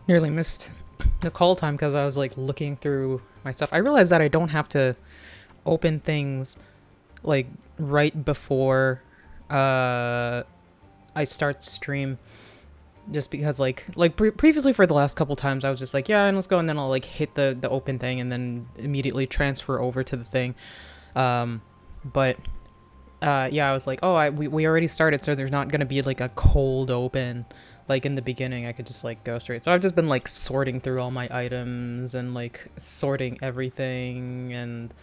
Nearly missed the call time because I was like looking through my stuff. I realized that I don't have to open things like right before uh I start stream, just because previously for the last couple times I was just like, yeah, and let's go, and then I'll like hit the open thing and then immediately transfer over to the thing. But yeah, I was like, oh, we already started, so there's not gonna be like a cold open like in the beginning. I could just like go straight. So I've just been like sorting through all my items and like sorting everything and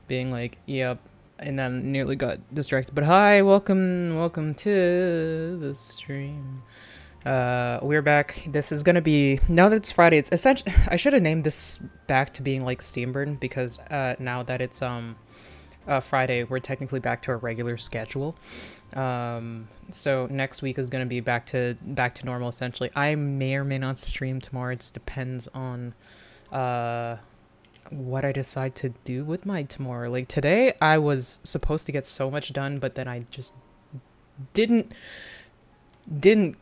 being like, yep, and then nearly got distracted. But hi, welcome to the stream. We're back. This is gonna be, now that it's Friday, it's essentially, I should have named this back to being like Steamburn, because now that it's Friday, we're technically back to our regular schedule. So next week is gonna be back to normal essentially. I may or may not stream tomorrow. It just depends on what I decide to do with my tomorrow. Like today, I was supposed to get so much done, but then I just didn't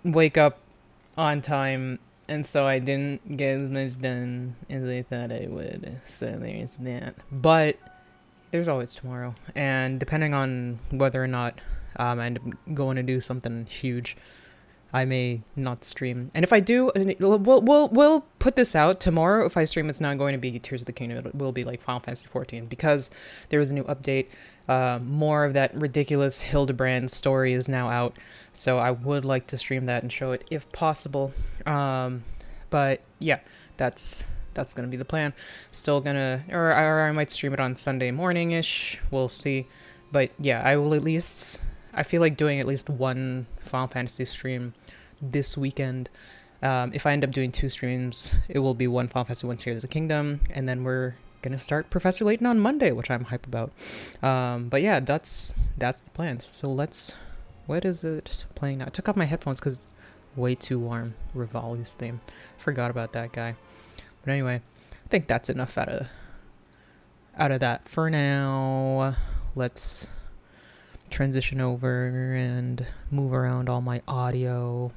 wake up on time, and so I didn't get as much done as I thought I would. So there's that. But there's always tomorrow, and depending on whether or not I end up going to do something huge, I may not stream. And if I do, we'll put this out tomorrow. If I stream, it's not going to be Tears of the Kingdom. It will be like Final Fantasy 14, because there was a new update. More of that ridiculous Hildebrand story is now out, so I would like to stream that and show it if possible. But yeah, that's gonna be the plan. Still gonna, or I might stream it on Sunday morning-ish. We'll see. But yeah, I will at least, I feel like doing at least one Final Fantasy stream this weekend. If I end up doing 2 streams, it will be one Final Fantasy, one Tears of the Kingdom, and then we're gonna start Professor Layton on Monday, which I'm hype about. But yeah, that's the plan. So what is it playing now? I took off my headphones because way too warm. Rivali's theme. Forgot about that guy. But anyway, I think that's enough out of that for now. Let's transition over and move around all my audio.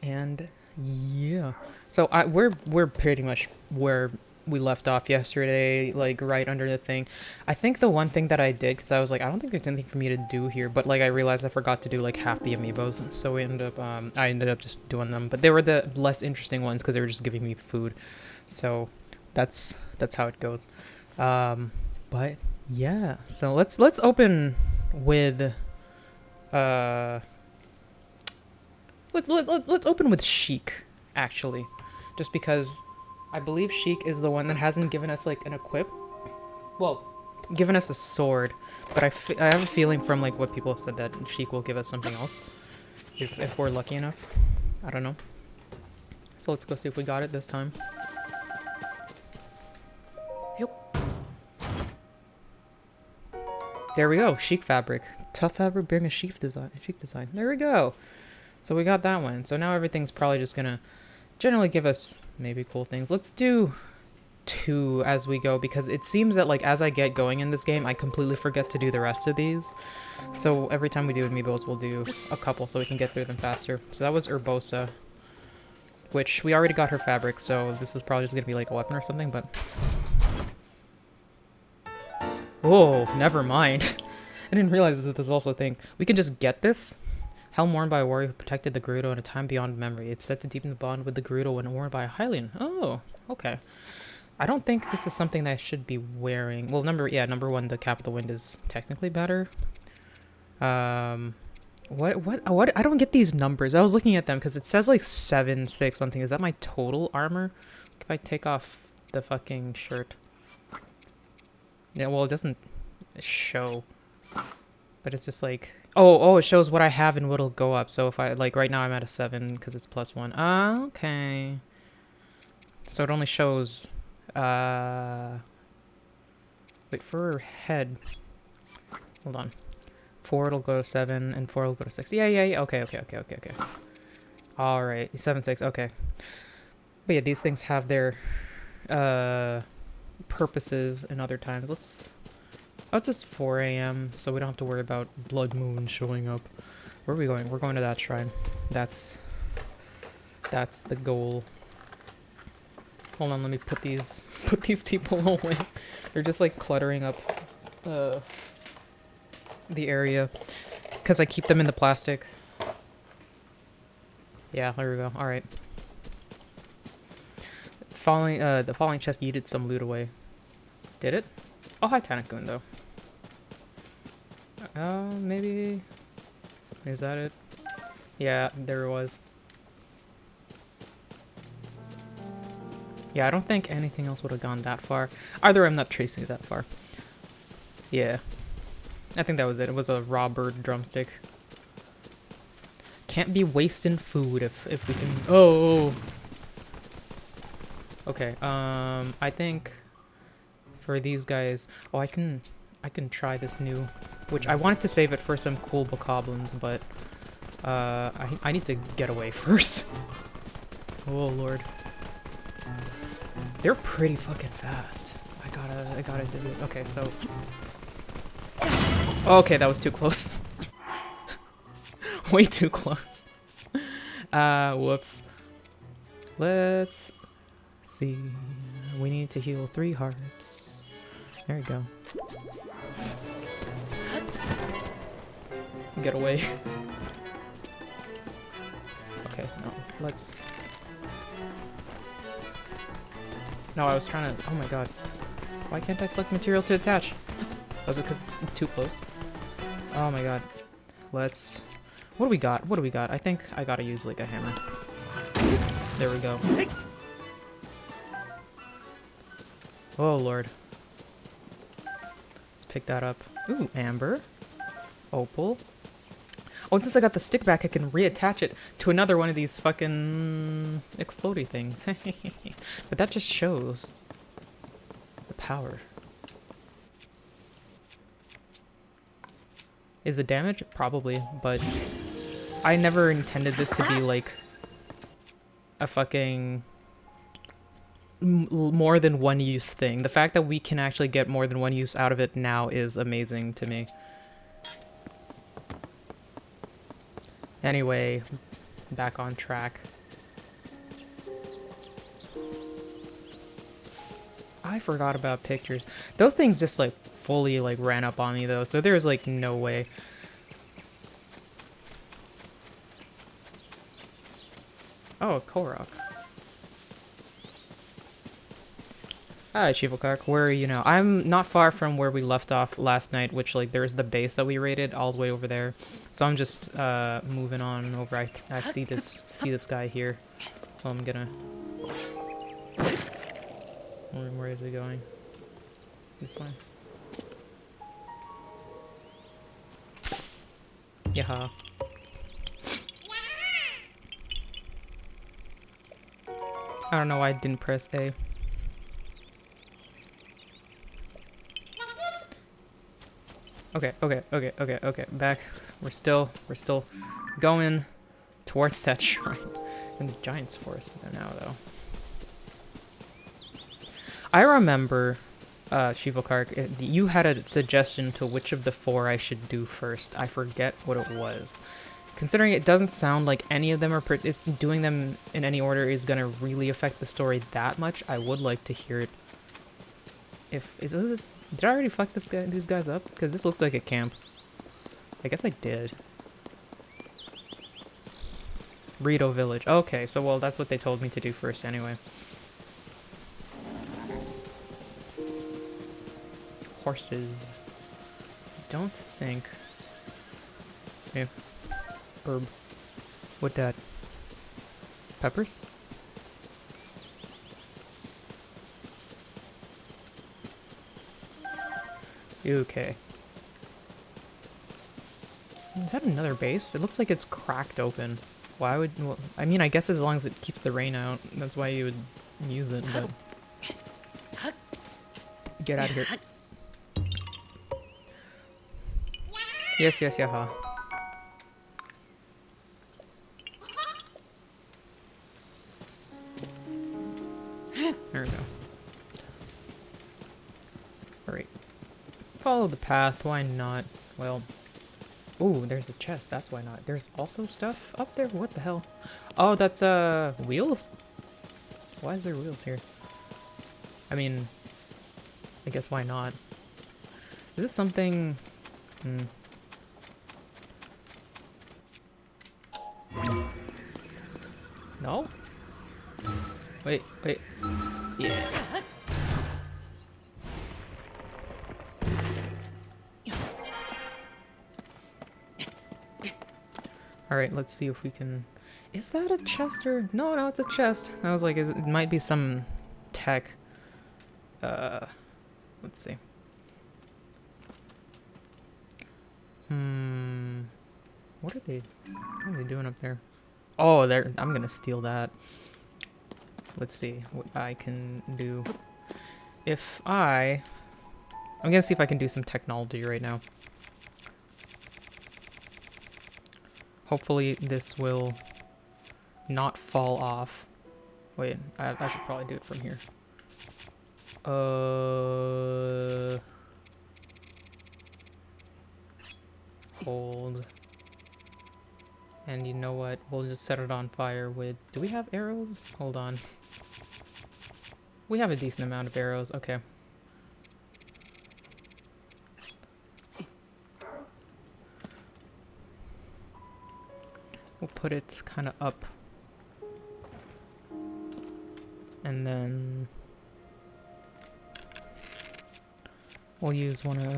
And yeah, so we're pretty much where we left off yesterday, like right under the thing. I think the one thing that I did, because I was like, I don't think there's anything for me to do here, but like I realized I forgot to do like half the amiibos, so I ended up just doing them. But they were the less interesting ones because they were just giving me food, so that's how it goes. But yeah, so let's open with let's open with Sheik, actually, just because I believe Sheik is the one that hasn't given us like an equip. Well, given us a sword, but I have a feeling from like what people have said that Sheik will give us something else if we're lucky enough. I don't know. So let's go see if we got it this time. Yep. There we go. Sheik fabric. Tough fabric bearing a Sheik design. There we go. So we got that one. So now everything's probably just gonna generally give us maybe cool things. Let's do 2 as we go, because it seems that like as I get going in this game, I completely forget to do the rest of these. So every time we do amiibos, we'll do a couple so we can get through them faster. So that was Urbosa, which we already got her fabric, so this is probably just gonna be like a weapon or something, but... Oh, never mind. I didn't realize that there's also a thing. We can just get this. Helm worn by a warrior who protected the Gerudo in a time beyond memory. It's said to deepen the bond with the Gerudo when worn by a Hylian. Oh, okay. I don't think this is something that I should be wearing. Well, number 1, the Cap of the Wind is technically better. What? I don't get these numbers. I was looking at them because it says like 7, 6 something. Is that my total armor? If I take off the fucking shirt. Yeah, well, it doesn't show. But it's just like... Oh, it shows what I have and what'll go up. So if I, like, right now I'm at a 7 because it's +1. Okay. So it only shows, wait, for head. Hold on. 4 it'll go to 7 and 4 will go to 6. Yeah. Okay. Alright, 7, 6, okay. But yeah, these things have their, purposes in other times. Oh, it's just 4 a.m., so we don't have to worry about Blood Moon showing up. Where are we going? We're going to that shrine. That's That's the goal. Hold on, let me put these people away. They're just like cluttering up the area because I keep them in the plastic. Yeah, there we go. All right. The falling chest yeeted some loot away. Did it? Oh, hi, Tanakoon, though. Maybe... Is that it? Yeah, there it was. Yeah, I don't think anything else would have gone that far. Either I'm not tracing it that far. Yeah. I think that was it. It was a raw bird drumstick. Can't be wasting food if we can... Oh! Okay, I think for these guys... Oh, I can try this new... Which I wanted to save it for some cool bokoblins, but... I need to get away first. Oh, Lord. They're pretty fucking fast. I gotta do it. Okay, so... Okay, that was too close. Way too close. Whoops. Let's see. We need to heal 3 hearts. There you go. Get away. Okay, no. Let's... No, I was trying to... Oh my god. Why can't I select material to attach? Was it because it's too close? Oh my god. Let's... What do we got? What do we got? I think I gotta use, like, a hammer. There we go. Oh, Lord. Let's pick that up. Ooh, amber. Opal. Oh, and since I got the stick back, I can reattach it to another one of these fucking explodey things. But that just shows the power. Is it damage? Probably, but I never intended this to be like a fucking more than one use thing. The fact that we can actually get more than one use out of it now is amazing to me. Anyway, back on track. I forgot about pictures. Those things just like fully like ran up on me though, so there's like no way. Oh, Korok. Hi, Chivalkark. Where are you now? I'm not far from where we left off last night, which, like, there's the base that we raided all the way over there. So I'm just, moving on over. I see this guy here. So I'm gonna... Where is he going? This way? Yaha. I don't know why I didn't press A. Okay. Back. We're still going towards that shrine. In the Giant's Forest now, though. I remember, Chivalkark, you had a suggestion to which of the 4 I should do first. I forget what it was. Considering it doesn't sound like any of them are... if doing them in any order is gonna really affect the story that much, I would like to hear it. Did I already fuck these guys up? Because this looks like a camp. I guess I did. Rito Village. Okay, so well, that's what they told me to do first anyway. Horses. Don't think... Yeah. Herb. What that? Peppers? Okay. Is that another base? It looks like it's cracked open. Why would... Well, I mean, I guess as long as it keeps the rain out, that's why you would use it, but... Get out of here. Yes, yaha. There we go. Alright. Follow the path, why not? Well, Ooh, there's a chest. That's why not. There's also stuff up there? What the hell? Oh, that's, wheels? Why is there wheels here? I mean, I guess why not? Is this something... No? Wait. Yeah. Alright, let's see if we can... Is that a chest or... No, it's a chest. I was like, it might be some tech. Let's see. What are they doing up there? Oh, I'm gonna steal that. Let's see what I can do. I'm gonna see if I can do some technology right now. Hopefully this will not fall off. Wait, I should probably do it from here. Hold. And you know what? We'll just set it on fire with... Do we have arrows? Hold on. We have a decent amount of arrows. Okay. We'll put it kind of up. And then... We'll use one of...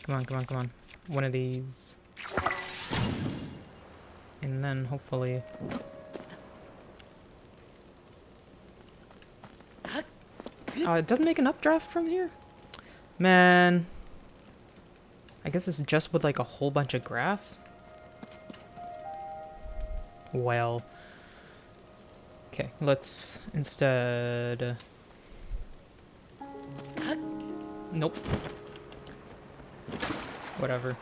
Come on. One of these. And then hopefully... Oh, it doesn't make an updraft from here? Man. I guess it's just with like a whole bunch of grass? Well. Okay, let's instead... Nope. Whatever.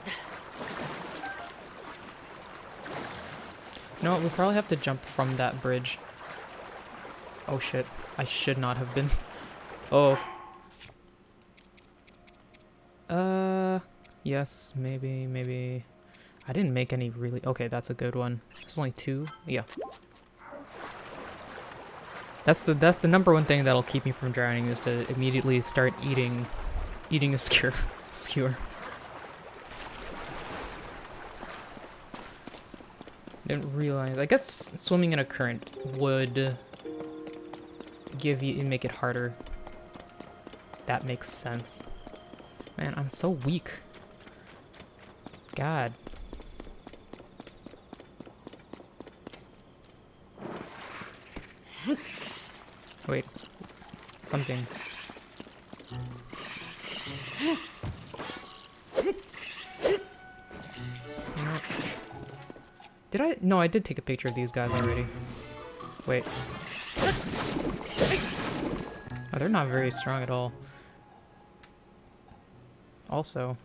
You know what, we'll probably have to jump from that bridge. Oh shit, I should not have been. Oh. Yes, maybe. I didn't make any really... Okay, that's a good one. There's only 2? Yeah. That's the number one thing that'll keep me from drowning, is to immediately start eating a skewer. Didn't realize. I guess swimming in a current would make it harder. That makes sense. Man, I'm so weak. God. Wait. Something. Did I? No, I did take a picture of these guys already. Wait. Oh, they're not very strong at all. Also.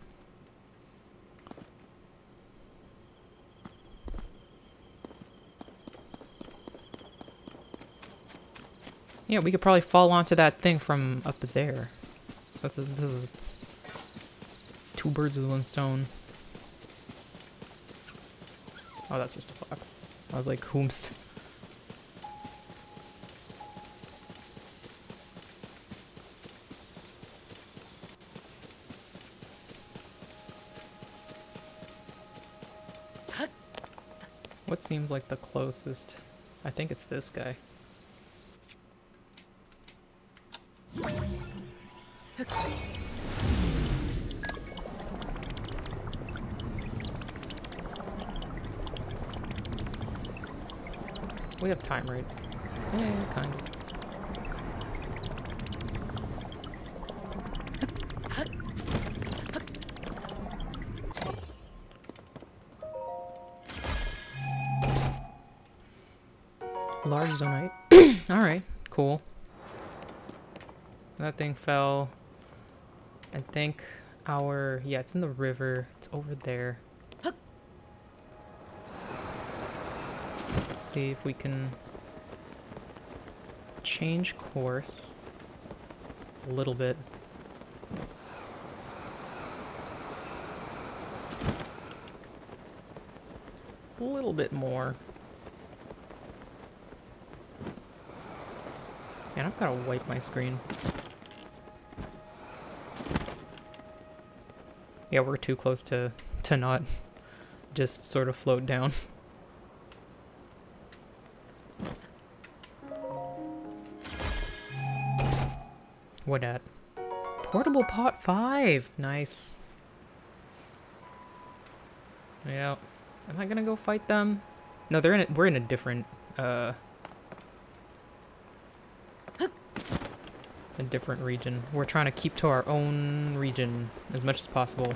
Yeah, we could probably fall onto that thing from up there. This is 2 birds with 1 stone. Oh, that's just a fox. I was like, whomst. What seems like the closest? I think it's this guy. We have time, right? Yeah, kind of. Large zonite. Alright, cool. That thing fell. I think yeah, it's in the river. It's over there. Let's see if we can change course a little bit. A little bit more. Man, I've gotta wipe my screen. Yeah, we're too close to not just sort of float down. What at? Portable pot 5! Nice. Yeah. Am I gonna go fight them? No, we're in a different, a different region. We're trying to keep to our own region as much as possible.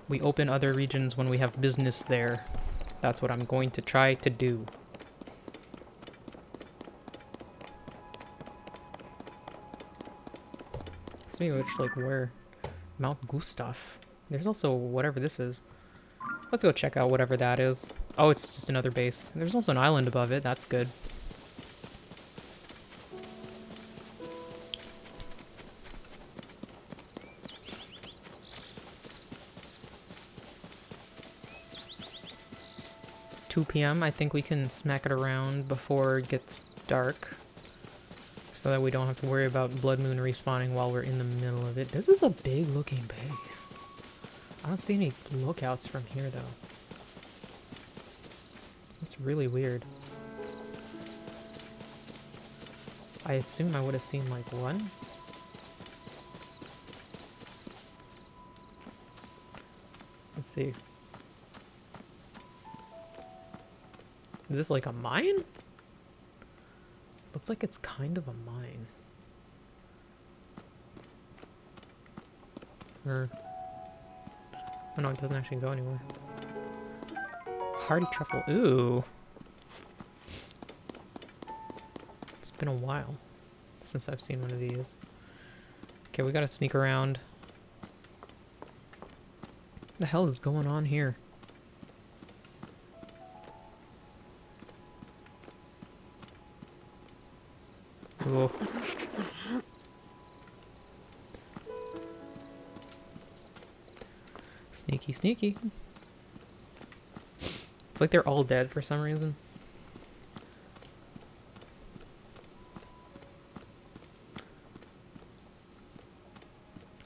We open other regions when we have business there. That's what I'm going to try to do. Speaking of which, like, where? Mount Gustav. There's also whatever this is. Let's go check out whatever that is. Oh, it's just another base. There's also an island above it. That's good. It's 2 p.m. I think we can smack it around before it gets dark, so that we don't have to worry about Blood Moon respawning while we're in the middle of it. This is a big looking base. I don't see any lookouts from here though. It's really weird. I assume I would have seen like one. Let's see. Is this like a mine? Looks like it's kind of a mine. Oh no, it doesn't actually go anywhere. Hardy truffle. Ooh. It's been a while since I've seen one of these. Okay, we gotta sneak around. What the hell is going on here? Ooh. Sneaky, sneaky. It's like they're all dead for some reason.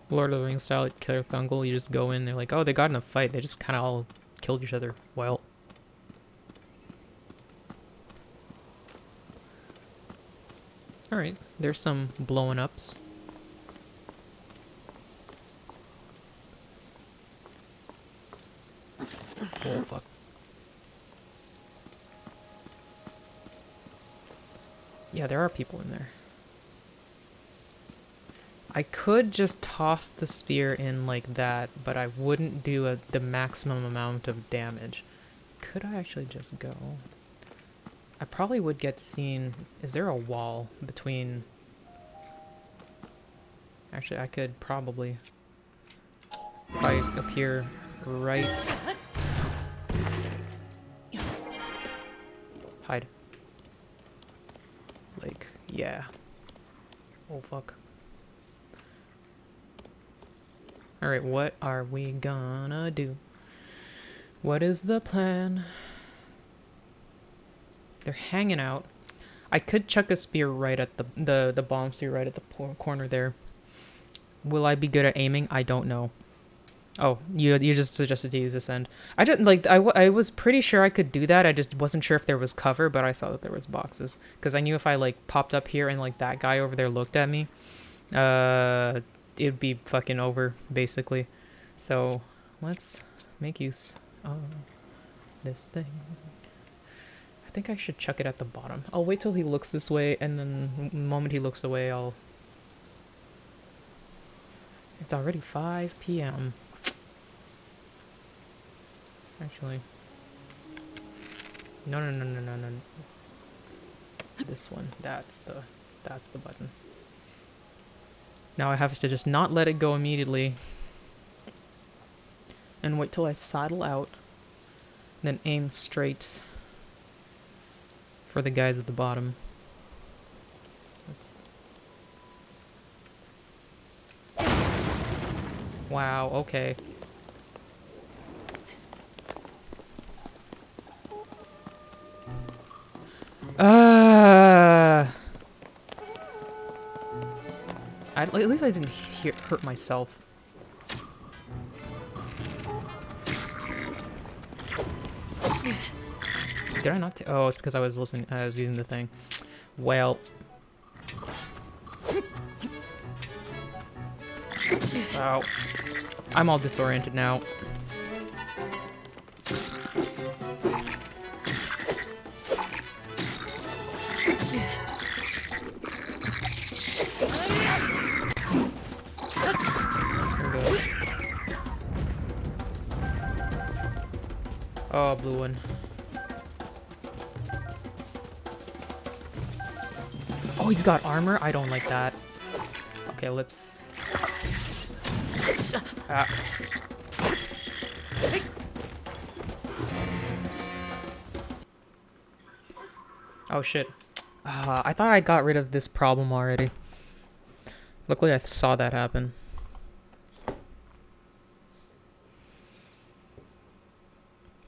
Lord of the Rings style at Killer Thungle, you just go in, they're like, oh, they got in a fight. They just kind of all killed each other. Well. Alright, there's some blowing ups. Oh, fuck. Yeah, there are people in there. I could just toss the spear in like that, but I wouldn't do the maximum amount of damage. Could I actually just go? I probably would get seen. Is there a wall between... Actually, I could probably... If I appear right... Hide. Like, yeah. Oh, fuck. Alright, what are we gonna do? What is the plan? They're hanging out. I could chuck a spear right at the bomb spear right at the corner there. Will I be good at aiming? I don't know. Oh, you just suggested to use this end. I didn't like. I was pretty sure I could do that. I just wasn't sure if there was cover, but I saw that there was boxes because I knew if I like popped up here and like that guy over there looked at me, it'd be fucking over basically. So let's make use of this thing. I think I should chuck it at the bottom. I'll wait till he looks this way, and then the moment he looks away, I'll... It's already 5 p.m. Actually... No. This one. That's the button. Now I have to just not let it go immediately. And wait till I saddle out. Then aim straight for the guys at the bottom. Wow, okay. At least I didn't hurt myself. Did I not? Oh, it's because I was listening. I was using the thing. Well. Wow. I'm all disoriented now. Oh, blue one. Oh, he's got armor? I don't like that. Okay, let's... Ah. Oh, shit. I thought I got rid of this problem already. Luckily, I saw that happen.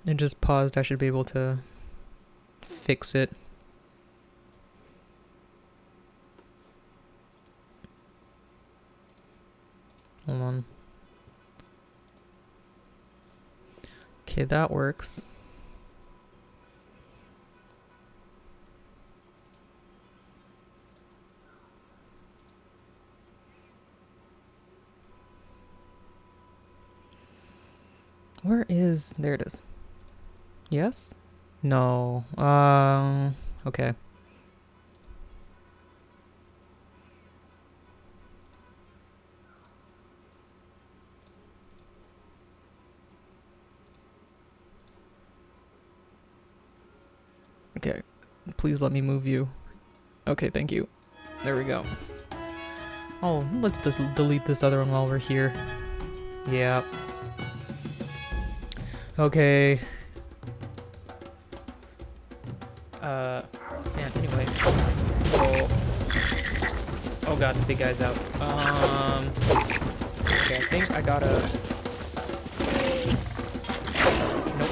It just paused. I should be able to fix it. Hold on. Okay, that works. Where is... There it is. Yes? No. Okay. Okay. Please let me move you. Okay, thank you. There we go. Oh, let's just delete this other one while we're here. Yeah. Okay. Man, anyway. Oh. Oh god, the big guy's out. Okay, I think I gotta... Nope.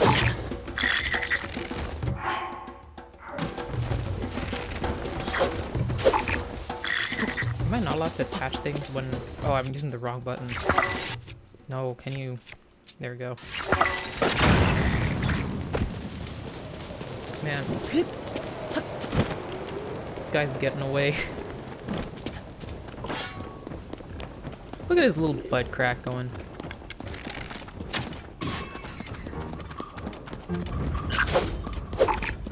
Am I not allowed to attach things when... Oh, I'm using the wrong button. No, can you... There we go. Man. This guy's getting away. Look at his little butt crack going.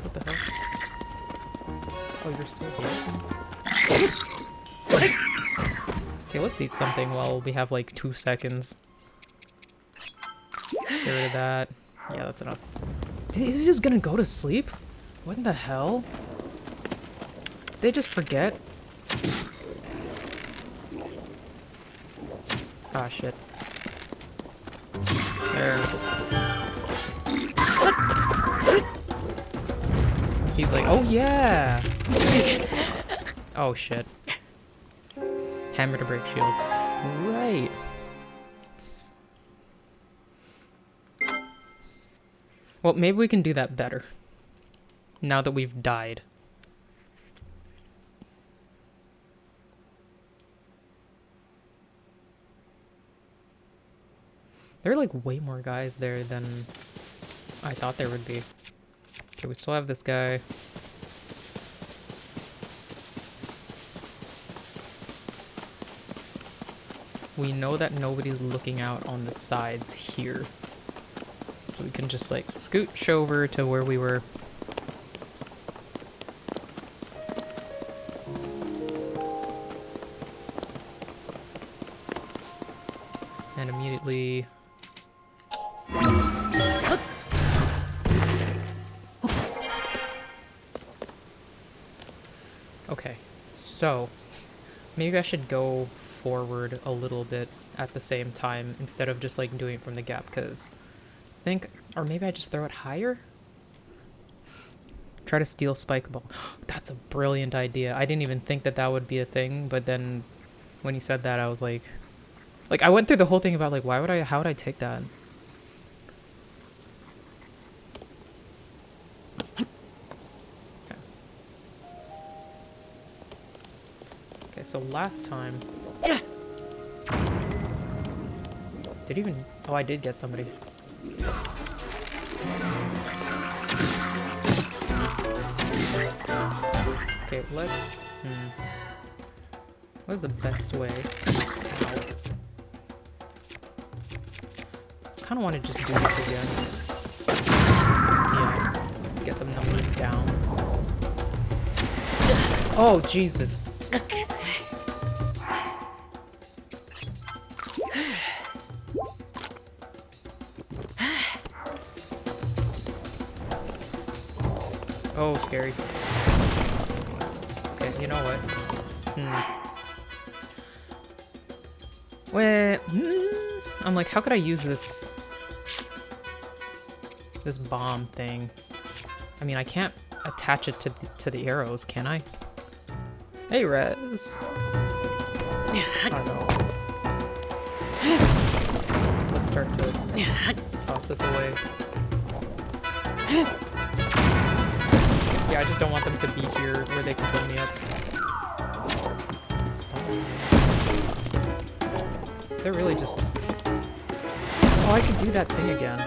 What the hell? Oh, you're still here? Okay, let's eat something while we have like 2 seconds. Get rid of that. Yeah, that's enough. Is he just gonna go to sleep? What in the hell? Did they just forget? Ah, shit. There. He's like, oh yeah! Oh shit. Hammer to break shield. Right. Well, maybe we can do that better. Now that we've died. There are like way more guys there than I thought there would be. Okay, we still have this guy. We know that nobody's looking out on the sides here. So we can just like scooch over to where we were. And immediately... Okay, so maybe I should go forward a little bit at the same time instead of just like doing it from the gap, because I think, or maybe I just throw it higher? Try to steal spike ball. That's a brilliant idea. I didn't even think that that would be a thing, but then when you said that, I was like I went through the whole thing about like, how would I take that? Okay, so last time... Did even... Oh, I did get somebody. Okay, let's... What is the best way? I kind of want to just do this again. Yeah. Get them numbered down. Oh, Jesus. Oh, scary. Okay, you know what? Wait, I'm like, how could I use this bomb thing? I mean, I can't attach it to the arrows, can I? Hey, Rez. I don't know. Let's start to toss this away. Yeah, I just don't want them to be here where they can fill me up. They're really just... Oh, I could do that thing again.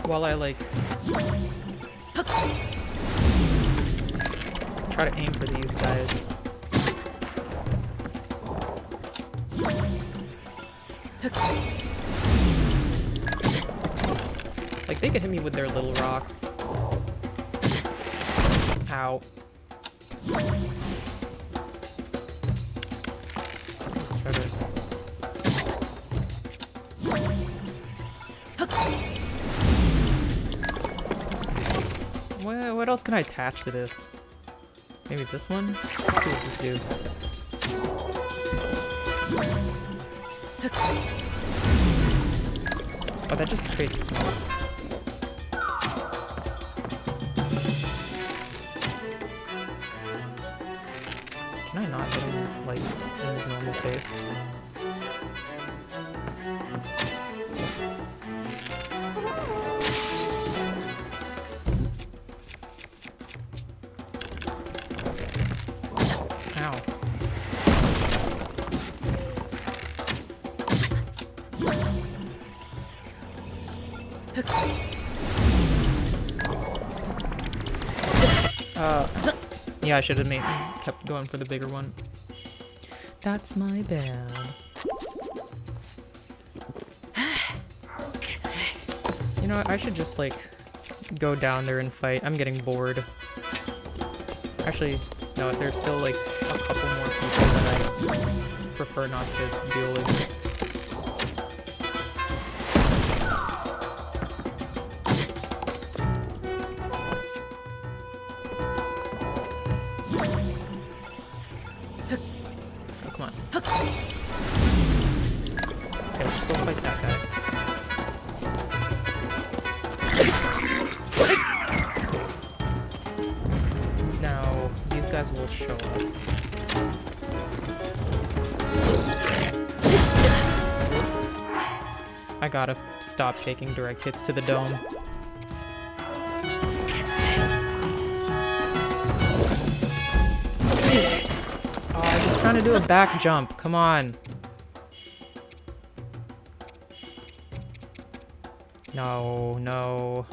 While I, like... try to aim for these guys. Like, they could hit me with their little rocks. Ow. What else can I attach to this? Maybe this one? Let's see what this do. Oh, that just creates smoke. Can I not hit him, like, in his normal face? Ow. Yeah, I should have kept going for the bigger one. That's my bad. You know what, I should just, like, go down there and fight. I'm getting bored. Actually, no, there's still, like, a couple more people that I prefer not to deal with. Oh, come on. Okay, let's go fight that guy. Now, these guys will show up. I gotta stop taking direct hits to the dome. Oh, I'm just trying to do a back jump. Come on. No, no.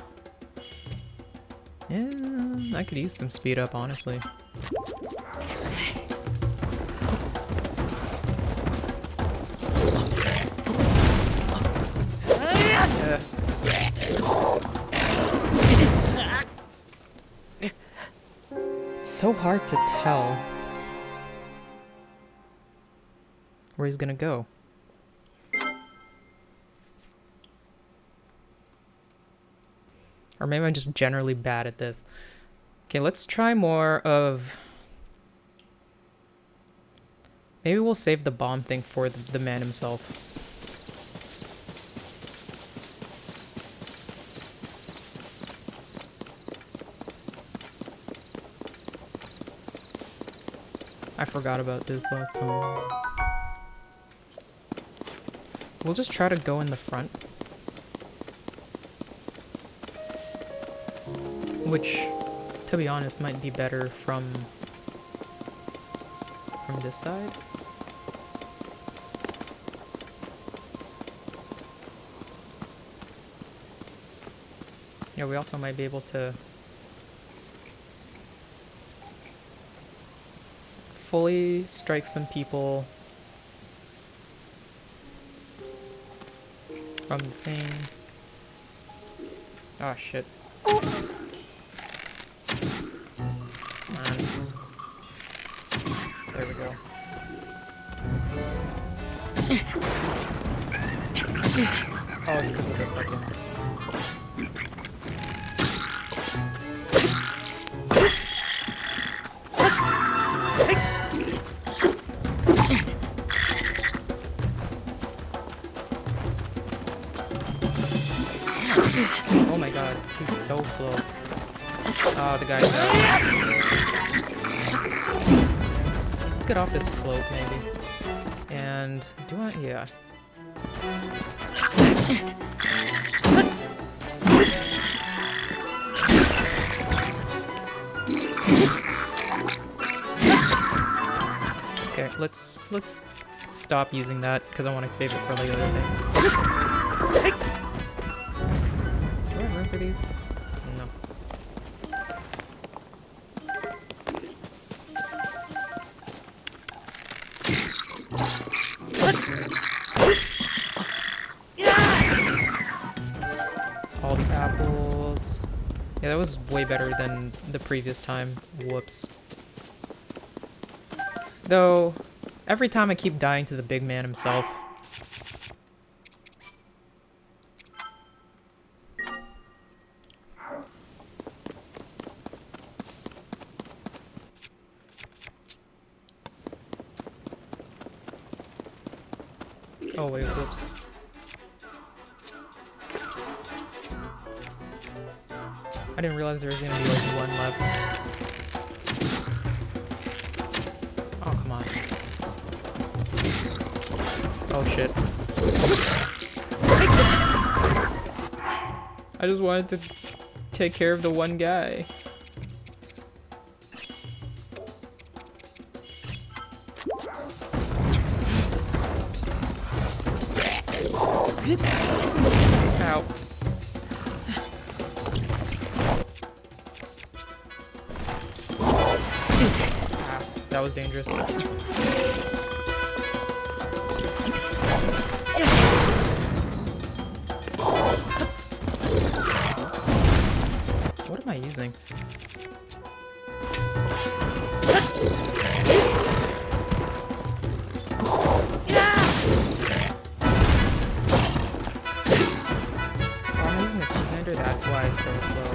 Yeah, I could use some speed up, honestly. It's so hard to tell where he's gonna go. Or maybe I'm just generally bad at this. Okay, let's try more of... Maybe we'll save the bomb thing for the man himself. I forgot about this last time. We'll just try to go in the front. Which, to be honest, might be better from this side. Yeah, we also might be able to fully strike some people from the thing. Oh shit. Come on. There we go. Oh, it's because of the fucking... Oh my god, he's so slow. Oh, the guy's out. Let's get off this slope, maybe. And do I? Yeah. Okay, let's stop using that because I want to save it for like other things. Do I have room for these? No. All the apples. Yeah, that was way better than the previous time. Whoops. Though, every time I keep dying to the big man himself. Oh wait, whoops. I didn't realize there was gonna be like one left. Oh, come on. Oh shit. I just wanted to take care of the one guy. Ow. Ah, that was dangerous. What am I using? That's why it's so slow.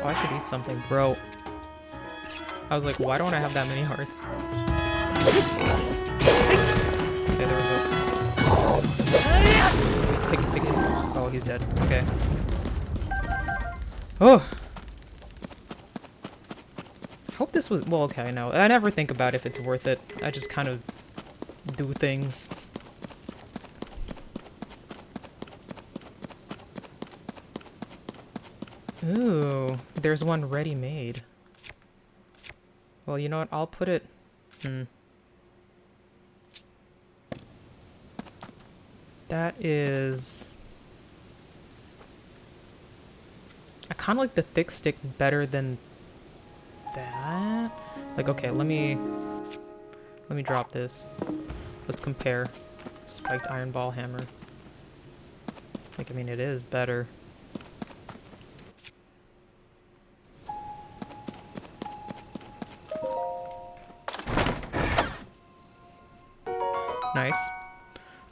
Oh, I should eat something, bro. I was like, why don't I have that many hearts? Okay, there we go. Take it. Oh, he's dead. Okay. Oh! Hope this was, well, okay, no. I never think about if it's worth it. I just kind of do things. Ooh, there's one ready-made. Well, you know what? I'll put it... That is... I kind of like the thick stick better than that. Like, okay, let me drop this. Let's compare. Spiked iron ball hammer. Like, I mean, it is better. Nice.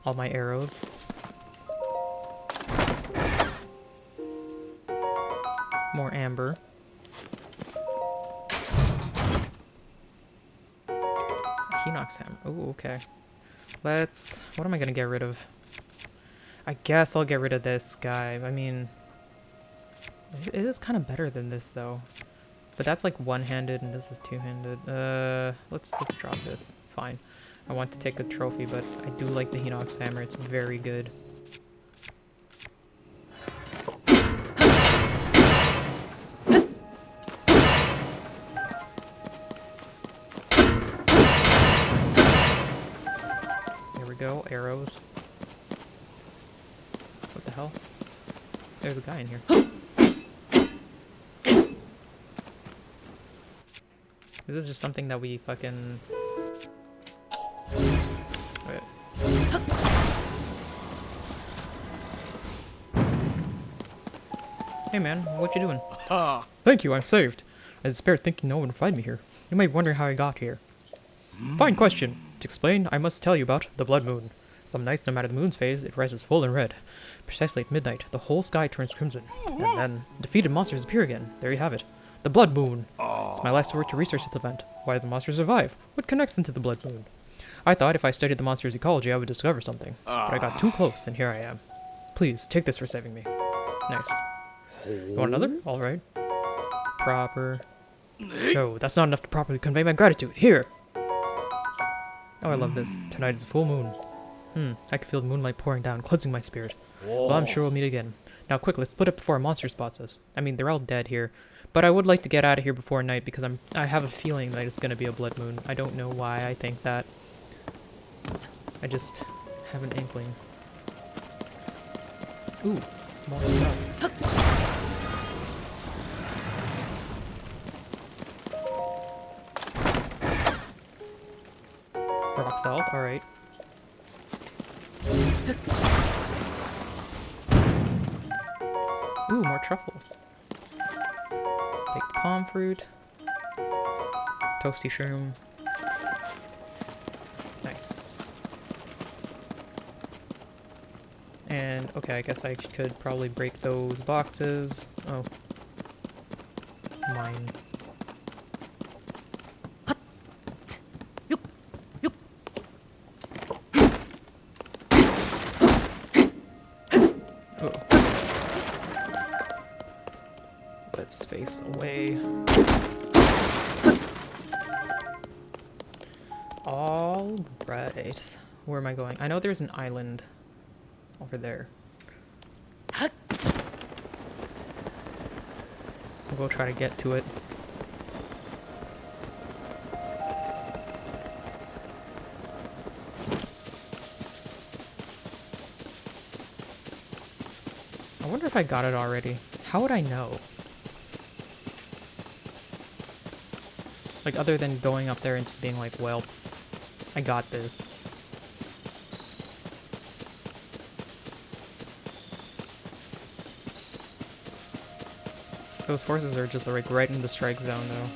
All my arrows. More amber. Hinox hammer. Oh, okay. Let's... What am I gonna get rid of? I guess I'll get rid of this guy. I mean... It is kind of better than this, though. But that's like one-handed and this is two-handed. Let's drop this. Fine. I want to take the trophy, but I do like the Hinox hammer. It's very good. Here we go, arrows. What the hell? There's a guy in here. This is just something that we fucking... Wait. Hey man, what you doing? Thank you, I'm saved. I despaired thinking no one would find me here. You may wonder how I got here. Fine question. To explain, I must tell you about the blood moon. Some nights, no matter the moon's phase, it rises full and red. Precisely at midnight, the whole sky turns crimson. And then, defeated monsters appear again. There you have it. The blood moon. It's my life's work to research this event. Why do the monsters survive? What connects them to the blood moon? I thought if I studied the monster's ecology, I would discover something. But I got too close, and here I am. Please, take this for saving me. Nice. You want another? Alright. Proper. No, that's not enough to properly convey my gratitude. Here! Oh, I love this. Tonight is a full moon. I can feel the moonlight pouring down, cleansing my spirit. Well, I'm sure we'll meet again. Now quick, let's split up before a monster spots us. I mean, they're all dead here. But I would like to get out of here before night because I have a feeling that it's gonna be a blood moon. I don't know why I think that. I just have an inkling. Ooh, more stuff. Rock salt, alright. Ooh, more truffles. Baked palm fruit. Toasty shroom. Nice. And, okay, I guess I could probably break those boxes. Oh. Mine. Let's face away. All right. Where am I going? I know there's an island over there. I'll go try to get to it. I wonder if I got it already. How would I know? Like, other than going up there and just being like, well, I got this. Those horses are just like right in the strike zone though.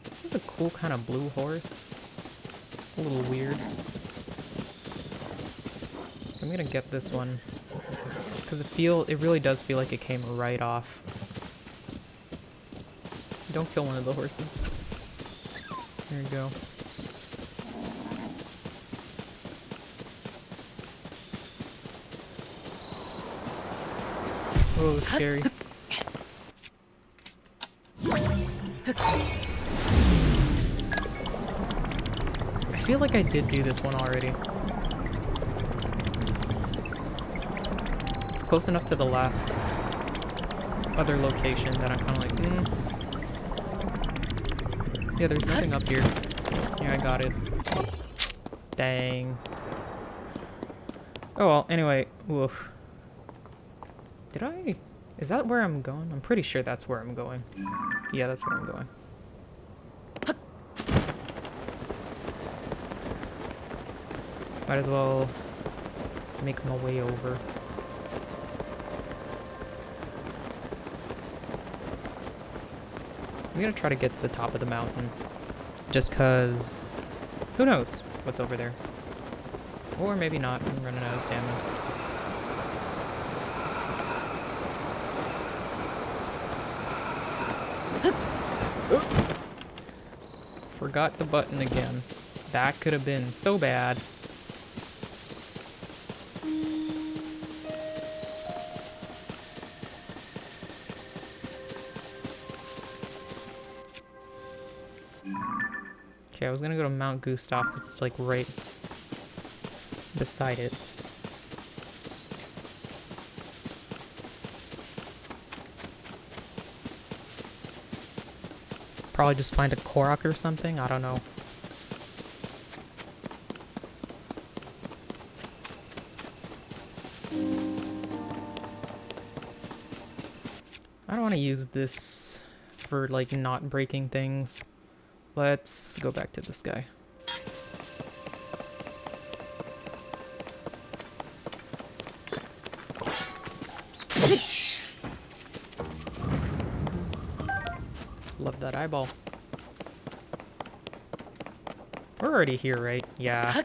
This is a cool kind of blue horse. A little weird. I'm gonna get this one because it really does feel like it came right off. Don't kill one of the horses. There you go. Oh, scary. I feel like I did do this one already. It's close enough to the last other location that I'm kind of like, Yeah, there's nothing up here. Yeah, I got it. Dang. Oh well, anyway, woof. Did I? Is that where I'm going? I'm pretty sure that's where I'm going. Yeah, that's where I'm going. Might as well make my way over. I'm gonna try to get to the top of the mountain. Just cause... who knows what's over there? Or maybe not. I'm running out of stamina. Forgot the button again. That could have been so bad. Okay, I was gonna go to Mount Gustav because it's like right beside it. Probably just find a Korok or something, I don't know. I don't want to use this for like not breaking things. Let's go back to this guy. Love that eyeball. We're already here, right? Yeah.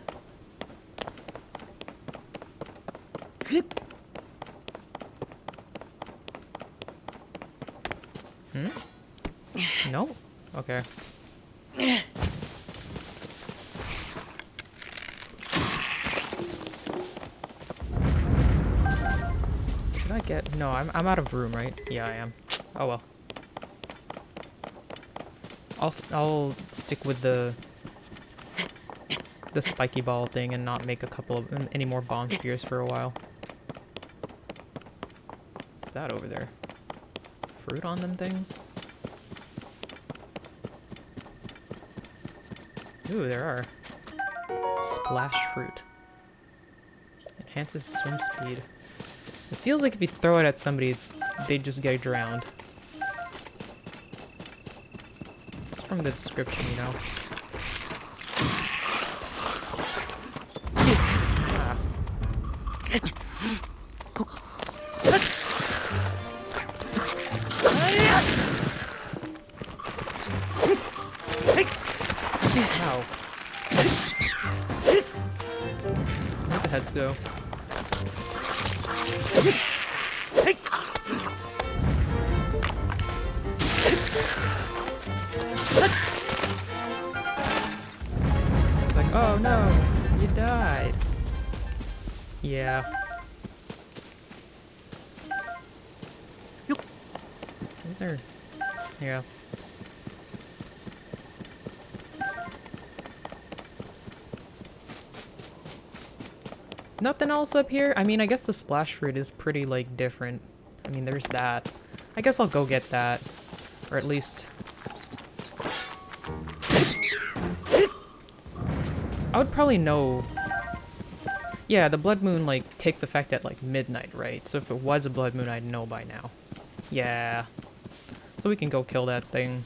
Hmm? No? Okay. Should I get... No, I'm out of room, right? Yeah, I am. Oh well. I'll stick with the spiky ball thing and not make a couple of any more bomb spears for a while. What's that over there? Fruit on them things? Ooh, there are. Splash fruit. Enhances swim speed. It feels like if you throw it at somebody, they just get drowned. It's from the description, you know. Ah. Ow. Where'd the heads go? It's like, oh no, you died. Yeah. Is there... Yeah. Nothing else up here? I mean, I guess the splash fruit is pretty, like, different. I mean, there's that. I guess I'll go get that. Or at least... I would probably know... Yeah, the blood moon, like, takes effect at, like, midnight, right? So if it was a blood moon, I'd know by now. Yeah. So we can go kill that thing.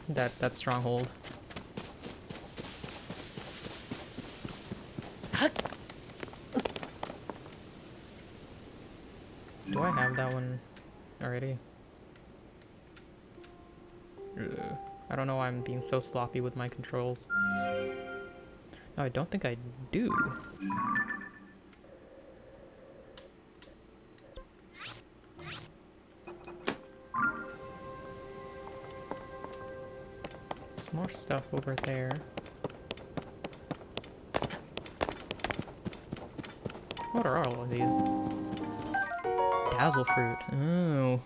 That stronghold. Do I have that one already? Ugh. I don't know why I'm being so sloppy with my controls. No, I don't think I do. There's more stuff over there. What are all of these? Dazzle fruit. Oh.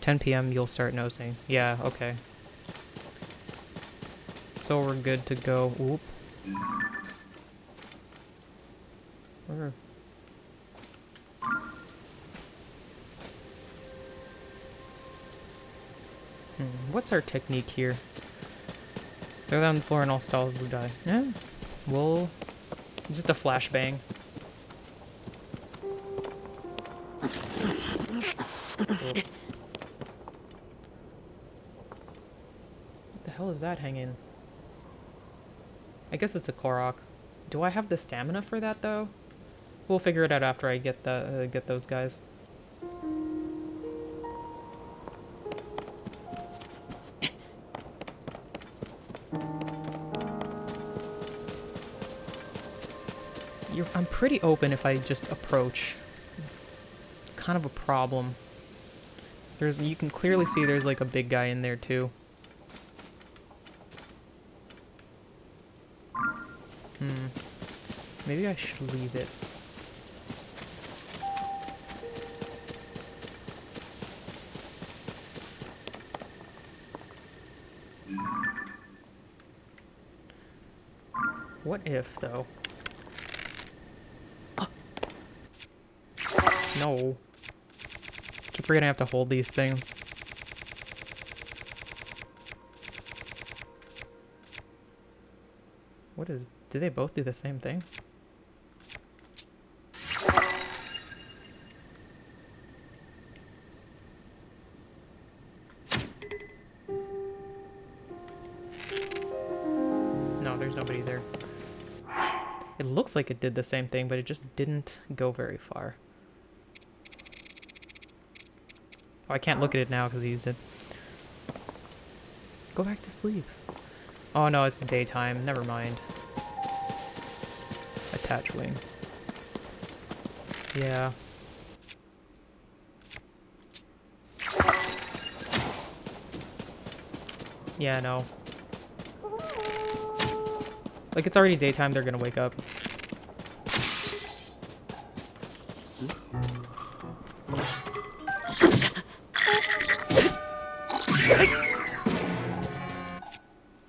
"10 p.m. you'll start nosing." Yeah, okay. So we're good to go. Oop. Where? What's our technique here? Throw down the floor and all stalls will die. Yeah. We'll... Just a flashbang. What the hell is that hanging? I guess it's a Korok. Do I have the stamina for that though? We'll figure it out after I get the get those guys. I'm pretty open if I just approach. It's kind of a problem. You can clearly see there's like a big guy in there too. Maybe I should leave it. What if, though? No. Keep forgetting I have to hold these things. What is... Do they both do the same thing? No, there's nobody there. It looks like it did the same thing, but it just didn't go very far. Oh, I can't look at it now because I used it. Go back to sleep. Oh no, it's daytime. Never mind. Attach wing. Yeah. Yeah, no. Like, it's already daytime, they're gonna wake up.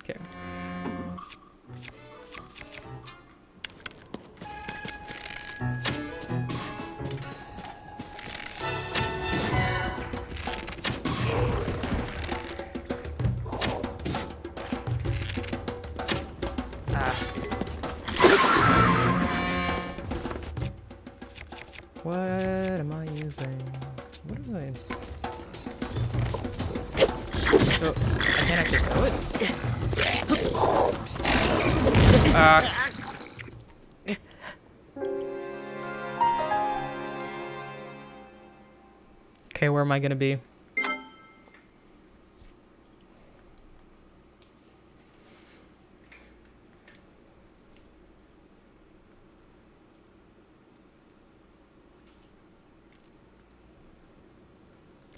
Okay. What am I using? What am I... Oh, I can't actually throw it. Okay, where am I gonna be?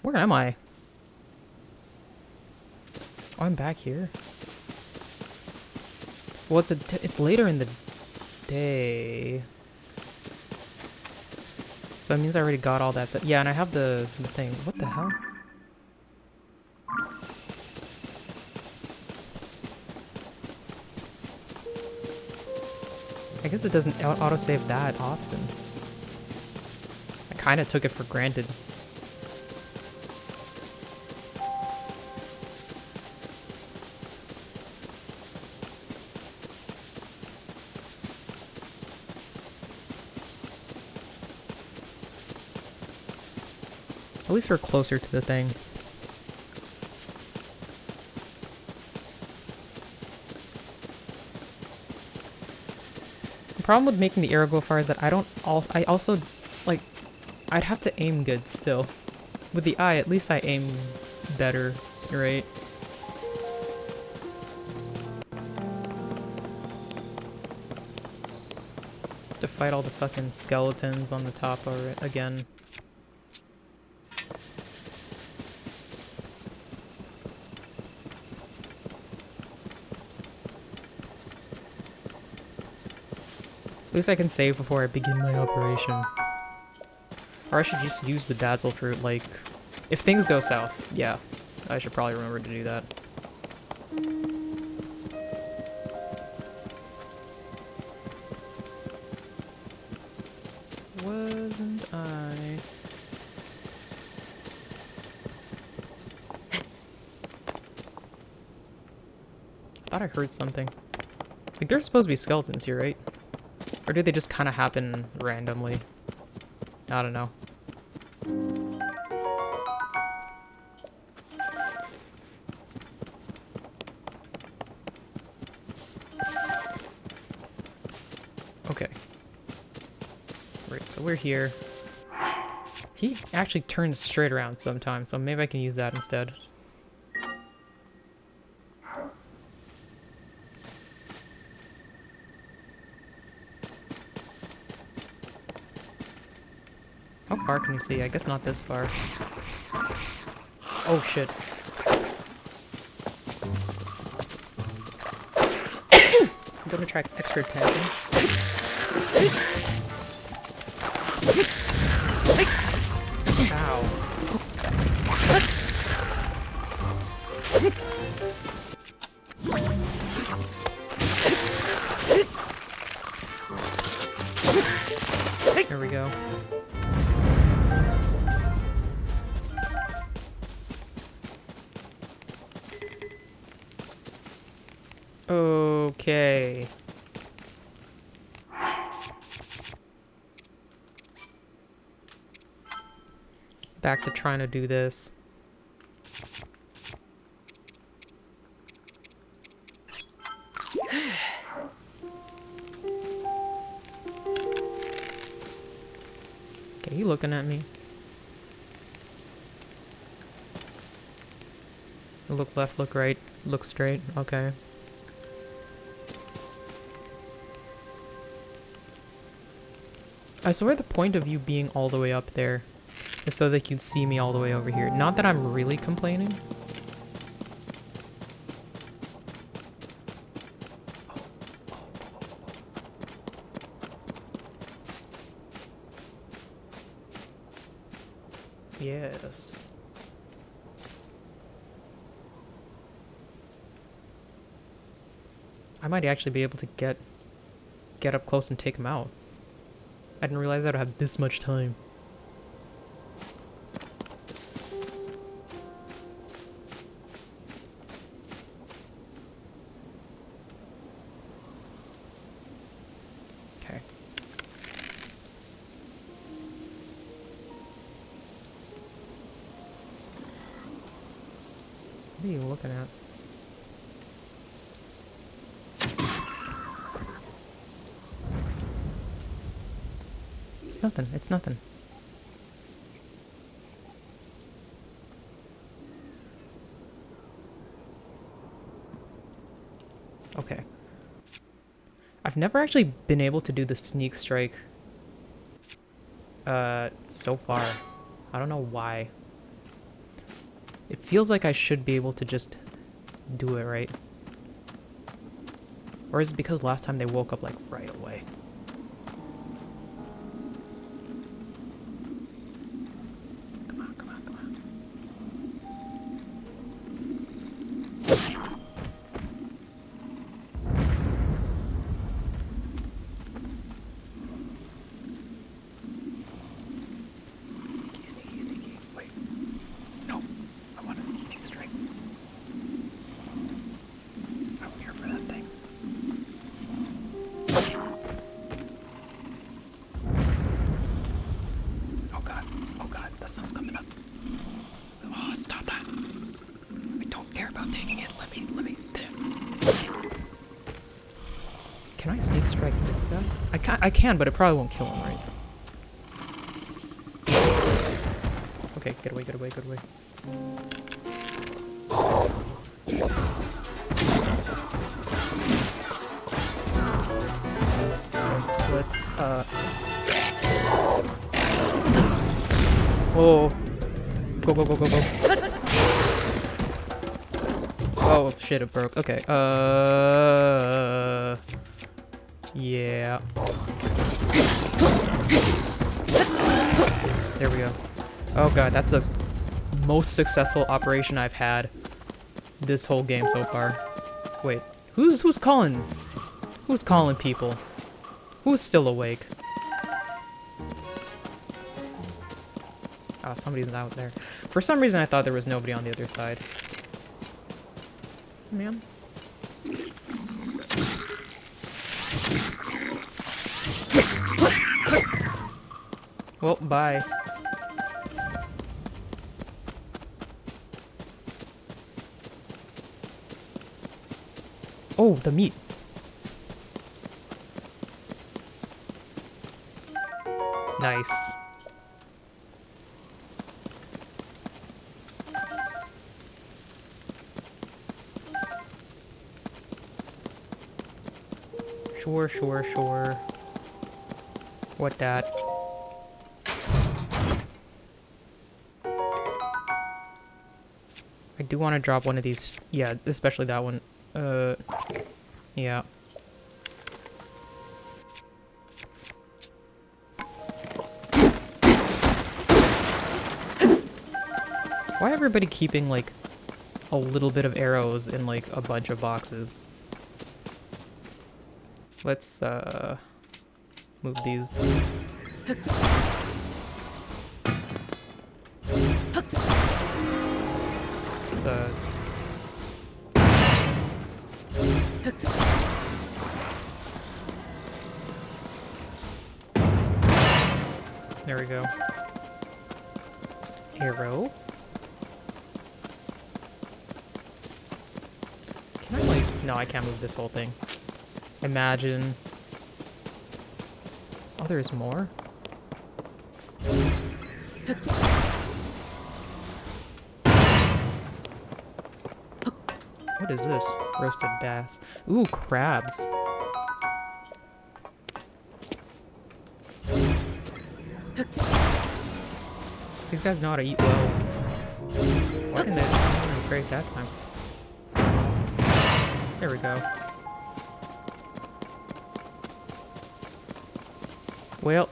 Where am I? Oh, I'm back here. Well, it's later in the day. So it means I already got all that stuff. Yeah, and I have the thing. What the hell? I guess it doesn't autosave that often. I kind of took it for granted. At least we're closer to the thing. The problem with making the arrow go far is that I also, like, I'd have to aim good still. With the eye, at least I aim better, right? To fight all the fucking skeletons on the top of it again. At least I can save before I begin my operation. Or I should just use the basil fruit, like... If things go south, yeah. I should probably remember to do that. Wasn't I... I thought I heard something. Like, there's supposed to be skeletons here, right? Or do they just kind of happen randomly? I don't know. Okay. Right, so we're here. He actually turns straight around sometimes, so maybe I can use that instead. How far can you see? I guess not this far. Oh shit. I'm gonna attract extra attention. Ow. There we go. Okay. Back to trying to do this. Okay, you looking at me? Look left, look right, look straight. Okay. I swear the point of you being all the way up there is so that you'd see me all the way over here. Not that I'm really complaining. Yes. I might actually be able to get up close and take him out. I didn't realize I'd have this much time. Okay. What are you looking at? It's nothing. It's nothing. Okay. I've never actually been able to do the sneak strike so far. I don't know why. It feels like I should be able to just do it, right? Or is it because last time they woke up like right away? Come on, come on, come on. Sneaky, sneaky, sneaky. Wait. No. I wanted to sneak strike. I'm here for that thing. Oh god. Oh god. The sun's coming up. Oh, stop that. I don't care about taking it. Let me. Can I sneak strike this guy? I can, but it probably won't kill him, right? Okay, get away, get away, get away. Let's, whoa. Go, go, go, go, go. Oh, shit, it broke. Okay, yeah. There we go. Oh god, that's the most successful operation I've had this whole game so far. Wait, who's calling? Who's calling people? Who's still awake? Oh, somebody's out there. For some reason I thought there was nobody on the other side. Man. Well, bye. Oh, the meat. Nice. Sure, sure, sure. What that? I do want to drop one of these. Yeah, especially that one. Yeah. Why everybody keeping, like, a little bit of arrows in, like, a bunch of boxes? Let's, move these. So... There we go. Arrow. Can I, like... No, I can't move this whole thing. Imagine... Oh, there's more? What is this? Roasted bass. Ooh, crabs. These guys know how to eat well. Why didn't they break that time? There we go. Well,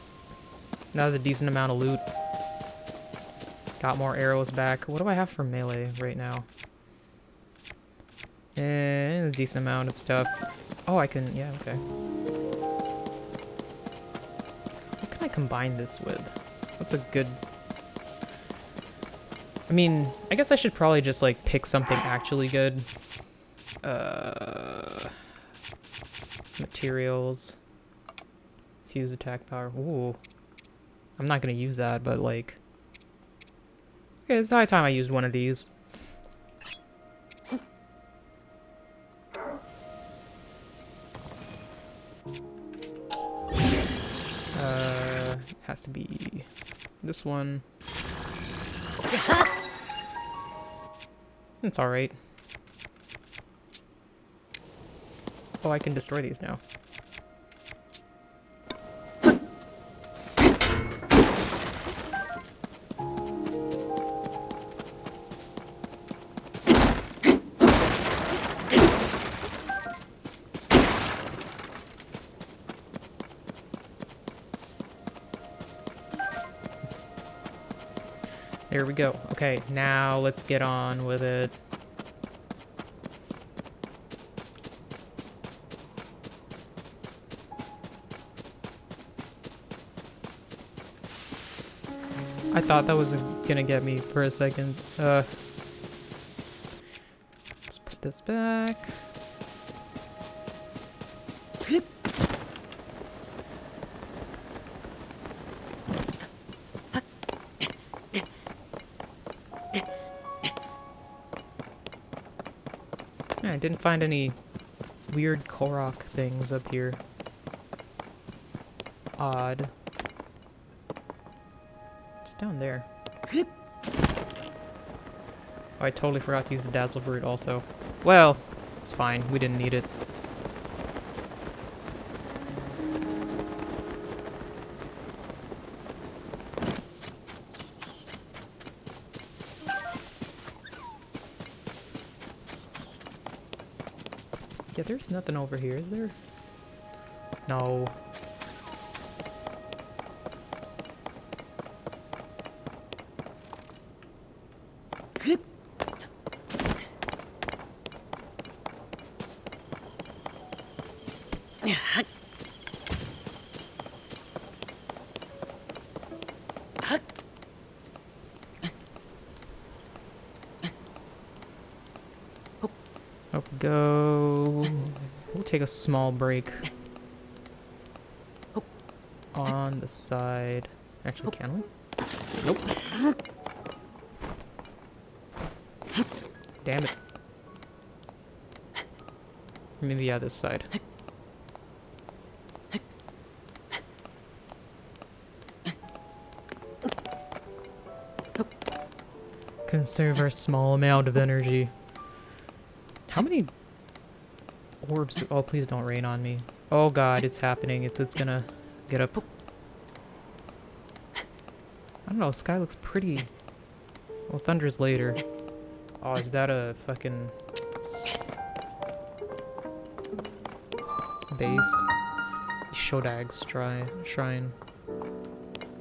that was a decent amount of loot. Got more arrows back. What do I have for melee right now? A decent amount of stuff. Oh, I can... Yeah, okay. What can I combine this with? What's a good... I mean, I guess I should probably just, like, pick something actually good. Materials. Fuse attack power. Ooh. I'm not gonna use that, but, like... Okay, it's high time I used one of these. Has to be this one. It's alright. Oh, I can destroy these now. There we go. Okay, now let's get on with it. I thought that was gonna get me for a second. Let's put this back. I didn't find any weird Korok things up here. Odd. It's down there. Oh, I totally forgot to use the Dazzle Fruit also. Well, it's fine. We didn't need it. Yeah, there's nothing over here, is there? No. Up we go. We'll take a small break on the side. Actually, can we? Nope. Damn it. Maybe, yeah, this side. Conserve our small amount of energy. How many orbs? Oh, please don't rain on me. Oh god, it's happening. It's gonna get up. I don't know, sky looks pretty... Well, thunder's later. Oh, is that a fucking... base? Shodag's shrine.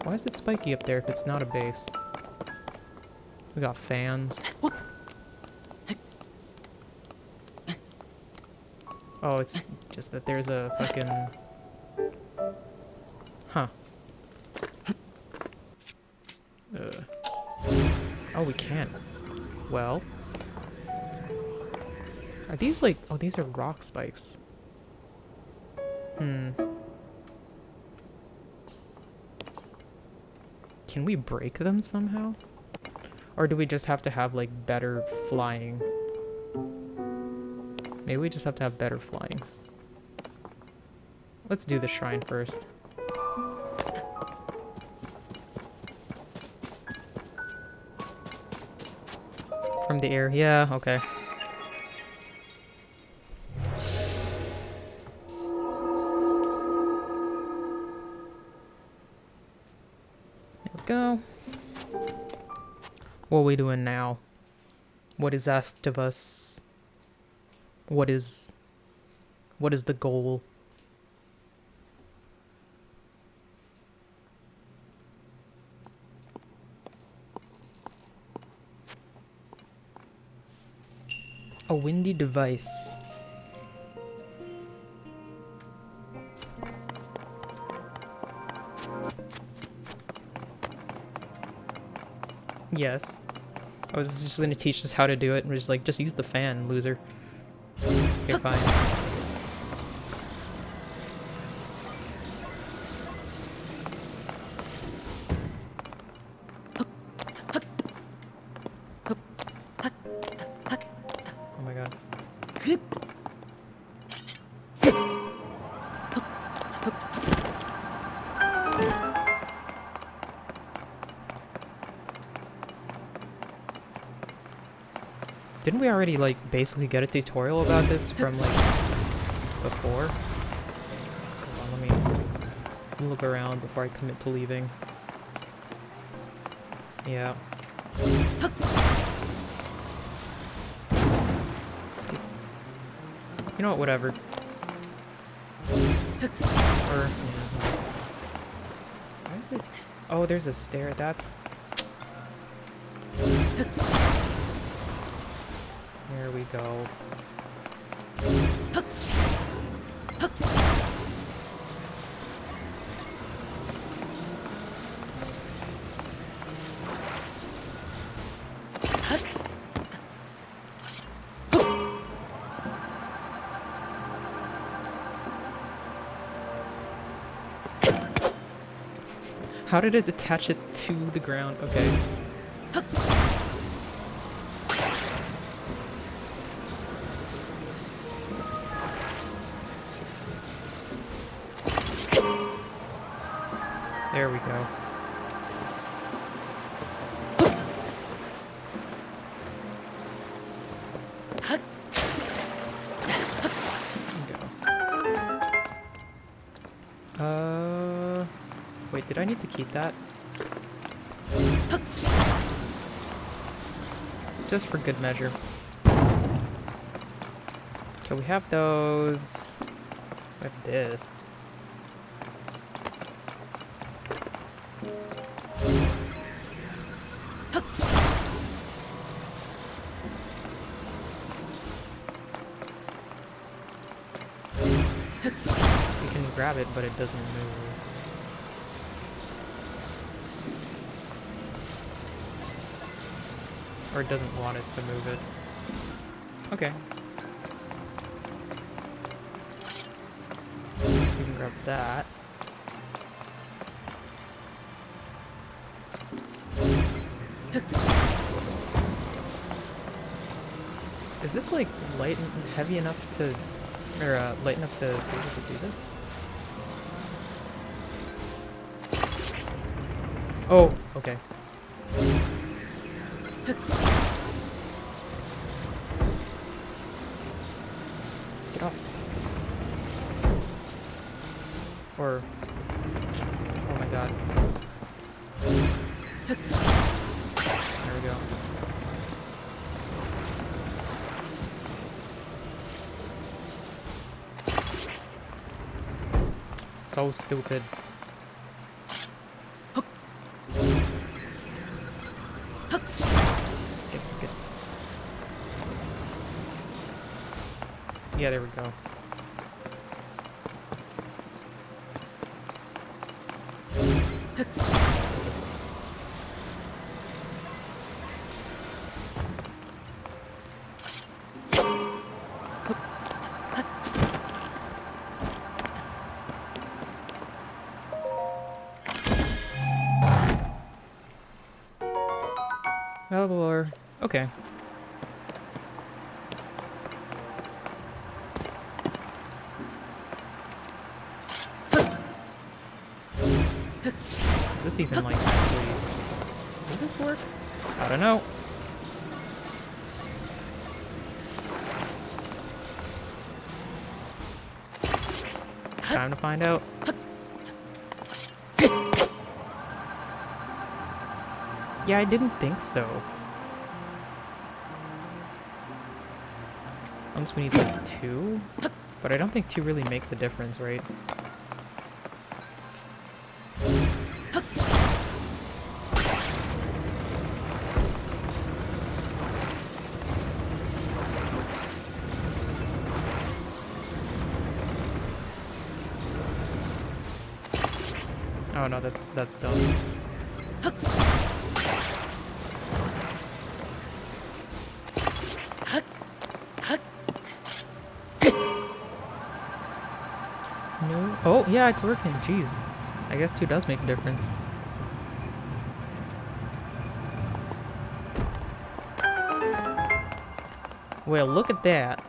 Why is it spiky up there if it's not a base? We got fans. Oh, it's just that there's a fucking... Huh. we can't. Well. Are these like... Oh, these are rock spikes. Hmm. Can we break them somehow? Or do we just have to have, like, better flying? Maybe we just have to have better flying. Let's do the shrine first. From the air. Yeah, okay. There we go. What are we doing now? What is asked of us? What is the goal? A windy device. Yes. I was just gonna teach us how to do it and we're just like, just use the fan, loser. Okay, fine. Oh my god. Didn't we already, like, basically get a tutorial about this from, like, before? Hold on, let me look around before I commit to leaving. Yeah. You know what, whatever. Or... Why is it... Oh, there's a stair, that's... There we go. How did it attach it to the ground? Okay. There we go. Wait, did I need to keep that? Just for good measure. Okay, we have those. We have this. You can grab it, but it doesn't move. Or it doesn't want us to move it. Okay. We can grab that. Is this like light and heavy enough to, or light enough to be able to do this? Oh, okay. Get off. Or, oh my god. There we go. So stupid. Get. Yeah, there we go. Okay. Does this even, like, actually... Will this work? I don't know. Time to find out. Yeah, I didn't think so. Unless we need, like, 2? But I don't think 2 really makes a difference, right? Oh no, that's dumb. No. Oh yeah, it's working. Jeez, I guess 2 does make a difference. Well, look at that.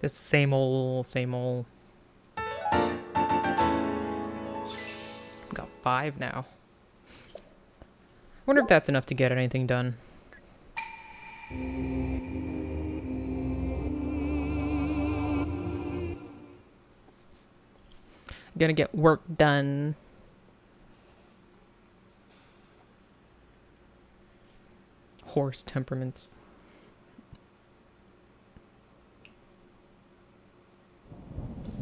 It's same old, same old. Got 5 now. Wonder if that's enough to get anything done. Gonna get work done. Horse temperaments.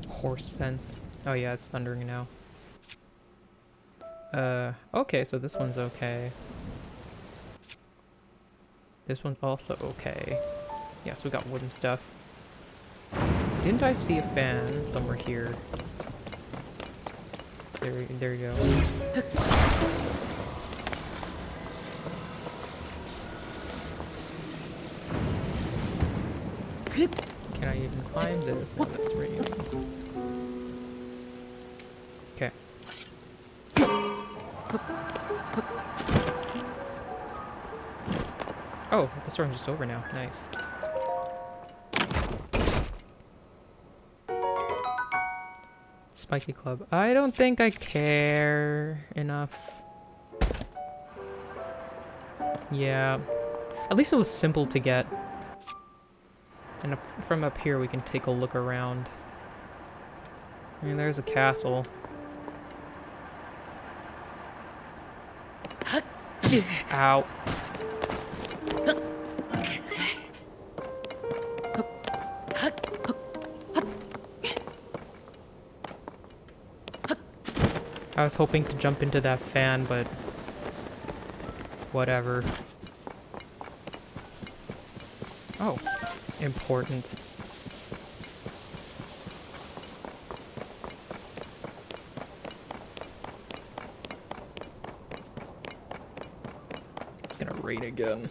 Horse sense. Oh yeah, it's thundering now. Okay, so this one's okay. This one's also okay. Yeah, so we got wooden stuff. Didn't I see a fan somewhere here? There you go. Can I even climb this? No, that's raining. Okay. Oh, the storm's just over now. Nice. Spiky club. I don't think I care enough. Yeah. At least it was simple to get. And from up here we can take a look around. I mean, there's a castle. Ow. I was hoping to jump into that fan, but whatever. Oh, important. It's gonna rain again.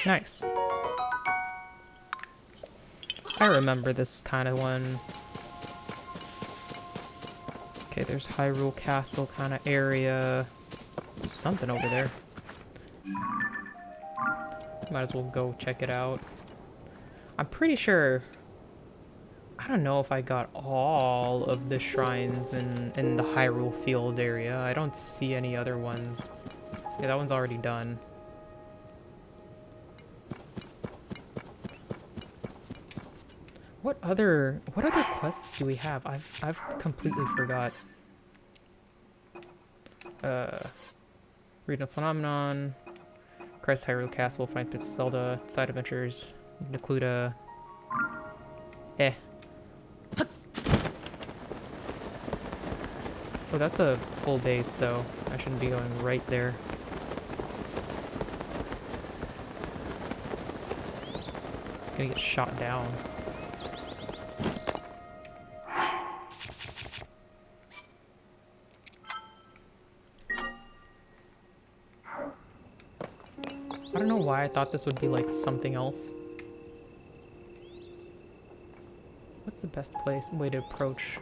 Nice. I remember this kind of one. Okay, there's Hyrule Castle kind of area. Something over there. Might as well go check it out. I'm pretty sure... I don't know if I got all of the shrines in the Hyrule Field area. I don't see any other ones. Yeah, that one's already done. What other quests do we have? I've completely forgot. Read a Phenomenon, Crest Hyrule Castle, Find Bits of Zelda, Side Adventures, Necluda. Oh, that's a full base though. I shouldn't be going right there. Gonna get shot down. why I thought this would be like something else. What's the best way to approach?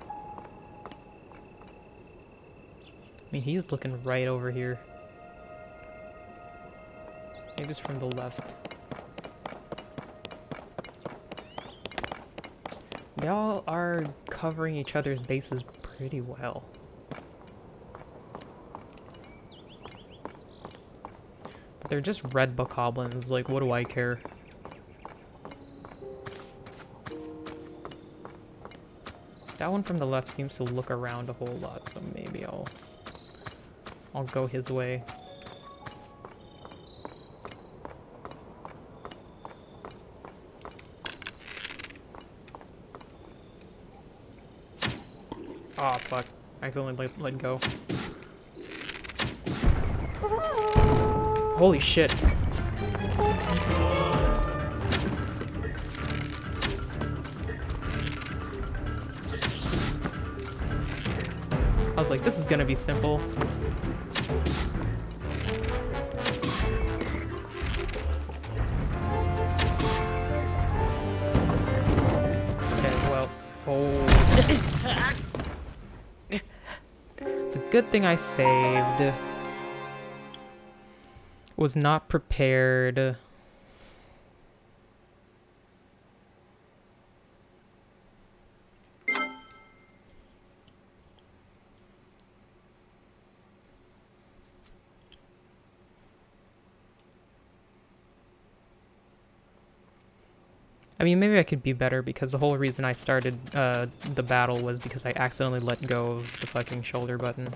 I mean, he's looking right over here. Maybe it's from the left. They all are covering each other's bases pretty well. But they're just red bokoblins, like what do I care? That one from the left seems to look around a whole lot, so maybe I'll go his way. Oh fuck, I accidentally let go. Holy shit. I was like, this is gonna be simple. Okay, well, oh. It's a good thing I saved. Was not prepared. I mean, maybe I could be better because the whole reason I started the battle was because I accidentally let go of the fucking shoulder button.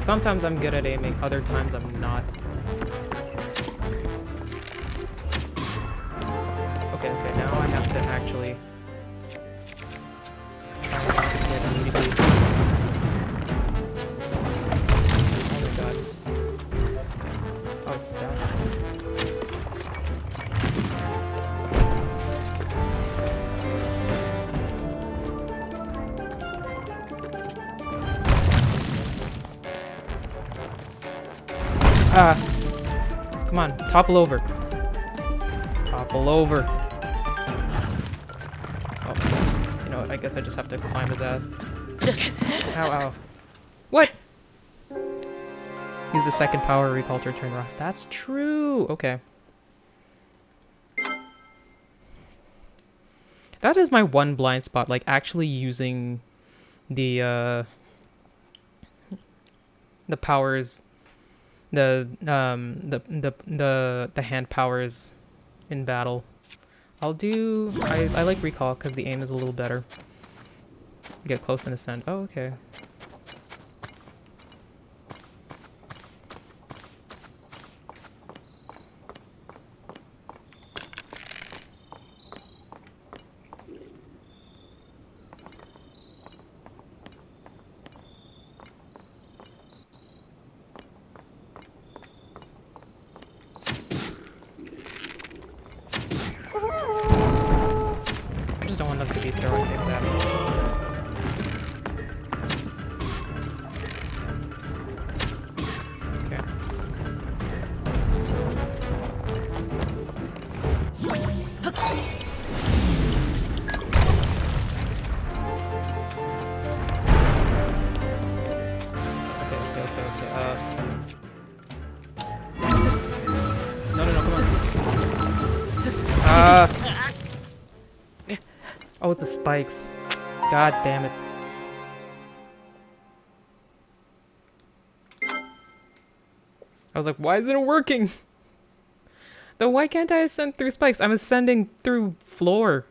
Sometimes I'm good at aiming, other times I'm not. Okay, now I have to actually try not to get immediately. Oh my god. Oh, it's that. Come on, topple over. Topple over. Oh, you know what, I guess I just have to climb his ass. Ow, ow. What? Use the second power recall to return the rocks. That's true! Okay. That is my one blind spot, like actually using the powers, the hand powers in battle. I like recall because the aim is a little better. Get close and ascend. Oh, okay. I just don't want them to be throwing things at me. Oh, the spikes. God damn it. I was like, why isn't it working? Though, why can't I ascend through spikes? I'm ascending through floor.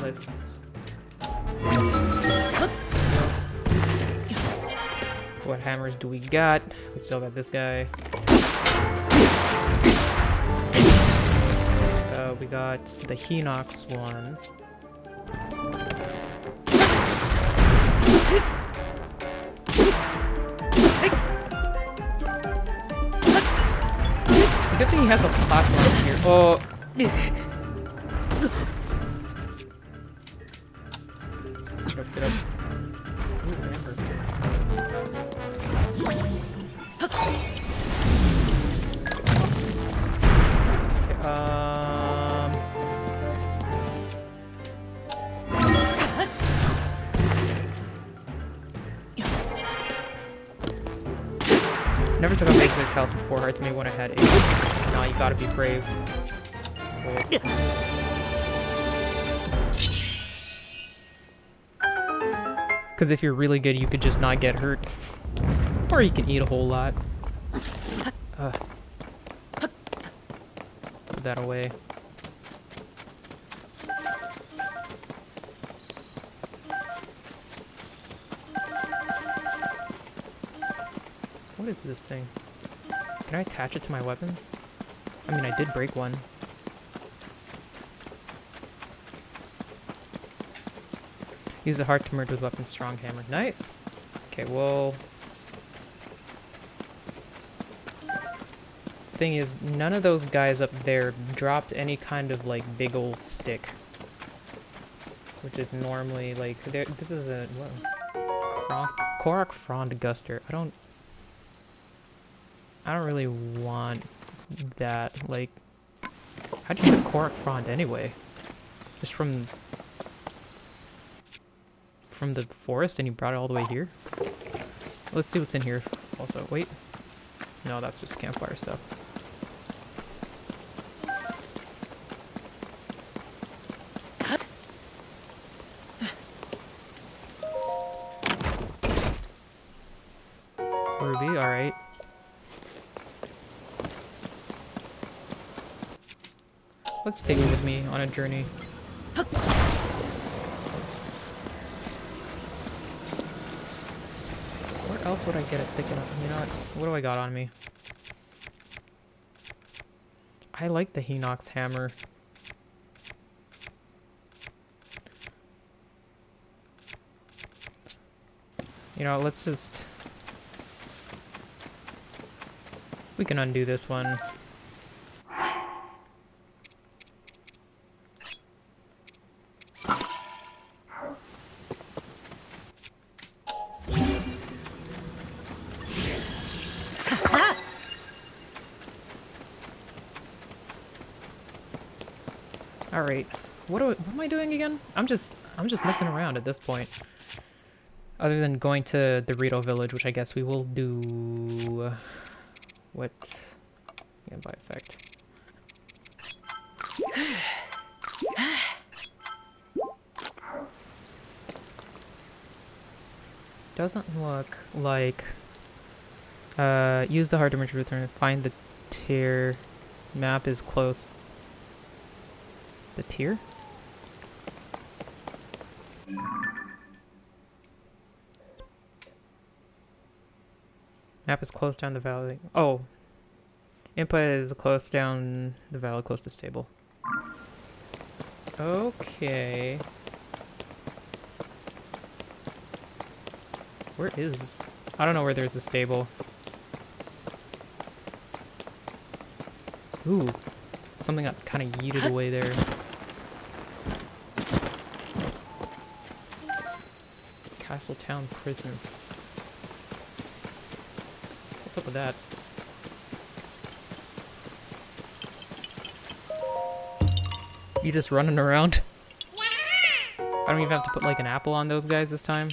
Let's... What hammers do we got? We still got this guy. We got the Yaaaaas one. It's a good thing he has a platform here. Oh! Get up, get up. Ooh, amber. Never took up extra tiles with 4 hearts, maybe when I had 8. Nah, you gotta be brave. Because if you're really good, you could just not get hurt. Or you can eat a whole lot. Put that away. What is this thing? Can I attach it to my weapons? I mean, I did break one. Use the heart to merge with weapon strong hammer. Nice! Okay, well... Thing is, none of those guys up there dropped any kind of, like, big old stick. Which is normally, like... This is a... What? Korok Frond Guster. I don't really want that. Like... How'd you get Korok Frond anyway? Just from the forest and you brought it all the way here? Let's see what's in here. Also, wait. No, that's just campfire stuff. Ruby, alright. Let's take it with me on a journey. Where else would I get it thick enough? You know what do I got on me? I like the Yaaaaas hammer. You know, let's just... We can undo this one. Alright, what am I doing again? I'm just messing around at this point. Other than going to the Rito village, which I guess we will do... What? Yeah, by effect. Doesn't look like... use the hard to merge return. Find the tier. Map is close. The tier? Map is close down the valley. Oh. Input is close down the valley, close to stable. Okay. Where is... I don't know where there's a stable. Ooh. Something got kind of yeeted away there. Castletown Prison. What's up with that? You just running around? I don't even have to put like an apple on those guys this time.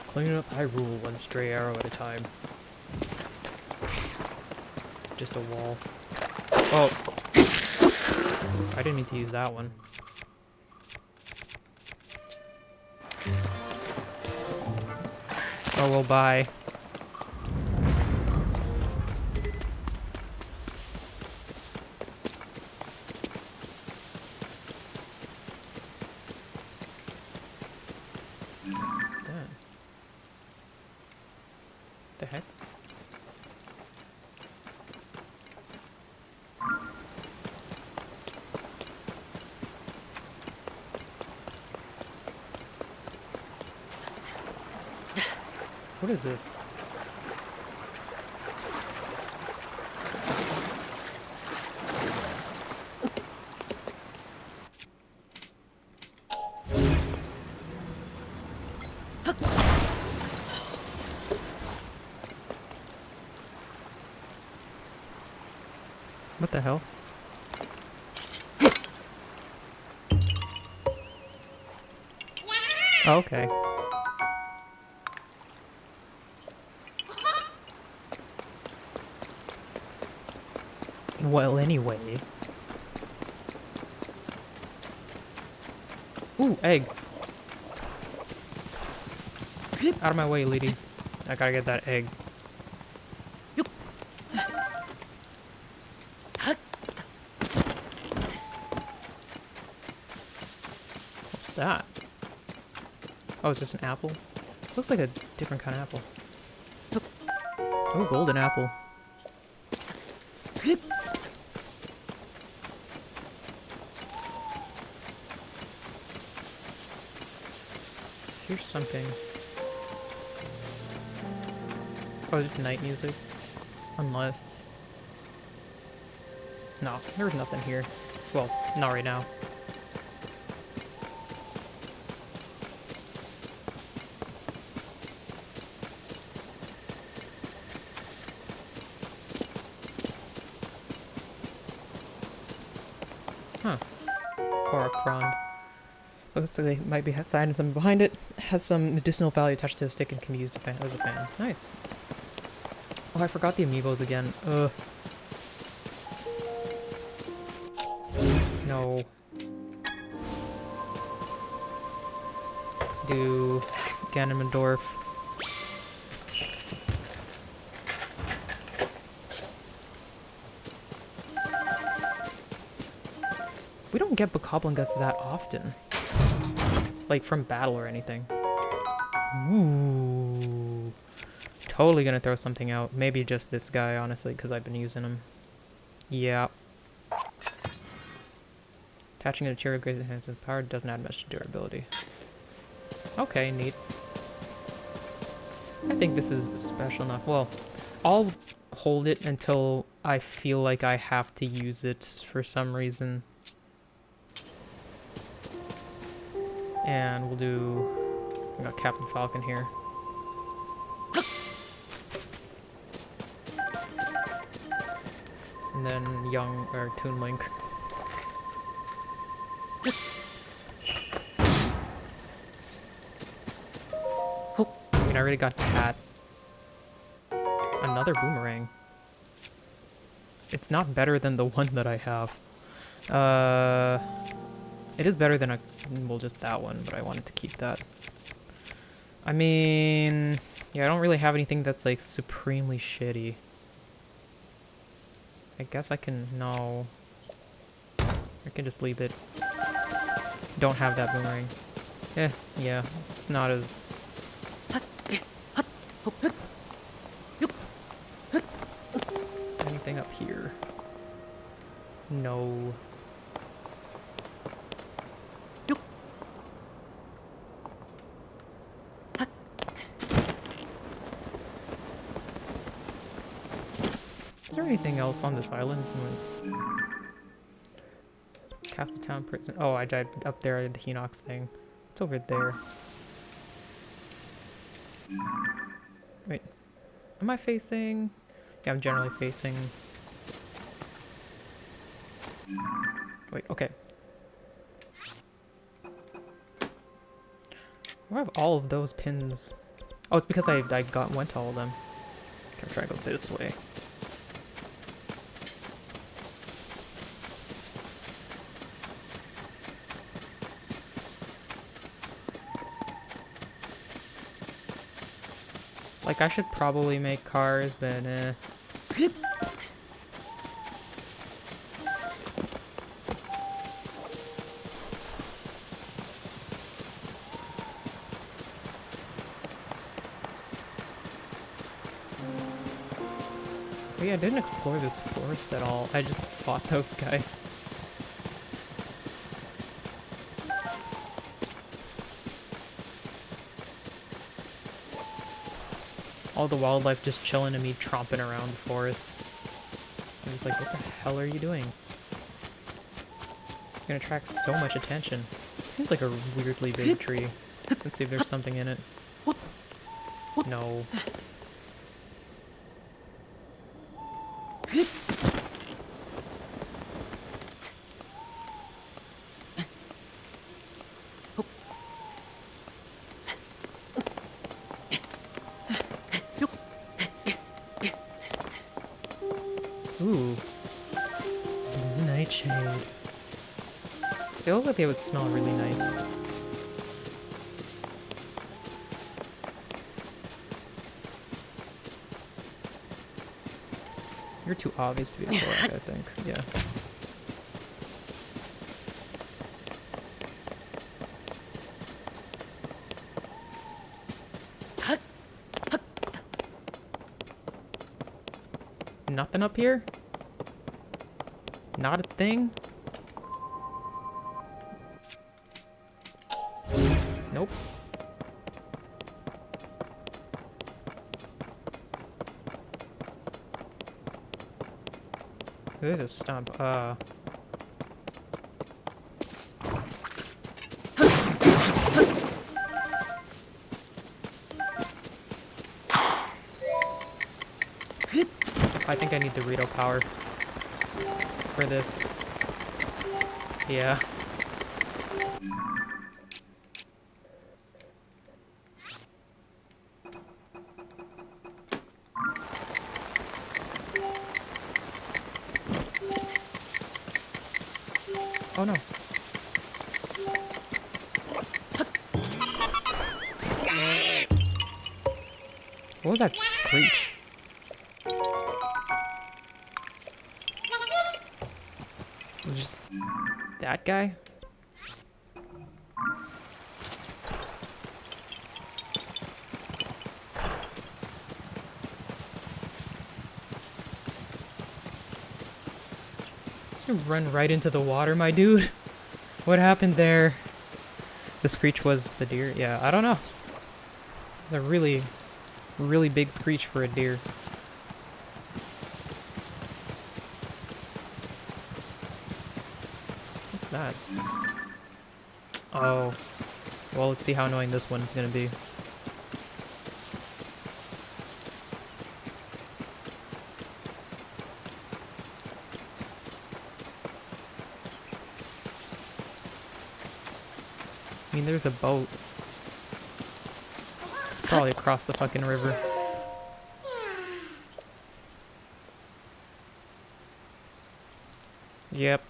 Clean up Hyrule one stray arrow at a time. It's just a wall. Oh! I didn't mean to use that one. Oh, well, bye. Damn. The heck? What is this? What the hell? Oh, okay. Well, anyway. Ooh, egg. Out of my way, ladies. I gotta get that egg. What's that? Oh, it's just an apple? Looks like a different kind of apple. Oh, golden apple. Here's something. Oh, just night music. Unless... No, there's nothing here. Well, not right now. Huh. Korok. Looks like they might be hiding something behind it. Has some medicinal value attached to the stick and can be used as a fan. Nice. Oh, I forgot the amiibos again. Ugh. No. Let's do Ganondorf. We don't get Bokoblin Guts that often. Like, from battle or anything. Ooh. Totally gonna throw something out. Maybe just this guy, honestly, because I've been using him. Yeah. Attaching a material greatly enhances power doesn't add much to durability. Okay, neat. I think this is special enough. Well, I'll hold it until I feel like I have to use it for some reason. And we'll do... I got Captain Falcon here. And then Young, or Toon Link. I mean, I already got Cat. Another Boomerang. It's not better than the one that I have. It is better than a... well, just that one, but I wanted to keep that. I mean... yeah, I don't really have anything that's, like, supremely shitty. I guess I can... no. I can just leave it. Don't have that Boomerang. Yeah, it's not as... anything up here? No. Is there anything else on this island? Castle Town Prison. Oh, I died up there at the Hinox thing. It's over there. Wait. Am I facing? Yeah, I'm generally facing... wait, okay. Where have all of those pins? Oh, it's because I went to all of them. I'm trying to go this way. Like, I should probably make cars, but, But yeah, I didn't explore this forest at all. I just fought those guys. All the wildlife just chilling and me tromping around the forest. I was like, what the hell are you doing? It's gonna attract so much attention. Seems like a weirdly big tree. Let's see if there's something in it. No. Ooh. Nightshade. They look like they would smell really nice. You're too obvious to be a Korak, I think. Yeah. Nothing up here? Not a thing? Nope. There's a stump. I think I need Dorito power for this. Yeah. Oh no. What was that screech? Just that guy? You run right into the water, my dude. What happened there? The screech was the deer? Yeah, I don't know. It's a really, really big screech for a deer. What's that? Oh. Well, let's see how annoying this one's gonna be. I mean, there's a boat. It's probably across the fucking river. Yep.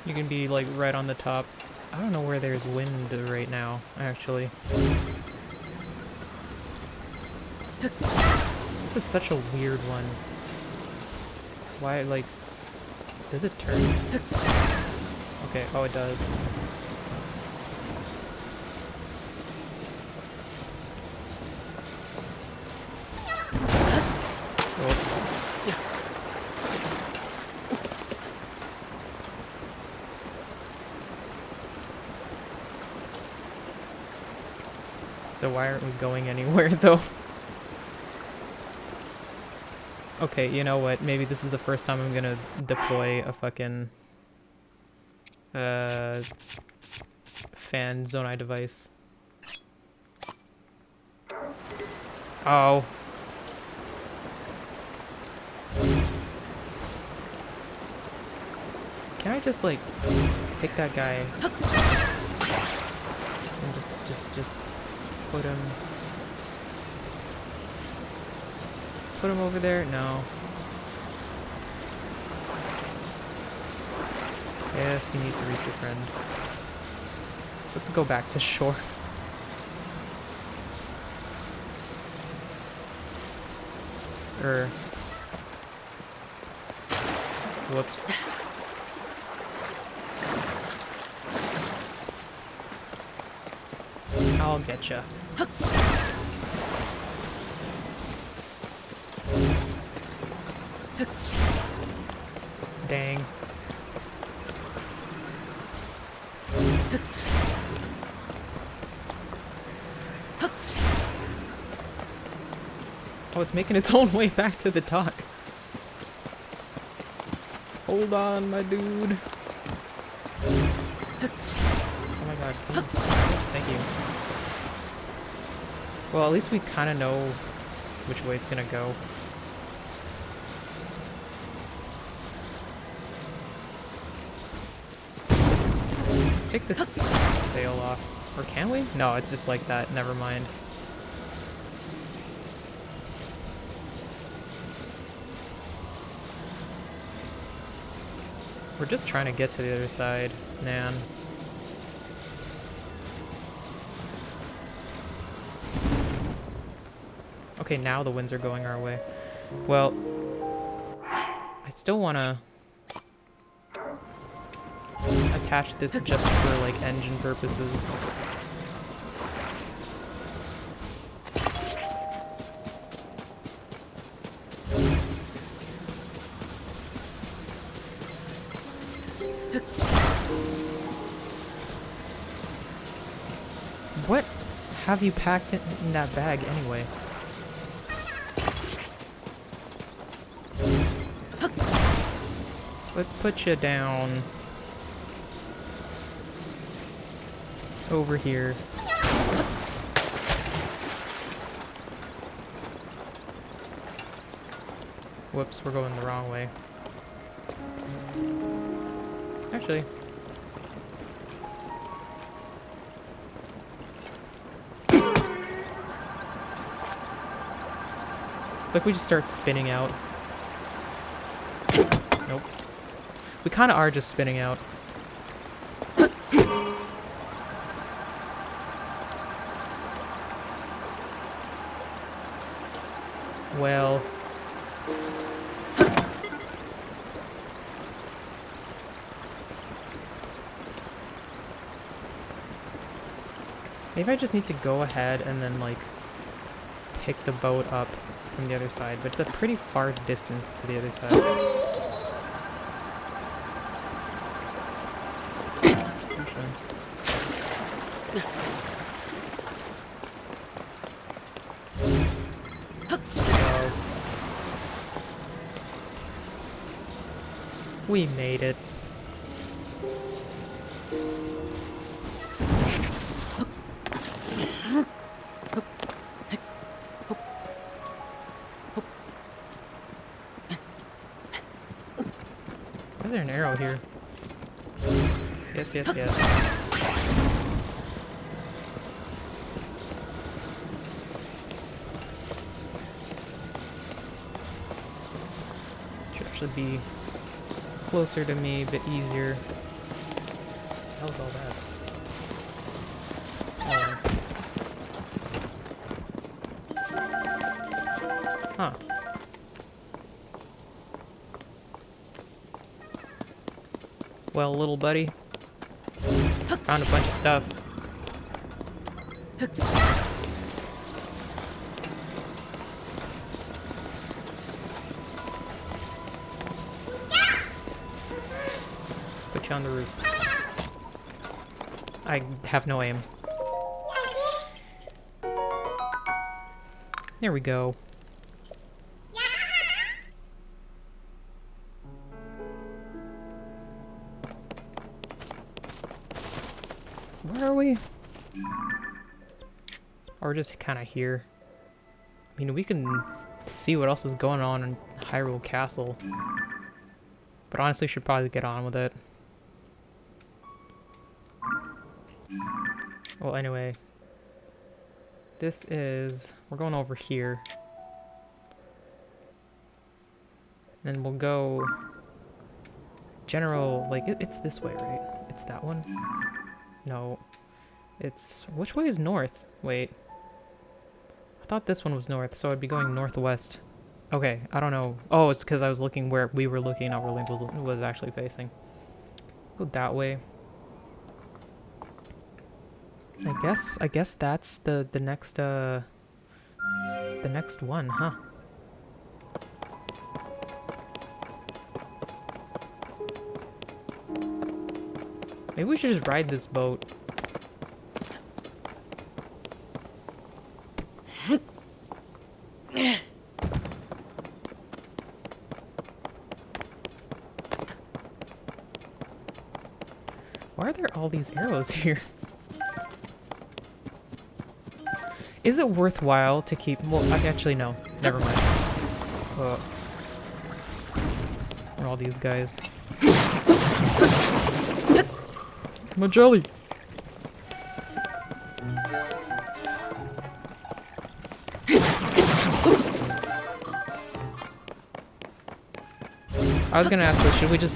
You can be like right on the top. I don't know where there's wind right now, actually. This is such a weird one. Why, like, does it turn? Okay, oh it does. Oh. So why aren't we going anywhere, though? Okay, you know what? Maybe this is the first time I'm gonna deploy a fucking... fan Zonai device. Oh. Can I just, like, take that guy and just put him over there? No. Yes, he needs to reach your friend. Let's go back to shore. Whoops. I'll getcha. Dang. Oh, it's making its own way back to the dock. Hold on, my dude. Oh my god. Thank you. Well, at least we kind of know which way it's gonna go. Let's take this sail off. Or can we? No, it's just like that. Never mind. We're just trying to get to the other side, man. Okay, now the winds are going our way. Well, I still want to attach this just for, like, engine purposes. What have you packed in that bag anyway? Let's put you down over here. Whoops, we're going the wrong way. Actually, it's like we just start spinning out. Nope. We kind of are just spinning out. Well. Maybe I just need to go ahead and then, like, pick the boat up from the other side, but it's a pretty far distance to the other side. So, we made it. Is there an arrow here? Yes, yes, yes. Should actually be closer to me, a bit easier. How was all that? Huh. Well, little buddy, found a bunch of stuff. Put you on the roof. I have no aim. There we go. Where are we? Or just kind of here. I mean, we can see what else is going on in Hyrule Castle. But honestly, should probably get on with it. Well, anyway. This is... We're going over here. Then we'll go... General... Like, it's this way, right? It's that one? No. It's... Which way is north? Wait. I thought this one was north, so I'd be going northwest. Okay, I don't know. Oh, it's because I was looking where we were looking, not where Link was actually facing. Go that way. I guess that's the next one, huh? Maybe we should just ride this boat. Why are there all these arrows here? Is it worthwhile to keep... Well, actually, no. Never mind. And all these guys. My jelly! I was gonna ask, should we just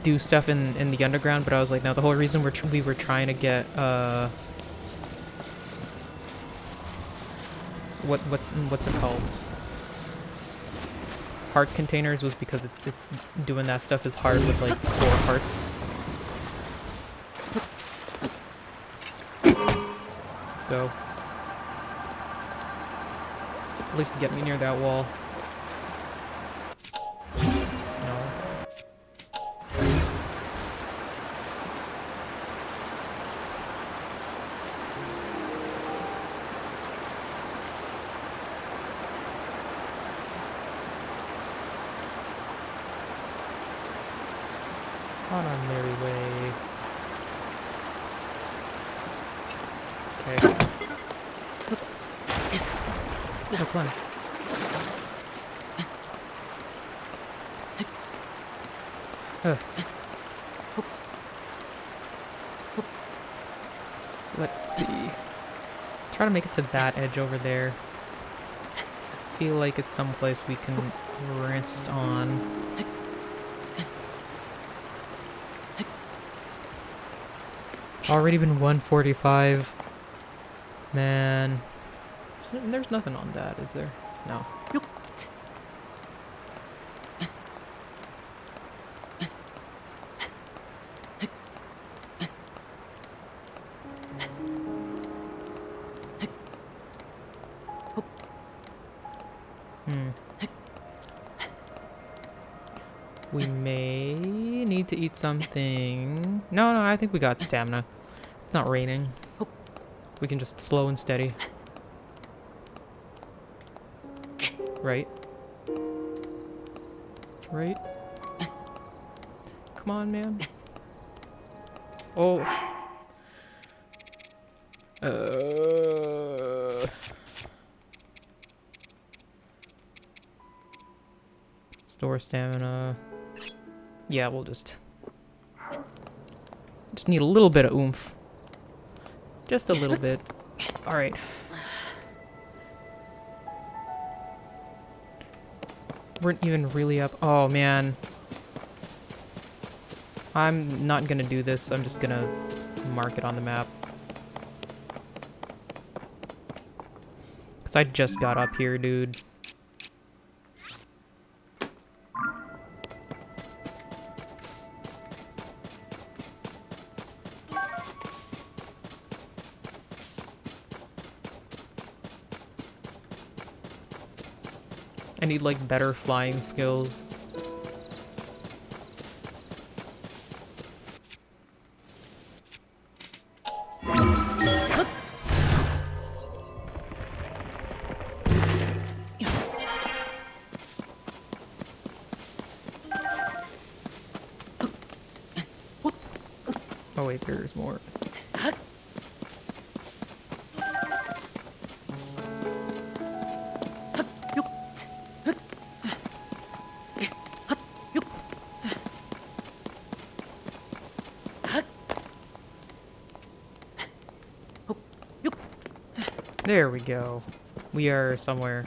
do stuff in the underground? But I was like, no. The whole reason we were trying to get what's it called? Heart containers was because it's doing that stuff is hard with like 4 hearts. Let's go. At least to get me near that wall. On our merry way. Okay. No plan. Let's see. Try to make it to that edge over there. I feel like it's someplace we can rest on. Already been 145. Man. There's nothing on that, is there? No. We may need to eat something. No, I think we got stamina. It's not raining. We can just slow and steady. Right? Right? Come on, man. Oh. Store stamina. Yeah, we'll just need a little bit of oomph. Just a little bit. Alright. Weren't even really up. Oh, man. I'm not gonna do this. I'm just gonna mark it on the map. Because I just got up here, dude. I need, like, better flying skills. Oh wait, there's more. There we go. We are somewhere.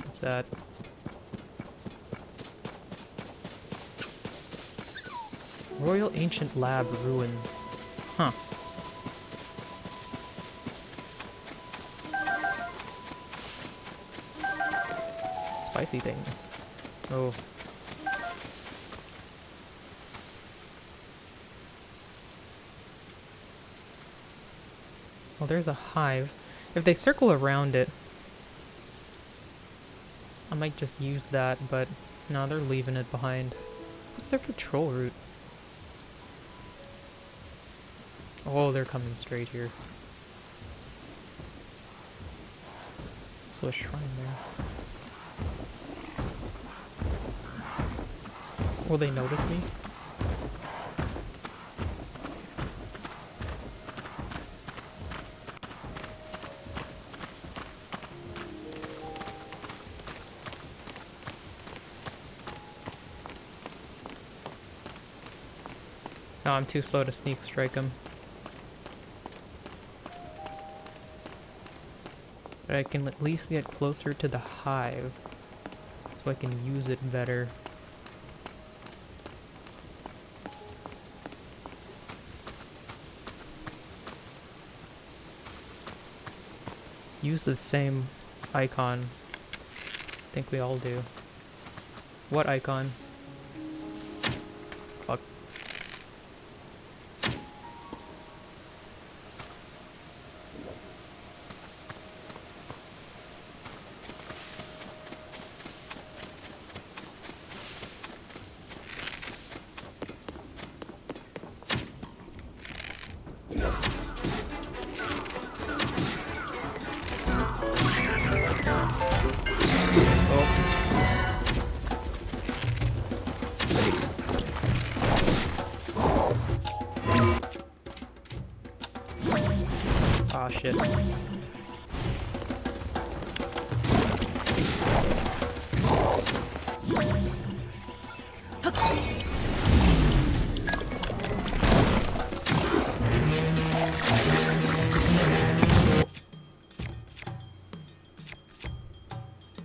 What's that? Royal Ancient Lab Ruins. Huh. Spicy things. Oh. Well, there's a hive. If they circle around it, I might just use that, but no, they're leaving it behind. What's their patrol route? Oh, they're coming straight here. There's also a shrine there. Will they notice me? No, I'm too slow to sneak strike him. But I can at least get closer to the hive, so I can use it better. Use the same icon. I think we all do. What icon? Fuck. Ah, shit.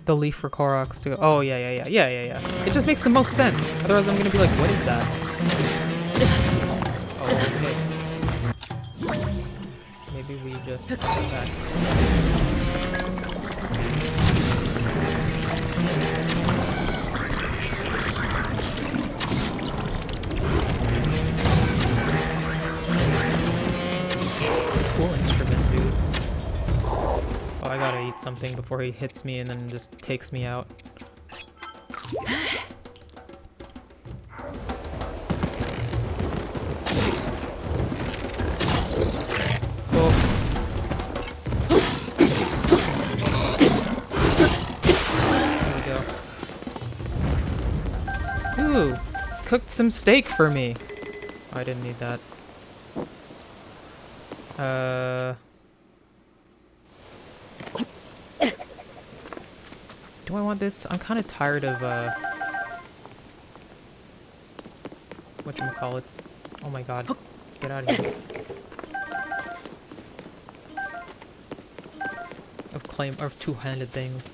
The leaf for Koroks to go. Oh, yeah. It just makes the most sense. Otherwise, I'm gonna be like, what is that? Oh, okay. Maybe we just go back. Cool instrument, dude. Oh, I gotta eat something before he hits me and then just takes me out. Ooh, cooked some steak for me. Oh, I didn't need that. Do I want this? I'm kind of tired of, whatchamacallits. Oh my god. Get out of here. Of two-handed things.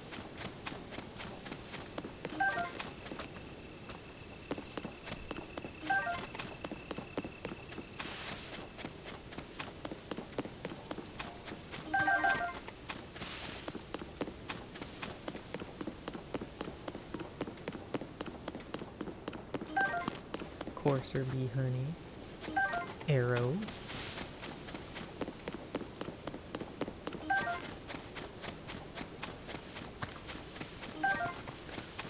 Courser bee honey. Arrow.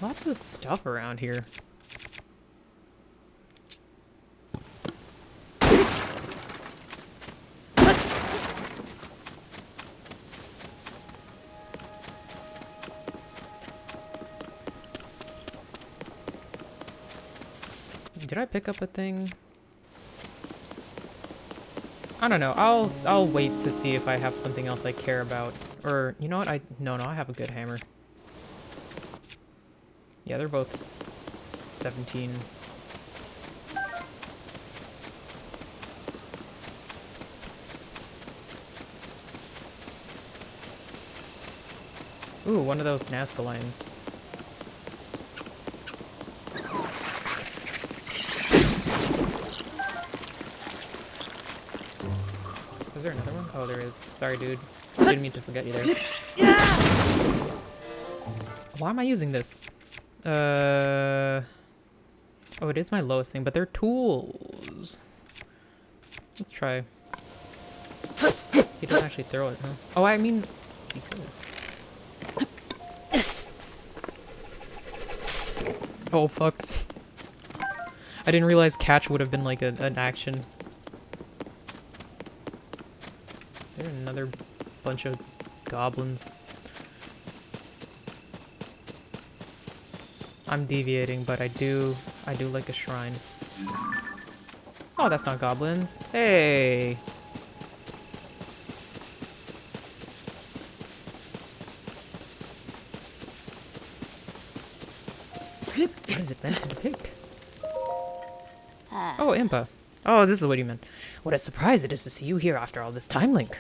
Lots of stuff around here. Did I pick up a thing? I don't know. I'll wait to see if I have something else I care about. Or you know what? No, I have a good hammer. Yeah, they're both 17. Ooh, one of those Nazca lines. Is there another one? Oh, there is. Sorry, dude. Didn't mean to forget you there. Why am I using this? Oh, it is my lowest thing, but they're tools. Let's try. He doesn't actually throw it, huh? Oh, I mean, he could. Oh, fuck. I didn't realize catch would have been like an action. There's another bunch of goblins. I'm deviating, but I do like a shrine. Oh, that's not goblins. Hey! What is it meant to depict? Oh, Impa. Oh, this is what you meant. What a surprise it is to see you here after all this time, Link.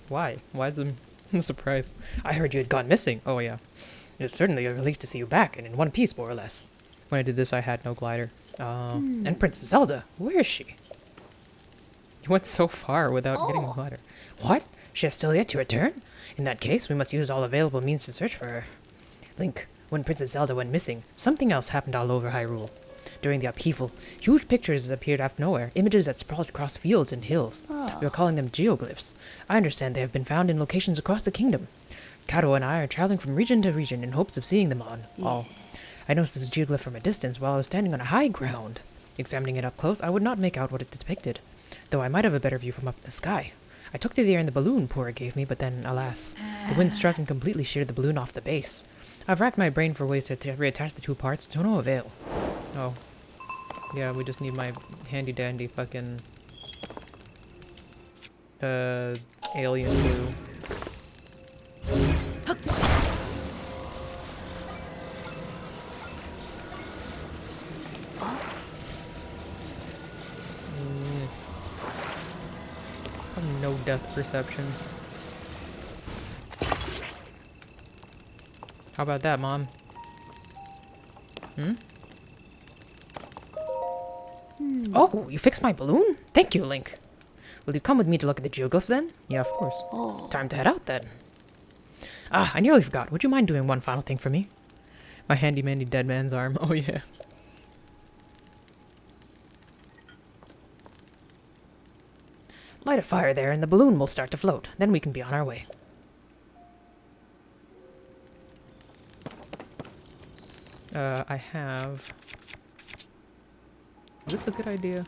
Why? Why is it a surprise? I heard you had gone missing. Oh, yeah. It is certainly a relief to see you back, and in one piece, more or less. When I did this, I had no glider. And Princess Zelda, where is she? You went so far without getting a glider. What? She has still yet to return? In that case, we must use all available means to search for her. Link, when Princess Zelda went missing, something else happened all over Hyrule. During the upheaval, huge pictures appeared out of nowhere, images that sprawled across fields and hills. We are calling them geoglyphs. I understand they have been found in locations across the kingdom. Kato and I are traveling from region to region in hopes of seeing them all. I noticed this geoglyph from a distance while I was standing on a high ground. Examining it up close, I would not make out what it depicted, though I might have a better view from up in the sky. I took to the air in the balloon Pura gave me, but then, alas, the wind struck and completely sheared the balloon off the base. I've racked my brain for ways to reattach the two parts, to no avail. Oh. Yeah, we just need my handy-dandy fucking... alien glue. No depth perception. How about that, Mom? Oh, you fixed my balloon? Thank you, Link. Will you come with me to look at the geoglyph then? Yeah, of course. Time to head out then. Ah, I nearly forgot. Would you mind doing one final thing for me? My handy-mandy dead man's arm. Oh, yeah. Light a fire there and the balloon will start to float. Then we can be on our way. I have... Is this a good idea?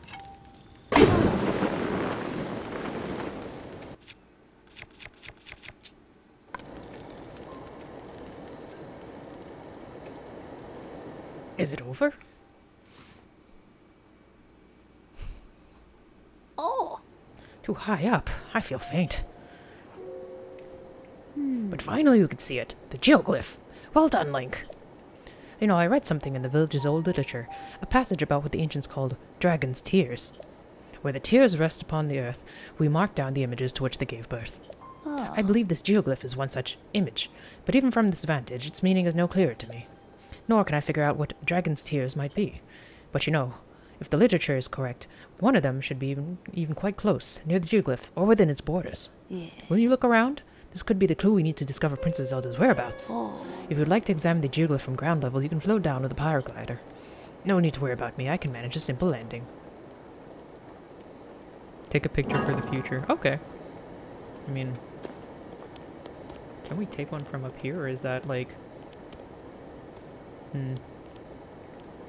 Is it over? Oh. Too high up. I feel faint. But finally we could see it. The geoglyph. Well done, Link. You know, I read something in the village's old literature, a passage about what the ancients called dragon's tears. Where the tears rest upon the earth, we mark down the images to which they gave birth. I believe this geoglyph is one such image, but even from this vantage, its meaning is no clearer to me. Nor can I figure out what dragon's tears might be. But you know, if the literature is correct, one of them should be even quite close, near the geoglyph, or within its borders. Yeah. Will you look around? This could be the clue we need to discover Princess Zelda's whereabouts. If you'd like to examine the geoglyph from ground level, you can float down with a paraglider. No need to worry about me, I can manage a simple landing. Take a picture for the future. Okay. I mean... Can we take one from up here, or is that, like...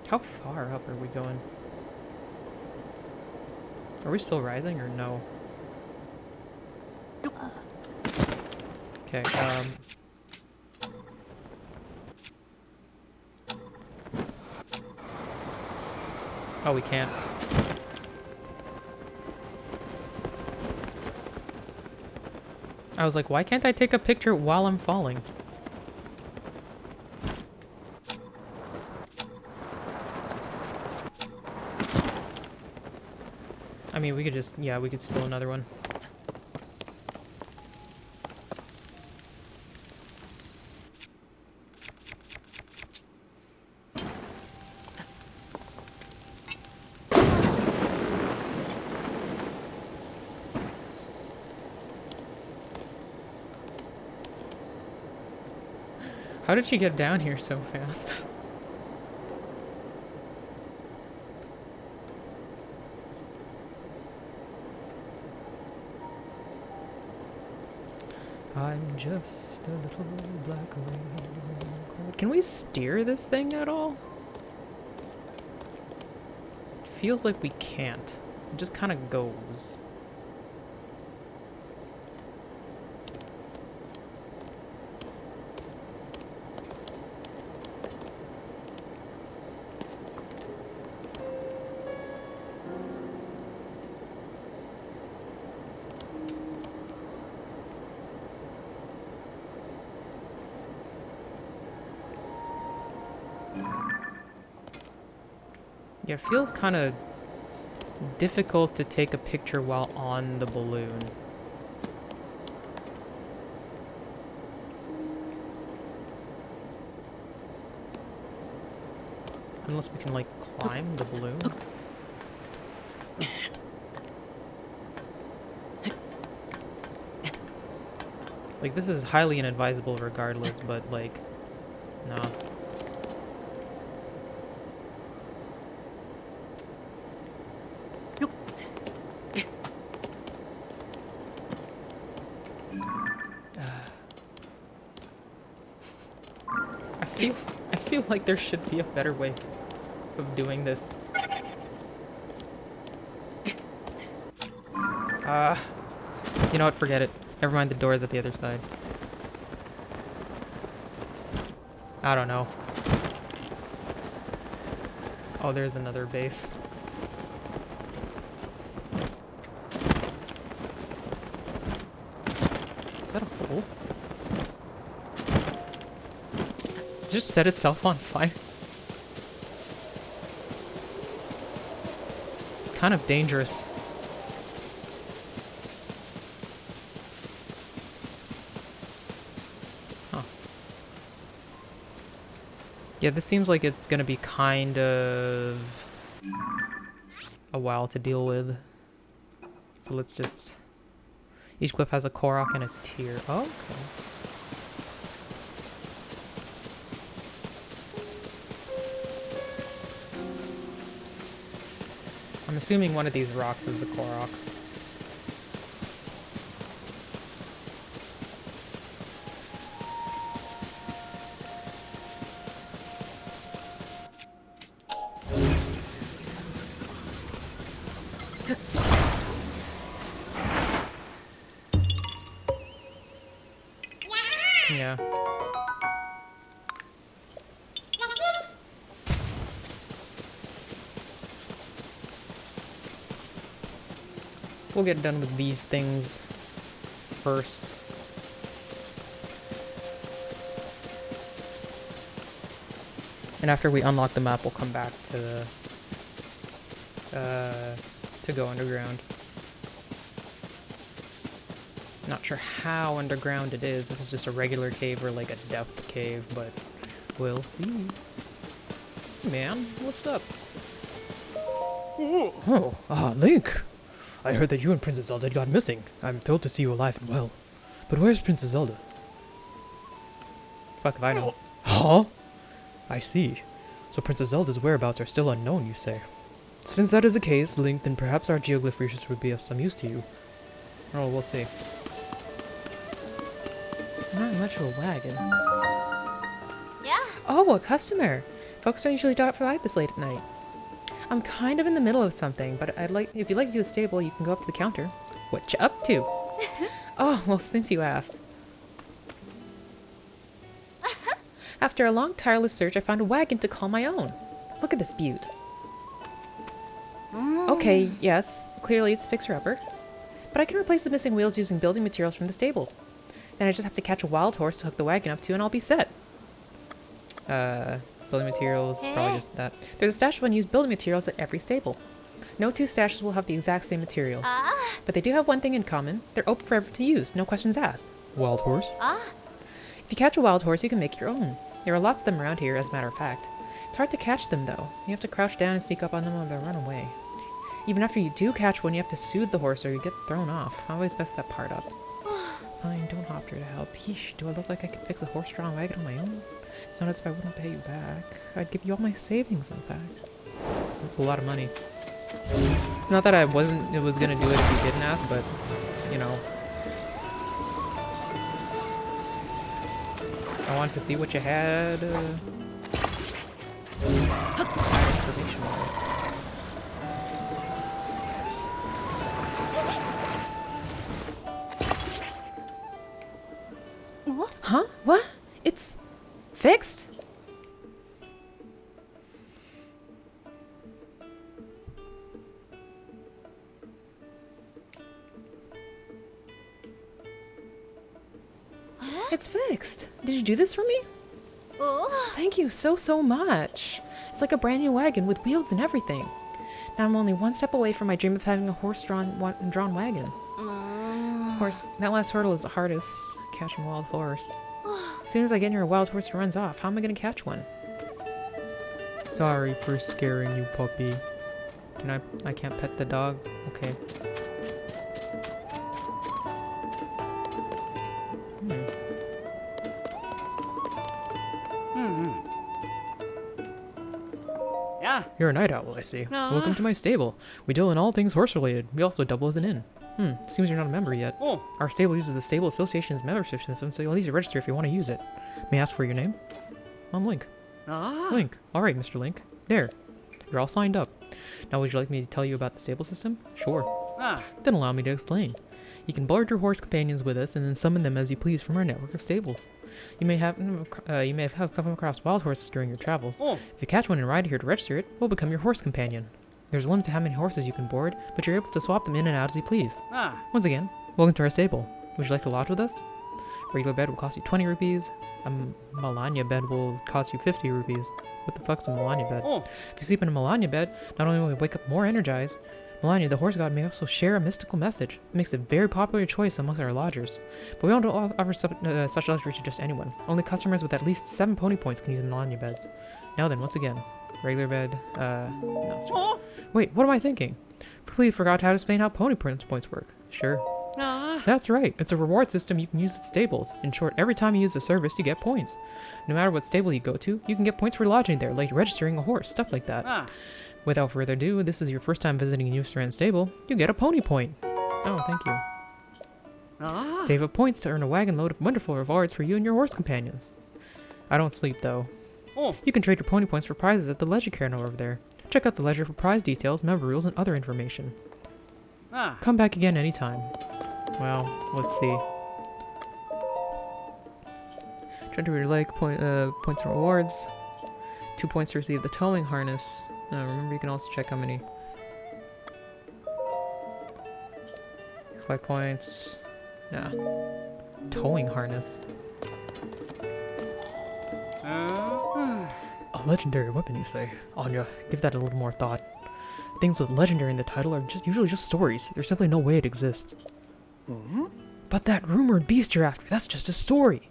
How far up are we going? Are we still rising, or no? Okay, Oh, we can't. I was like, why can't I take a picture while I'm falling? I mean, we could just, yeah, we could steal another one. How did she get down here so fast? I'm just a little black rain. Can we steer this thing at all? Feels like we can't. It just kind of goes. Yeah, it feels kind of difficult to take a picture while on the balloon. Unless we can, like, climb the balloon. Like, this is highly inadvisable regardless, but, like, no. I feel like there should be a better way of doing this. You know what? Forget it. Never mind, the door is at the other side. I don't know. Oh, there's another base. Is that a hole? Did it just set itself on fire? It's kind of dangerous. Huh. Yeah, this seems like it's gonna be kind of a while to deal with. So let's just... Each cliff has a Korok and a tier. Oh, okay. I'm assuming one of these rocks is a Korok. Yeah. We'll get done with these things first. And after we unlock the map, we'll come back to go underground. Not sure how underground it is, if it's just a regular cave or like a depth cave, but we'll see. Hey man, what's up? Oh, Link! I heard that you and Princess Zelda got missing. I'm thrilled to see you alive and well. But where's Princess Zelda? Fuck if I know. Huh? I see. So Princess Zelda's whereabouts are still unknown, you say? Since that is the case, Link, then perhaps our geoglyph research would be of some use to you. Oh, we'll see. Not much of a wagon. Yeah? Oh, a customer! Folks don't usually stop by this late at night. I'm kind of in the middle of something, but if you'd like to view the stable, you can go up to the counter. What you up to? Oh, well, since you asked. After a long, tireless search, I found a wagon to call my own. Look at this beaut. Okay, yes, clearly it's a fixer-upper. But I can replace the missing wheels using building materials from the stable. Then I just have to catch a wild horse to hook the wagon up to, and I'll be set. Building materials, probably just that. There's a stash of unused building materials at every stable. No two stashes will have the exact same materials. But they do have one thing in common. They're open for everyone to use, no questions asked. Wild horse? If you catch a wild horse, you can make your own. There are lots of them around here, as a matter of fact. It's hard to catch them, though. You have to crouch down and sneak up on them or they'll run away. Even after you do catch one, you have to soothe the horse or you get thrown off. I always mess that part up. fine. Don't offer to help. Yeesh, do I look like I could fix a horse-drawn wagon on my own? It's not as if I wouldn't pay you back. I'd give you all my savings, in fact. That's a lot of money. It's not that it was gonna do it if you didn't ask, but, you know. I wanted to see what you had, information-wise. What? Huh? What? It's fixed? It's fixed. Did you do this for me? Oh. Thank you so much. It's like a brand new wagon with wheels and everything. Now I'm only one step away from my dream of having a horse-drawn wagon. Of course, that last hurdle is the hardest, catching a wild horse. As soon as I get near a wild horse who runs off, how am I gonna catch one? Sorry for scaring you, puppy. I can't pet the dog? Okay. Yeah. You're a night owl, I see. Welcome to my stable. We deal in all things horse-related. We also double as an inn. Seems you're not a member yet. Oh. Our stable uses the Stable Association's membership system, so you'll need to register if you want to use it. May I ask for your name? I'm Link. Link. Alright, Mr. Link. There. You're all signed up. Now would you like me to tell you about the stable system? Sure. Then allow me to explain. You can board your horse companions with us and then summon them as you please from our network of stables. You may have come across wild horses during your travels. If you catch one and ride here to register it, we'll become your horse companion. There's a limit to how many horses you can board, but you're able to swap them in and out as you please. Once again, welcome to our stable. Would you like to lodge with us? A regular bed will cost you 20 rupees. A Melania bed will cost you 50 rupees. What the fuck's a Melania bed? If you sleep in a Melania bed, not only will you wake up more energized, Melania, the horse god, may also share a mystical message. It makes it a very popular choice amongst our lodgers. But we don't offer such luxury to just anyone. Only customers with at least 7 pony points can use Melania beds. Now then, once again, regular bed, no, sorry. Wait, what am I thinking? Completely forgot how to explain how pony points work. Sure. That's right. It's a reward system you can use at stables. In short, every time you use the service, you get points. No matter what stable you go to, you can get points for lodging there, like registering a horse, stuff like that. Without further ado, this is your first time visiting a new Strand stable. You get a pony point. Oh, thank you. Save up points to earn a wagon load of wonderful rewards for you and your horse companions. I don't sleep, though. You can trade your pony points for prizes at the leisure counter over there. Check out the leisure for prize details, member rules, and other information. Come back again anytime. Well, let's see. Try to relay points and rewards. 2 points to receive the towing harness. Remember, you can also check how many. Collect points. Yeah. Towing harness. A legendary weapon, you say? Anya, give that a little more thought. Things with legendary in the title are usually just stories. There's simply no way it exists. But that rumored beast you're after, that's just a story.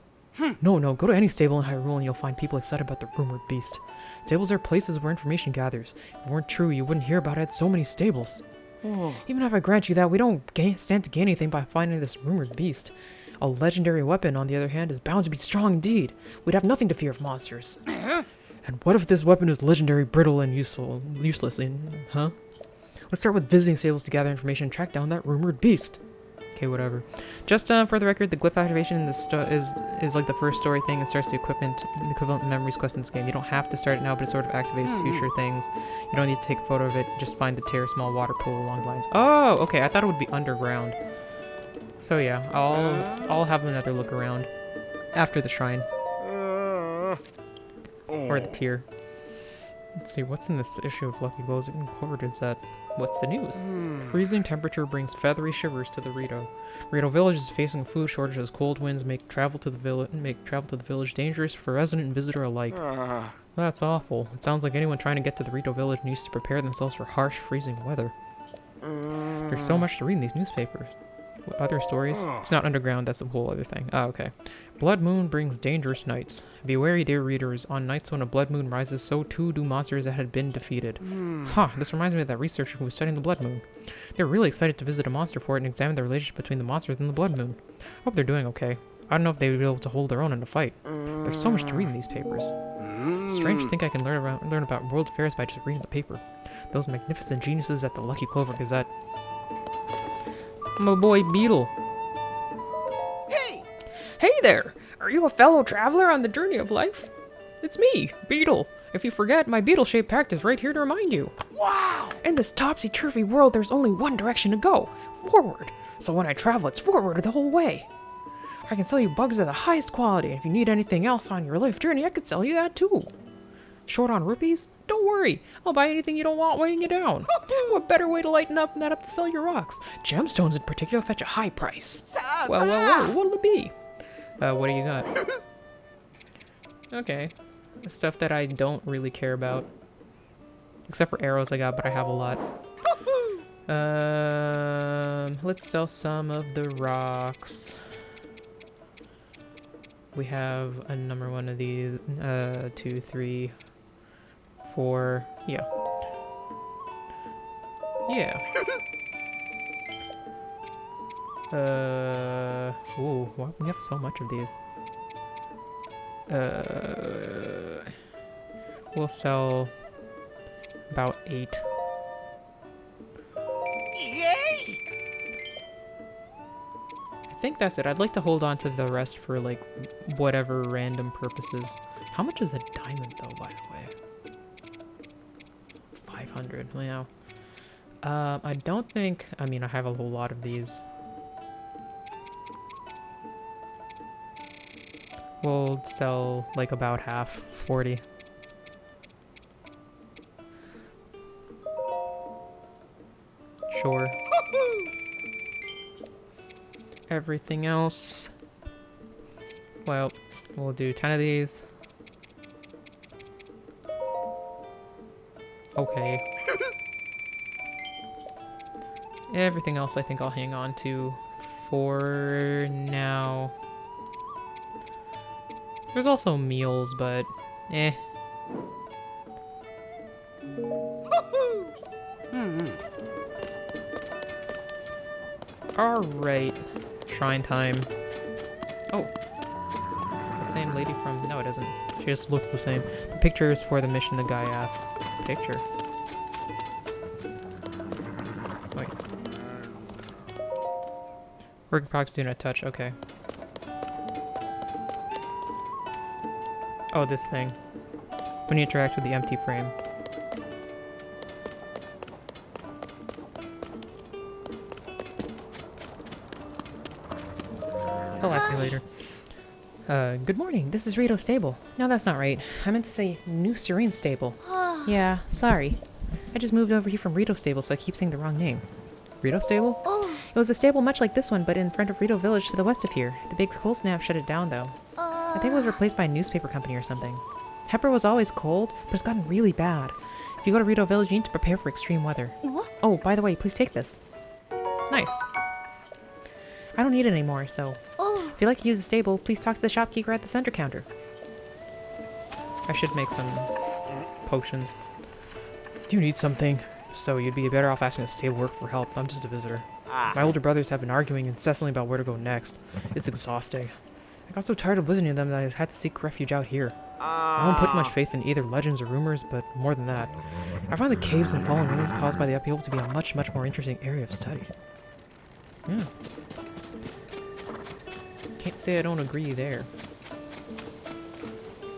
No, go to any stable in Hyrule and you'll find people excited about the rumored beast. Stables are places where information gathers. If it weren't true, you wouldn't hear about it at so many stables. Even if I grant you that, we don't stand to gain anything by finding this rumored beast. A legendary weapon, on the other hand, is bound to be strong indeed. We'd have nothing to fear of monsters. And what if this weapon is legendary, brittle, and useless? Huh? Let's start with visiting stables to gather information and track down that rumored beast. Okay, whatever. Just for the record, the glyph activation in the is like the first story thing and starts the equivalent memories quest in this game. You don't have to start it now, but it sort of activates future things. You don't need to take a photo of it. Just find the tear small water pool along the lines. Oh, okay. I thought it would be underground. So yeah, I'll have another look around after the shrine or the tier. Let's see, what's in this issue of Lucky Glows covered is that. What's the news? Freezing temperature brings feathery shivers to the Rito. Rito Village is facing a food shortage as cold winds make travel to the village dangerous for resident and visitor alike. That's awful. It sounds like anyone trying to get to the Rito Village needs to prepare themselves for harsh, freezing weather. There's so much to read in these newspapers. Other stories? It's not underground, that's a whole other thing. Oh, okay. Blood moon brings dangerous nights. Be wary, dear readers. On nights when a blood moon rises, so too do monsters that had been defeated. Huh, this reminds me of that researcher who was studying the blood moon. They were really excited to visit a monster fort and examine the relationship between the monsters and the blood moon. Hope they're doing okay. I don't know if they would be able to hold their own in a fight. There's so much to read in these papers. Strange to think I can learn about world affairs by just reading the paper. Those magnificent geniuses at the Lucky Clover Gazette. My boy Beetle. Hey there! Are you a fellow traveler on the journey of life? It's me, Beetle. If you forget, my beetle-shaped pact is right here to remind you. Wow! In this topsy-turvy world, there's only one direction to go. Forward. So when I travel, it's forward the whole way. I can sell you bugs of the highest quality, and if you need anything else on your life journey, I could sell you that too. Short on rupees? Don't worry. I'll buy anything you don't want weighing you down. What better way to lighten up than that up to sell your rocks? Gemstones in particular fetch a high price. Well, what'll it be? What do you got? Okay. Stuff that I don't really care about. Except for arrows I got, but I have a lot. Let's sell some of the rocks. We have a number one of these. 2, 3, 4. Yeah. Yeah. Ooh, why we have so much of these? We'll sell about 8. Yay! I think that's it. I'd like to hold on to the rest for, like, whatever random purposes. How much is a diamond, though, by the way? 500, wow. I don't think... I mean, I have a whole lot of these. We'll sell, like, about half. 40. Sure. Everything else... Well, we'll do 10 of these. Okay. Everything else I think I'll hang on to for now. There's also meals, but eh. Alright. Shrine time. Oh. Is it the same lady from... No, it isn't. She just looks the same. The picture is for the mission the guy asks. Picture. Wait. Working procs do not touch. Okay. Oh, this thing. When you interact with the empty frame. He'll ask me later. Good morning. This is Rito Stable. No, that's not right. I meant to say New Serene Stable. Yeah, sorry. I just moved over here from Rito Stable, so I keep saying the wrong name. Rito Stable? It was a stable much like this one, but in front of Rito Village to the west of here. The big cold snap shut it down, though. I think it was replaced by a newspaper company or something. Pepper was always cold, but it's gotten really bad. If you go to Rito Village, you need to prepare for extreme weather. Oh, by the way, please take this. Nice. I don't need it anymore, so... If you'd like to use the stable, please talk to the shopkeeper at the center counter. I should make some potions. Do you need something? So you'd be better off asking a stable worker for help. I'm just a visitor. My older brothers have been arguing incessantly about where to go next. It's exhausting. I got so tired of listening to them that I had to seek refuge out here. I won't put much faith in either legends or rumors, but more than that, I find the caves and fallen ruins caused by the upheaval to be a much, much more interesting area of study. Yeah. Can't say I don't agree there.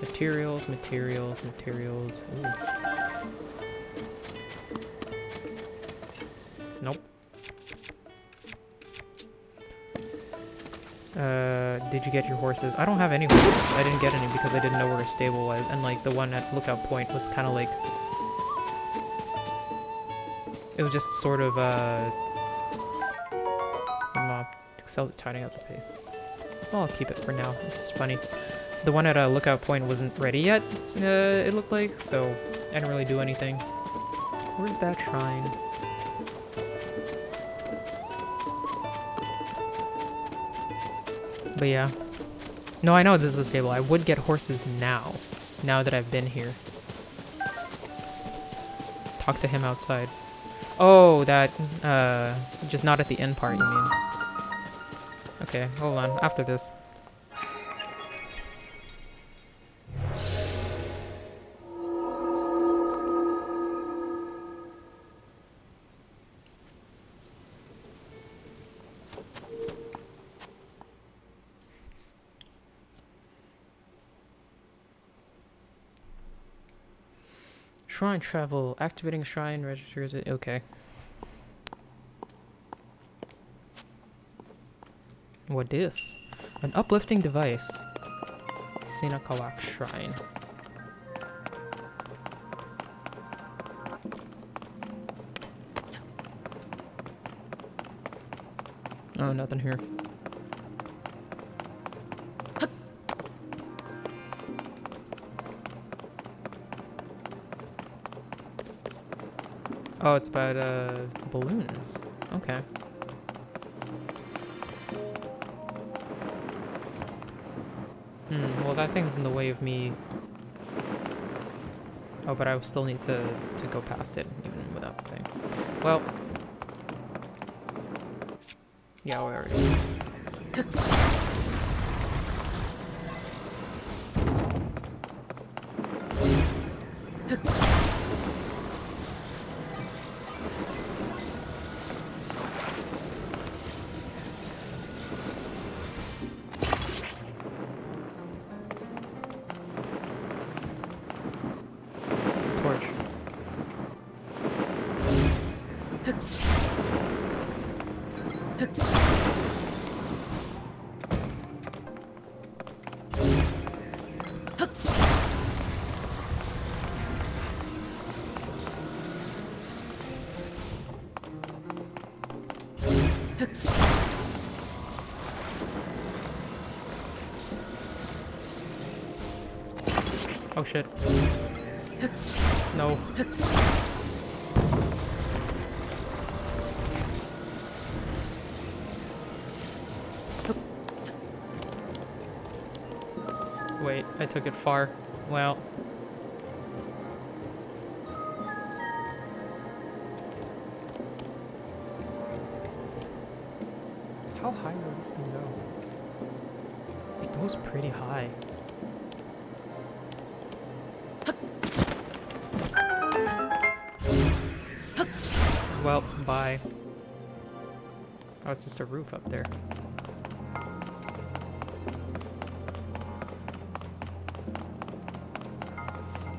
Materials, materials, materials. Ooh. Nope. Did you get your horses? I don't have any horses. I didn't get any because I didn't know where a stable was. And, like, the one at Lookout Point was kind of like... It was just sort of, Excel's tidying out the pace. Well, I'll keep it for now. It's funny. The one at Lookout Point wasn't ready yet, it looked like, so I didn't really do anything. Where's that shrine? But yeah. No, I know this is a stable. I would get horses now. Now that I've been here. Talk to him outside. Oh, that, just not at the end part, you mean? Okay, hold on. After this. Shrine travel. Activating shrine registers it. Okay. What is? An uplifting device. Sinakawak Shrine. Oh, nothing here. Oh, it's about balloons. Okay. Well that thing's in the way of me. Oh, but I still need to go past it, even without the thing. Well. Yeah, we already. Torch. Oh shit. No. Wait, I took it far. Well. How high will this thing go? It goes pretty high. Well, bye. Oh, it's just a roof up there.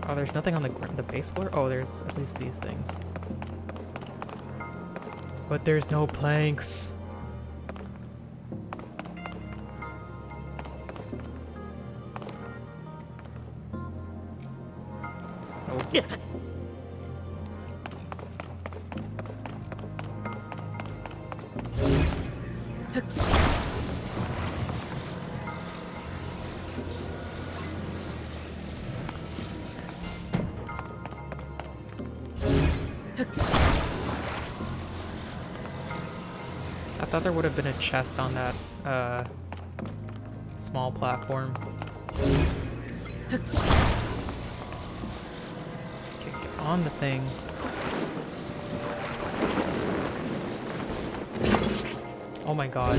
Oh, there's nothing on the base floor? Oh, there's at least these things. But there's no planks. Oh. I thought there would have been a chest on that, small platform. Okay, get on the thing. Oh my god.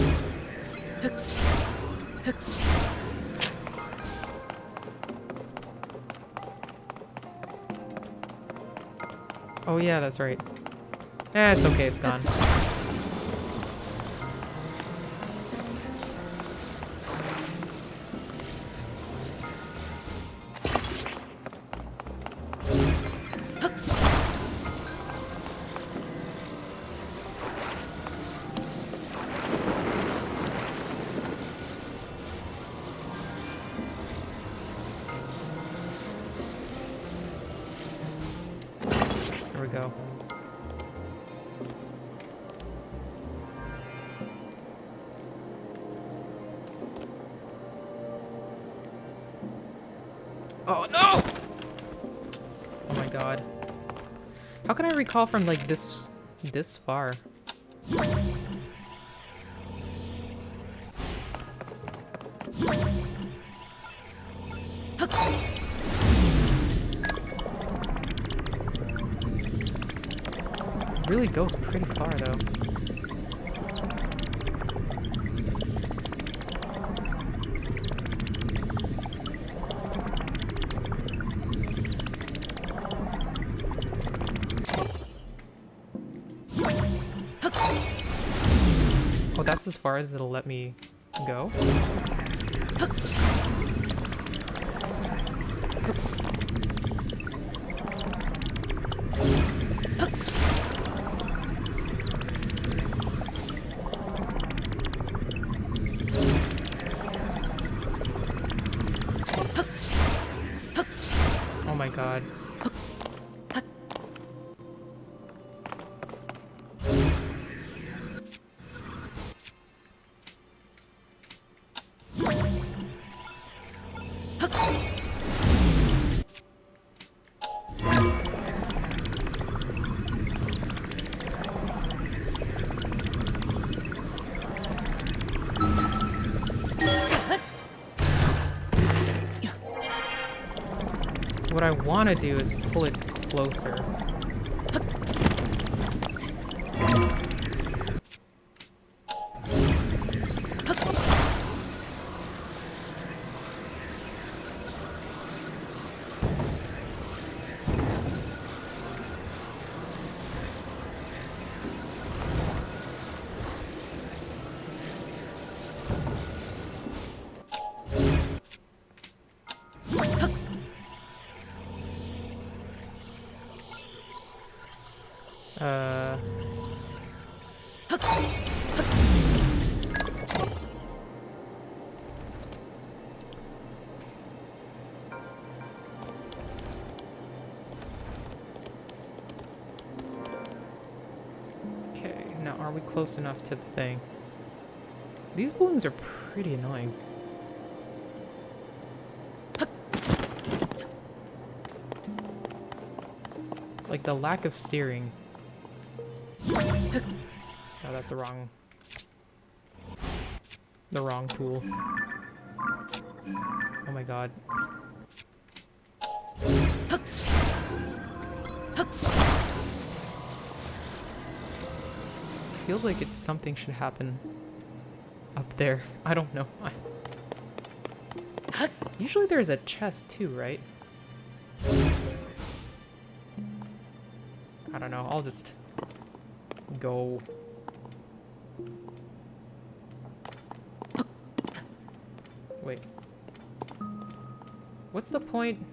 Oh yeah, that's right. Eh, it's okay, it's gone. There we go. Oh no! Oh my god. How can I recall from like this far? really goes pretty far, though. Oh, that's as far as it'll let me go? Oh my god. What I want to do is pull it closer. Okay, now are we close enough to the thing? These balloons are pretty annoying. Like the lack of steering. Oh, that's the wrong tool. Oh my god. Feels like something should happen up there. I don't know. Usually there's a chest too, right? I don't know. I'll just go. Wait. What's the point?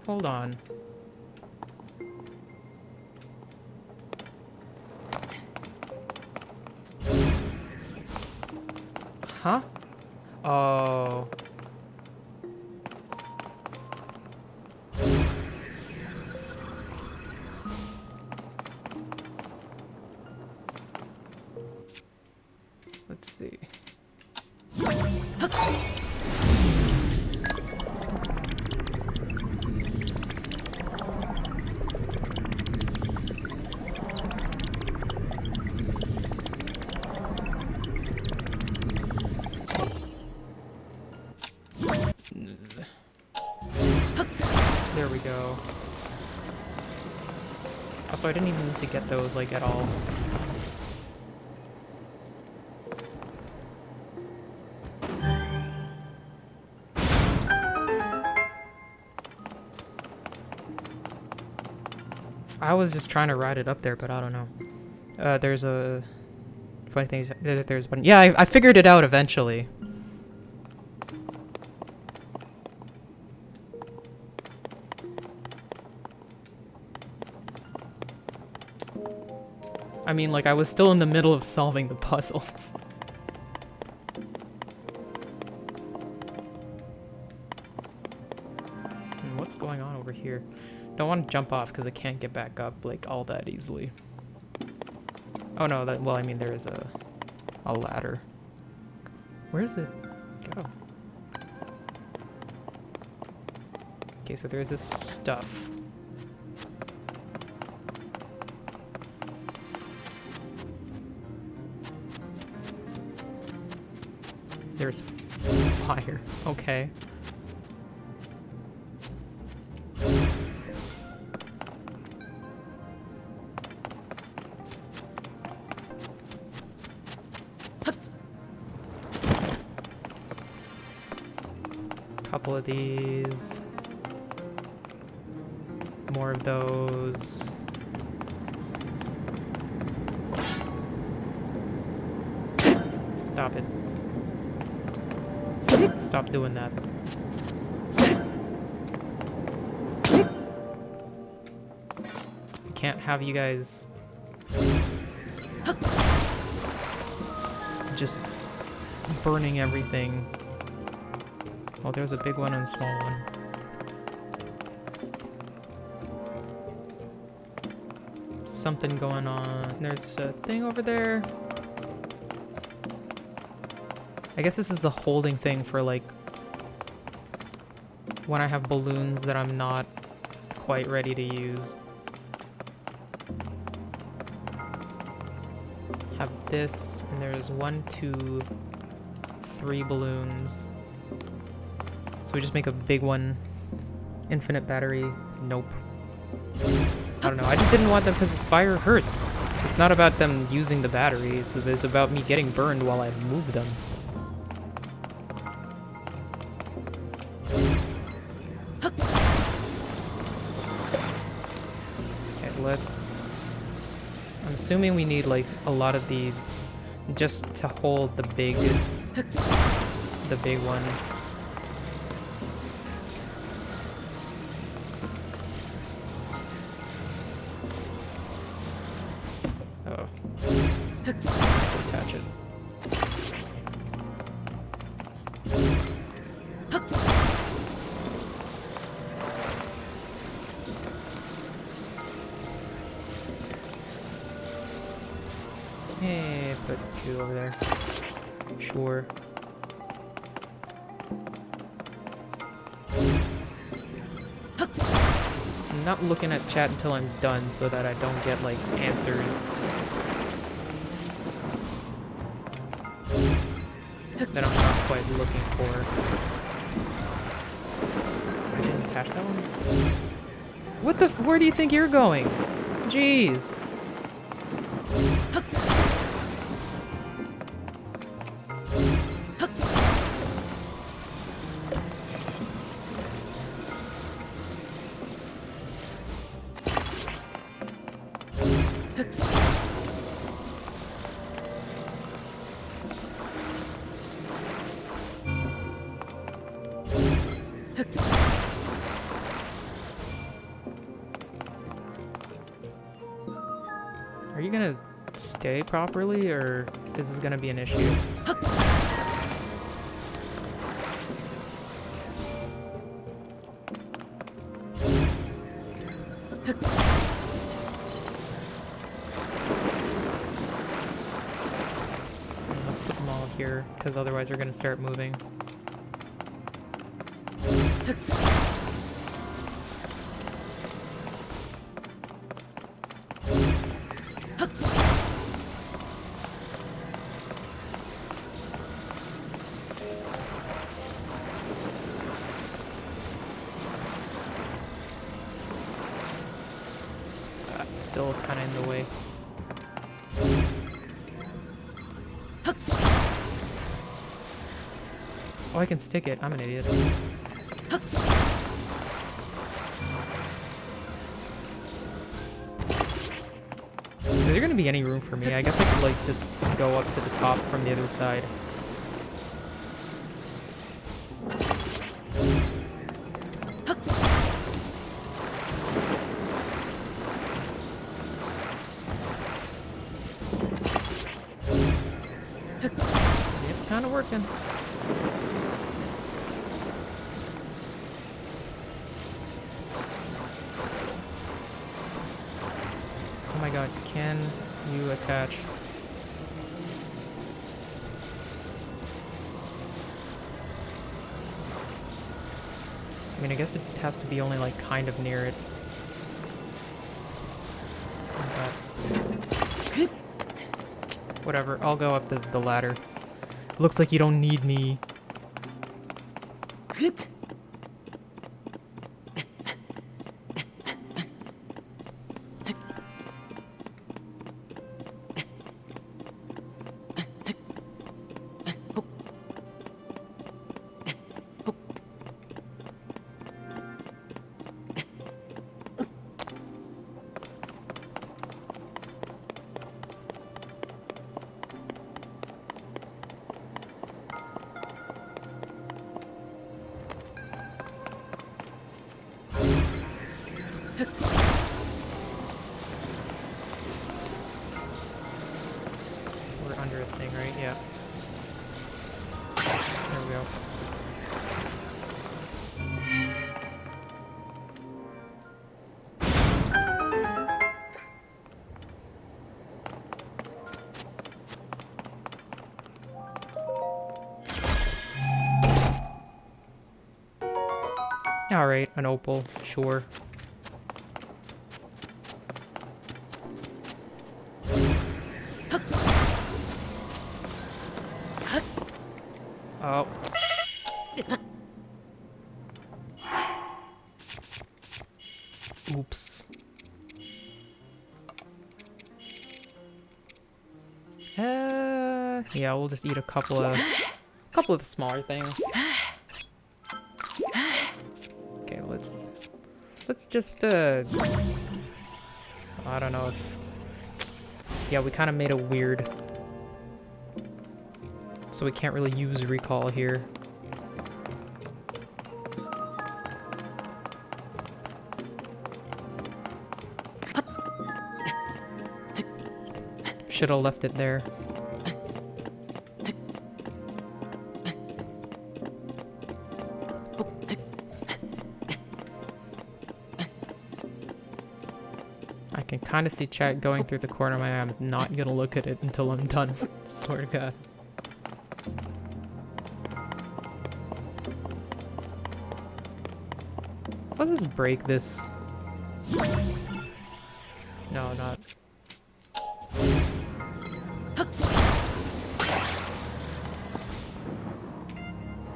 Hold on. Huh? Oh. Let's see. There we go. Also, I didn't even need to get those, like, at all. I was just trying to ride it up there, but I don't know. There's a... Funny thing is, there's one... Yeah, I figured it out eventually. I mean, like, I was still in the middle of solving the puzzle. What's going on over here? Don't want to jump off because I can't get back up, like, all that easily. Oh no, well, I mean, there is a ladder. Where's it go? Okay, so there's this stuff. There's fire. Okay. Couple of these. More of those. Stop it. Stop doing that. I can't have you guys just burning everything. Oh, there's a big one and a small one. Something going on. There's a thing over there. I guess this is a holding thing for like when I have balloons that I'm not quite ready to use. Have this, and there's 1, 2, 3 balloons. So we just make a big one. Infinite battery. Nope. I don't know. I just didn't want them because fire hurts. It's not about them using the battery. It's about me getting burned while I move them. Okay, let's... I'm assuming we need like a lot of these just to hold the big one. Oh. Attach it. Hey, put you over there. Sure. I'm not looking at chat until I'm done so that I don't get like answers that I'm not quite looking for. I didn't attach that one? What the where do you think you're going? Jeez. Are you gonna stay properly, or is this gonna be an issue? I'll put them all here, because otherwise they're gonna start moving. That's still kind of in the way. Oh, I can stick it. I'm an idiot. Is there gonna be any room for me? I guess I could like just go up to the top from the other side. It's kind of working. Oh my god, can you attach? I mean, I guess it has to be only like kind of near it. But whatever, I'll go up the ladder. Looks like you don't need me. under a thing, right? Yeah. There we go. Alright, an opal, sure. Oh. Oops. Yeah, we'll just eat a couple of the smaller things. Okay, let's just I don't know if, yeah, we kind of made it weird, so we can't really use recall here. Should have left it there. I can kind of see chat going through the corner of my eye. I'm not gonna look at it until I'm done. Swear to God. Let's just break this. No, not.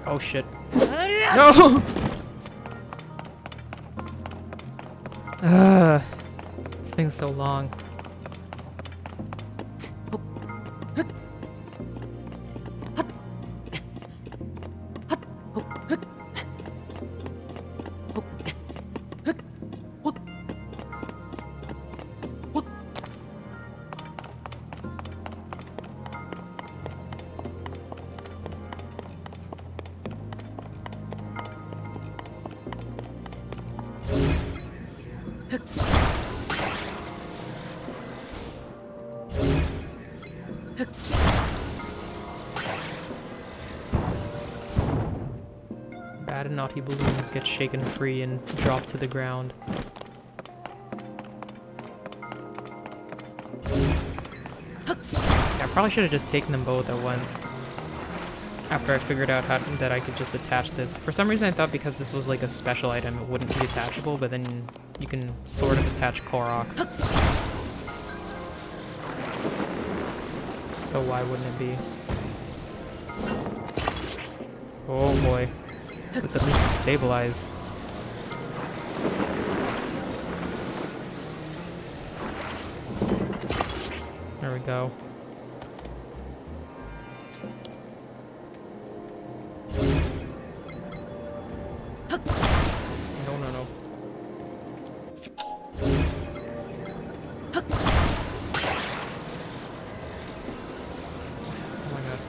Oh shit. No! This thing's so long. Bad and naughty balloons get shaken free and drop to the ground. Yeah, I probably should have just taken them both at once. After I figured out how that I could just attach this. For some reason I thought because this was like a special item it wouldn't be attachable, but then you can sort of attach Koroks. So why wouldn't it be? Oh boy. Let's at least stabilize. There we go. No, no, no. Oh my god.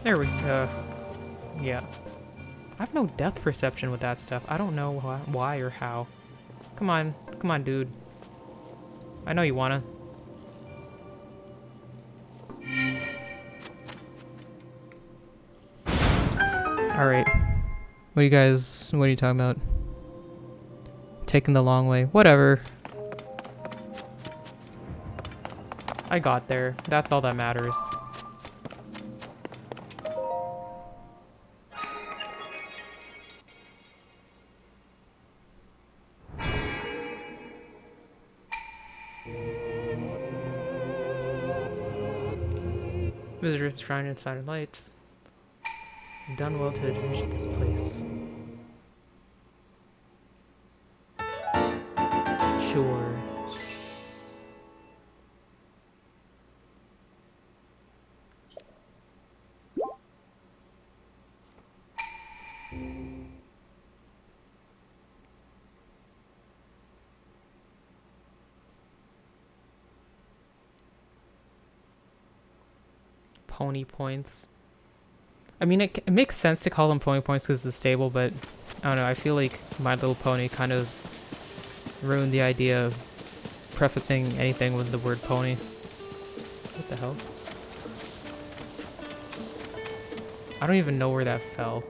There we go. Yeah. I have no depth perception with that stuff. I don't know why or how. Come on. Come on, dude. I know you wanna. Alright. What are you talking about? Taking the long way. Whatever. I got there. That's all that matters. Visitors shrine inside of lights. Done well to reach this place. Sure. Pony points. I mean, it makes sense to call them pony points because it's stable, but I don't know. I feel like My Little Pony kind of ruined the idea of prefacing anything with the word pony. What the hell? I don't even know where that fell.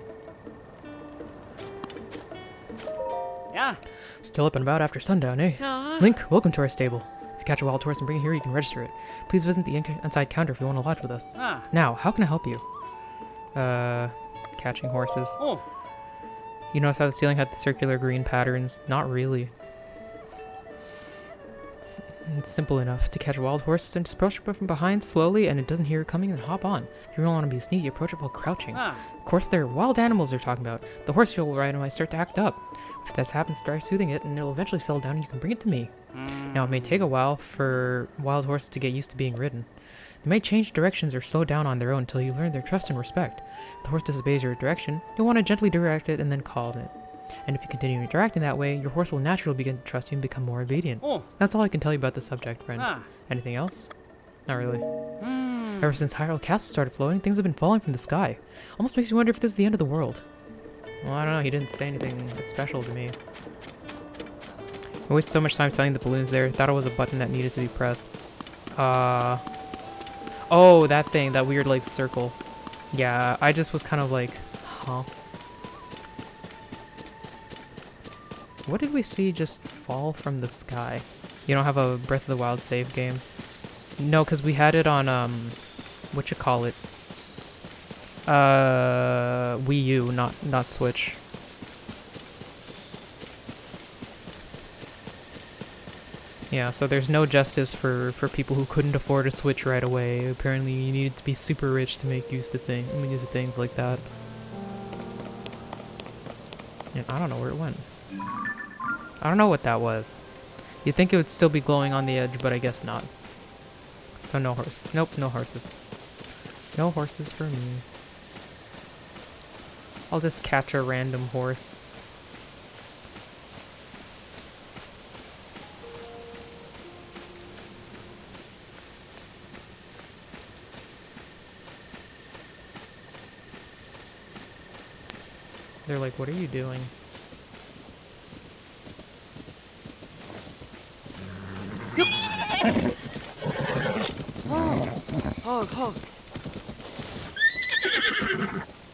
Yeah. Still up and about after sundown, eh? Yeah. Link, welcome to our stable. If you catch a wild horse and bring it here, you can register it. Please visit the inside counter if you want to lodge with us. Ah. Now, how can I help you? Catching horses. Oh. You notice how the ceiling had the circular green patterns? Not really. It's simple enough. To catch a wild horse, just approach it from behind slowly, and it doesn't hear it coming, then hop on. If you don't want to be sneaky, approach it while crouching. Ah. Of course, they're wild animals they're talking about. The horse you'll ride might start to act up. If this happens, try soothing it, and it'll eventually settle down, and you can bring it to me. Now, it may take a while for wild horses to get used to being ridden. They may change directions or slow down on their own until you learn their trust and respect. If the horse disobeys your direction, you'll want to gently direct it and then calm it. And if you continue interacting that way, your horse will naturally begin to trust you and become more obedient. Oh. That's all I can tell you about the subject, friend. Ah. Anything else? Not really. Ever since Hyrule Castle started floating, things have been falling from the sky. Almost makes you wonder if this is the end of the world. Well, I don't know. He didn't say anything special to me. I wasted so much time selling the balloons there. Thought it was a button that needed to be pressed. Oh, that thing. That weird, like, circle. Yeah, I just was kind of like, huh? What did we see just fall from the sky? You don't have a Breath of the Wild save game? No, because we had it on, whatchamacallit? Wii U, not Switch. Yeah, so there's no justice for people who couldn't afford a Switch right away. Apparently you needed to be super rich to make use of things like that. And I don't know where it went. I don't know what that was. You'd think it would still be glowing on the edge, but I guess not. So no horses. Nope, no horses. No horses for me. I'll just catch a random horse. They're like, what are you doing?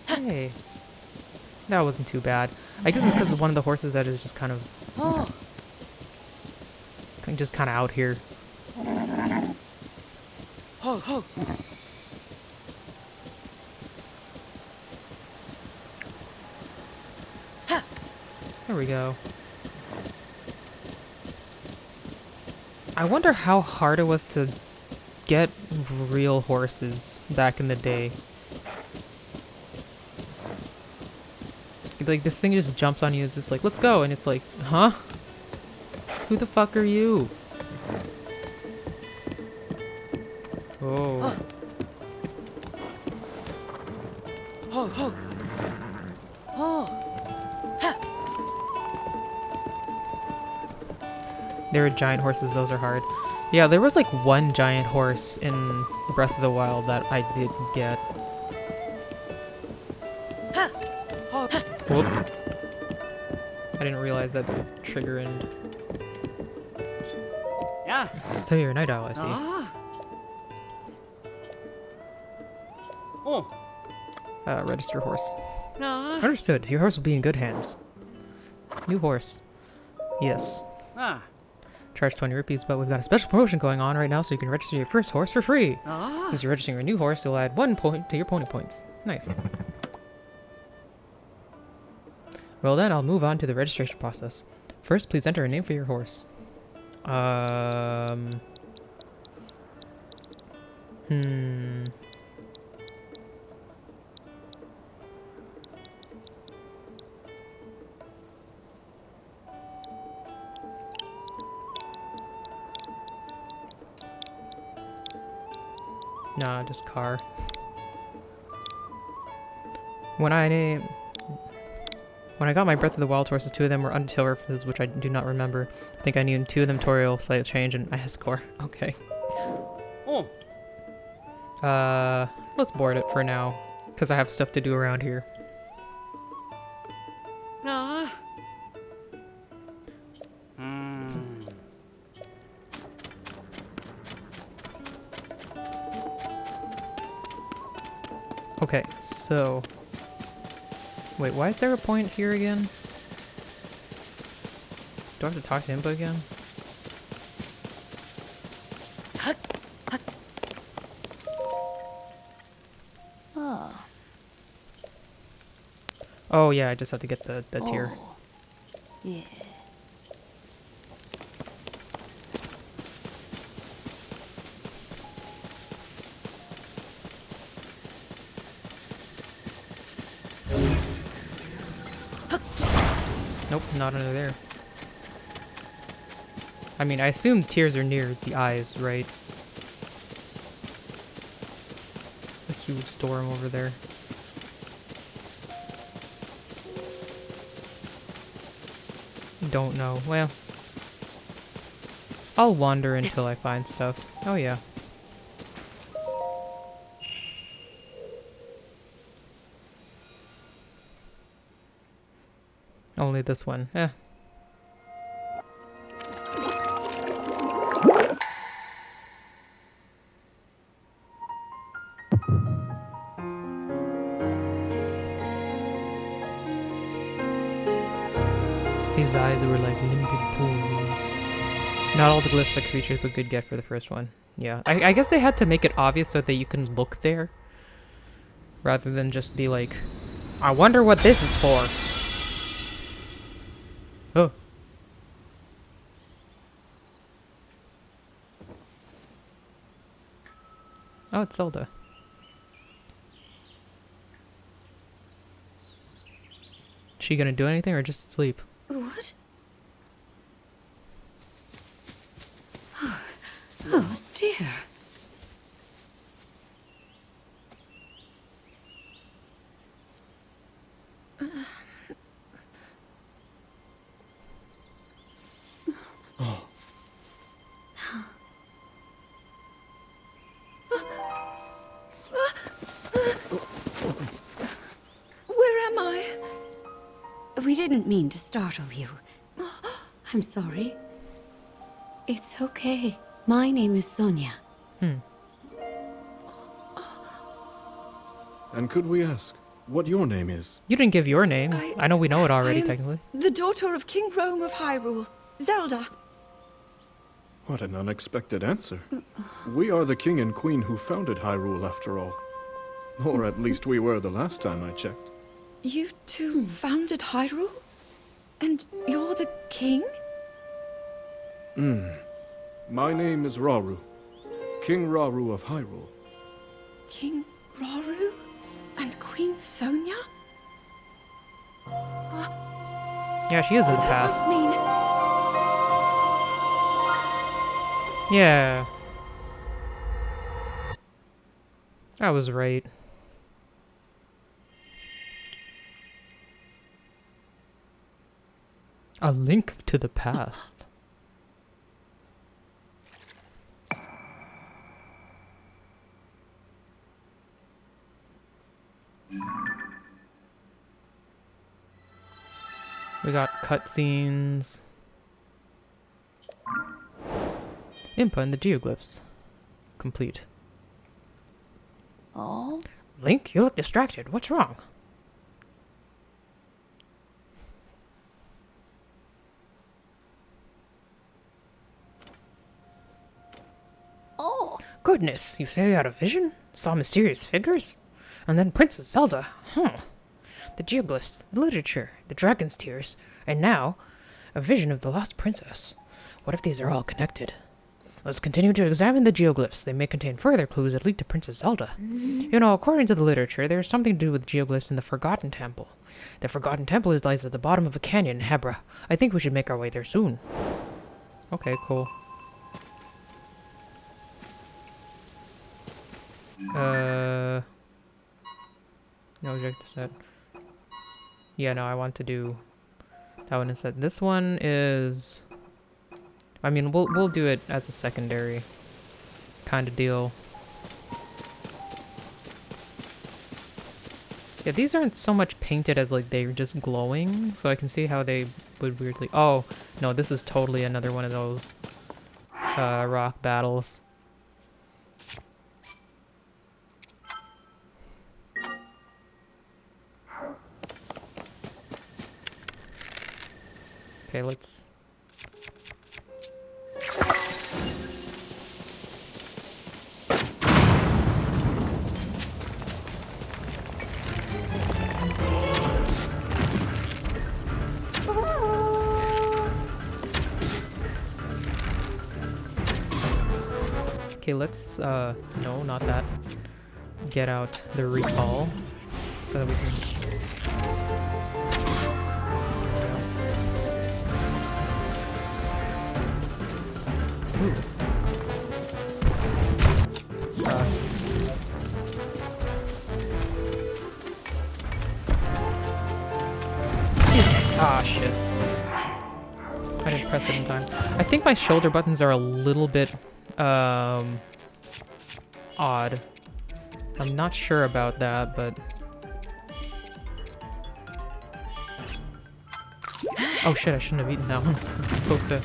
Hey. That wasn't too bad. I guess it's because it's one of the horses that is just kind of... just kind of out here. There we go. I wonder how hard it was to get real horses back in the day. Like, this thing just jumps on you, it's just like, let's go, and it's like, huh? Who the fuck are you? Oh. There are giant horses, those are hard. Yeah, there was like one giant horse in Breath of the Wild that I did get. Whoop. I didn't realize that was triggering. Yeah. So you're a night owl, I see. Ah. Oh. Register horse. Ah. Understood. Your horse will be in good hands. New horse. Yes. Ah. Charge 20 rupees, but we've got a special promotion going on right now, so you can register your first horse for free. Ah. Since you're registering a new horse, you'll add 1 point to your pony points. Nice. Well then, I'll move on to the registration process. First, please enter a name for your horse. Nah, just car. When I got my Breath of the Wild horses, 2 of them were Undertale references, which I do not remember. I think I knew 2 of them tutorial slight change and score. Okay. Oh. Let's board it for now. Because I have stuff to do around here. Ah. Hmm. Okay, so... Wait, why is there a point here again? Do I have to talk to him again? Oh. Oh yeah, I just have to get the tier. Oh. Yeah. Nope, not under there. I mean, I assume tears are near the eyes, right? Like you would store them over there. Don't know. Well, I'll wander until I find stuff. Oh yeah. Only this one. Eh. These eyes were like limpid pools. Not all the glyphs are creatures, but good get for the first one. Yeah, I guess they had to make it obvious so that you can look there. Rather than just be like, I wonder what this is for. Oh. Oh, it's Zelda. She gonna do anything or just sleep? What? Oh dear. Where am I? We didn't mean to startle you. I'm sorry. It's okay. My name is Sonia. And could we ask what your name is? You didn't give your name. I know we know it already, I am technically. the daughter of King Rome of Hyrule, Zelda. What an unexpected answer. We are the king and queen who founded Hyrule, after all. Or at least we were the last time I checked. You two founded Hyrule? And you're the king? My name is Rauru. King Rauru of Hyrule. King Rauru? And Queen Sonia? Yeah, she is in the That past. must mean... Yeah. I was right. A link to the past. We got cutscenes. Input in the geoglyphs. Complete. Oh. Link, you look distracted. What's wrong? Oh. Goodness, you say you had a vision? Saw mysterious figures? And then Princess Zelda? The geoglyphs, the literature, the dragon's tears, and now, a vision of the lost princess. What if these are all connected? Let's continue to examine the geoglyphs. They may contain further clues that lead to Princess Zelda. You know, according to the literature, there's something to do with geoglyphs in the Forgotten Temple. The Forgotten Temple lies at the bottom of a canyon in Hebra. I think we should make our way there soon. Okay, cool. No objective set. Yeah, no, I want to do that one instead. This one is... I mean, we'll do it as a secondary kind of deal. Yeah, these aren't so much painted as like they're just glowing, so I can see how they would weirdly... Oh, no, this is totally another one of those rock battles. Okay, let's... Okay, let's, no, not that. Get out the recall so that we can... Ooh. Ah, shit. I didn't press it in time. I think my shoulder buttons are a little bit, odd. I'm not sure about that, but... Oh shit, I shouldn't have eaten that one. I'm supposed to...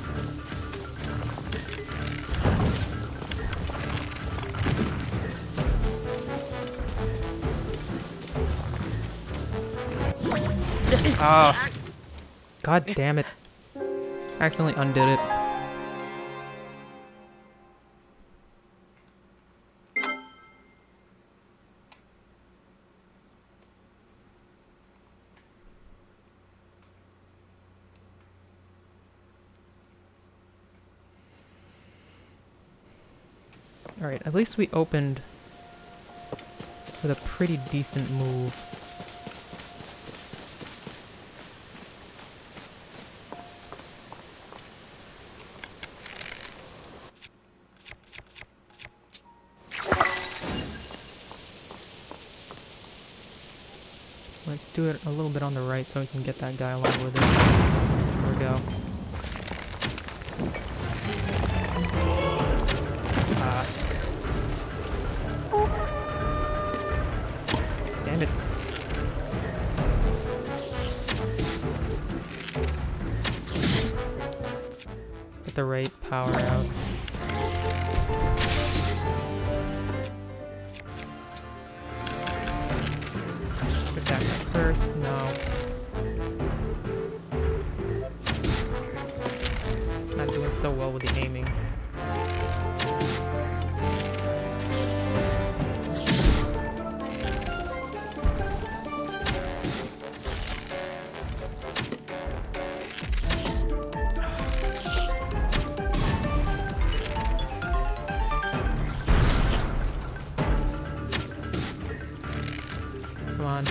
Ah! God damn it. I accidentally undid it. Alright, at least we opened with a pretty decent move. Let's do it a little bit on the right so we can get that guy along with it. There we go. Damn it. Get the right power out. Attack that first. No. Not doing so well with the aiming. Come on.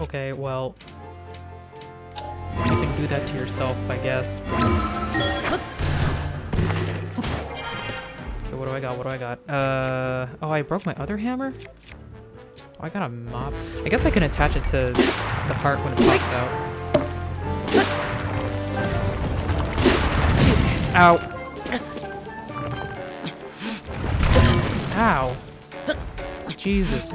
Okay, well... You can do that to yourself, I guess. Okay, what do I got? What do I got? Oh, I broke my other hammer? Oh, I got a mop. I guess I can attach it to the heart when it pops out. Ow. Ow. Jesus.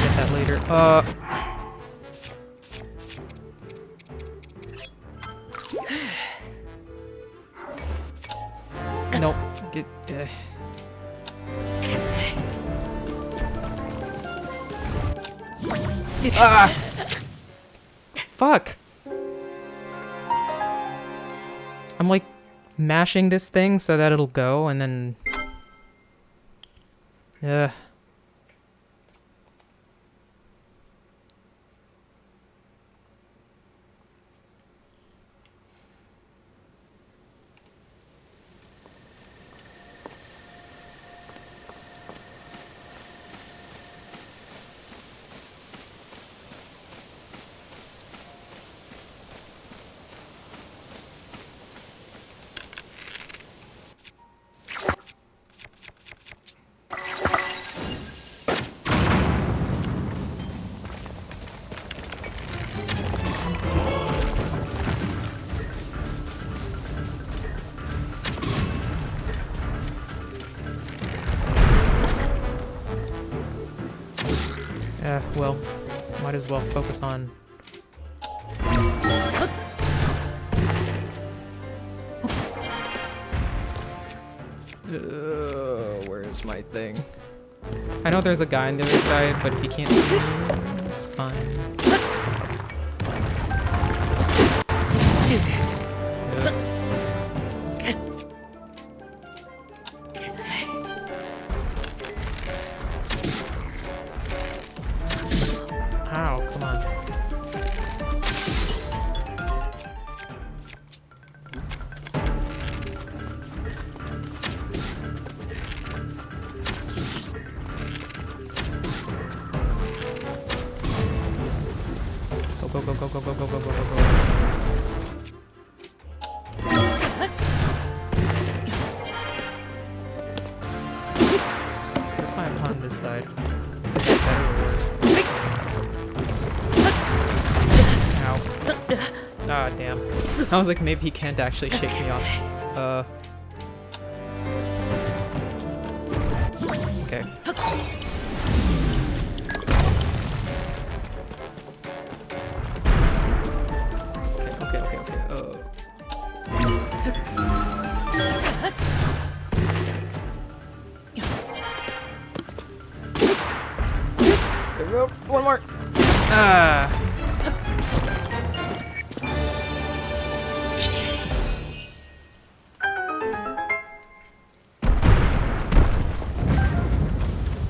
Get that later. Nope. Get. Ah! Fuck! I'm like mashing this thing so that it'll go and then. Yeah. Well, might as well focus on... where's my thing? I know there's a guy on the other side, but if you can't see me, it's fine. Ow, come on. Go, go, go, go, go, go, go, go, go, go, go. What if I'm on this side? Is that better or worse? Ow. Ah, damn. I was like, maybe he can't actually shake me off. Okay. Okay. There we go. One more. Ah.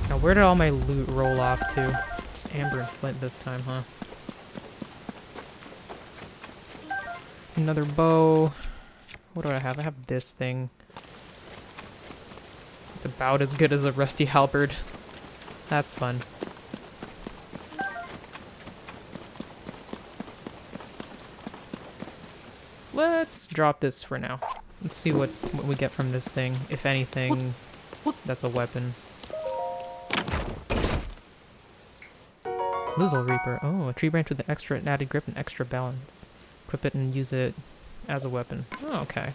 Now, where did all my loot roll off to? Just amber and flint this time, huh? Another bow. What do I have? I have this thing. It's about as good as a rusty halberd. That's fun. Let's drop this for now. Let's see what we get from this thing, if anything. That's a weapon. Lizzle Reaper. Oh, a tree branch with an extra added grip and extra balance. Equip it and use it as a weapon. Oh, okay.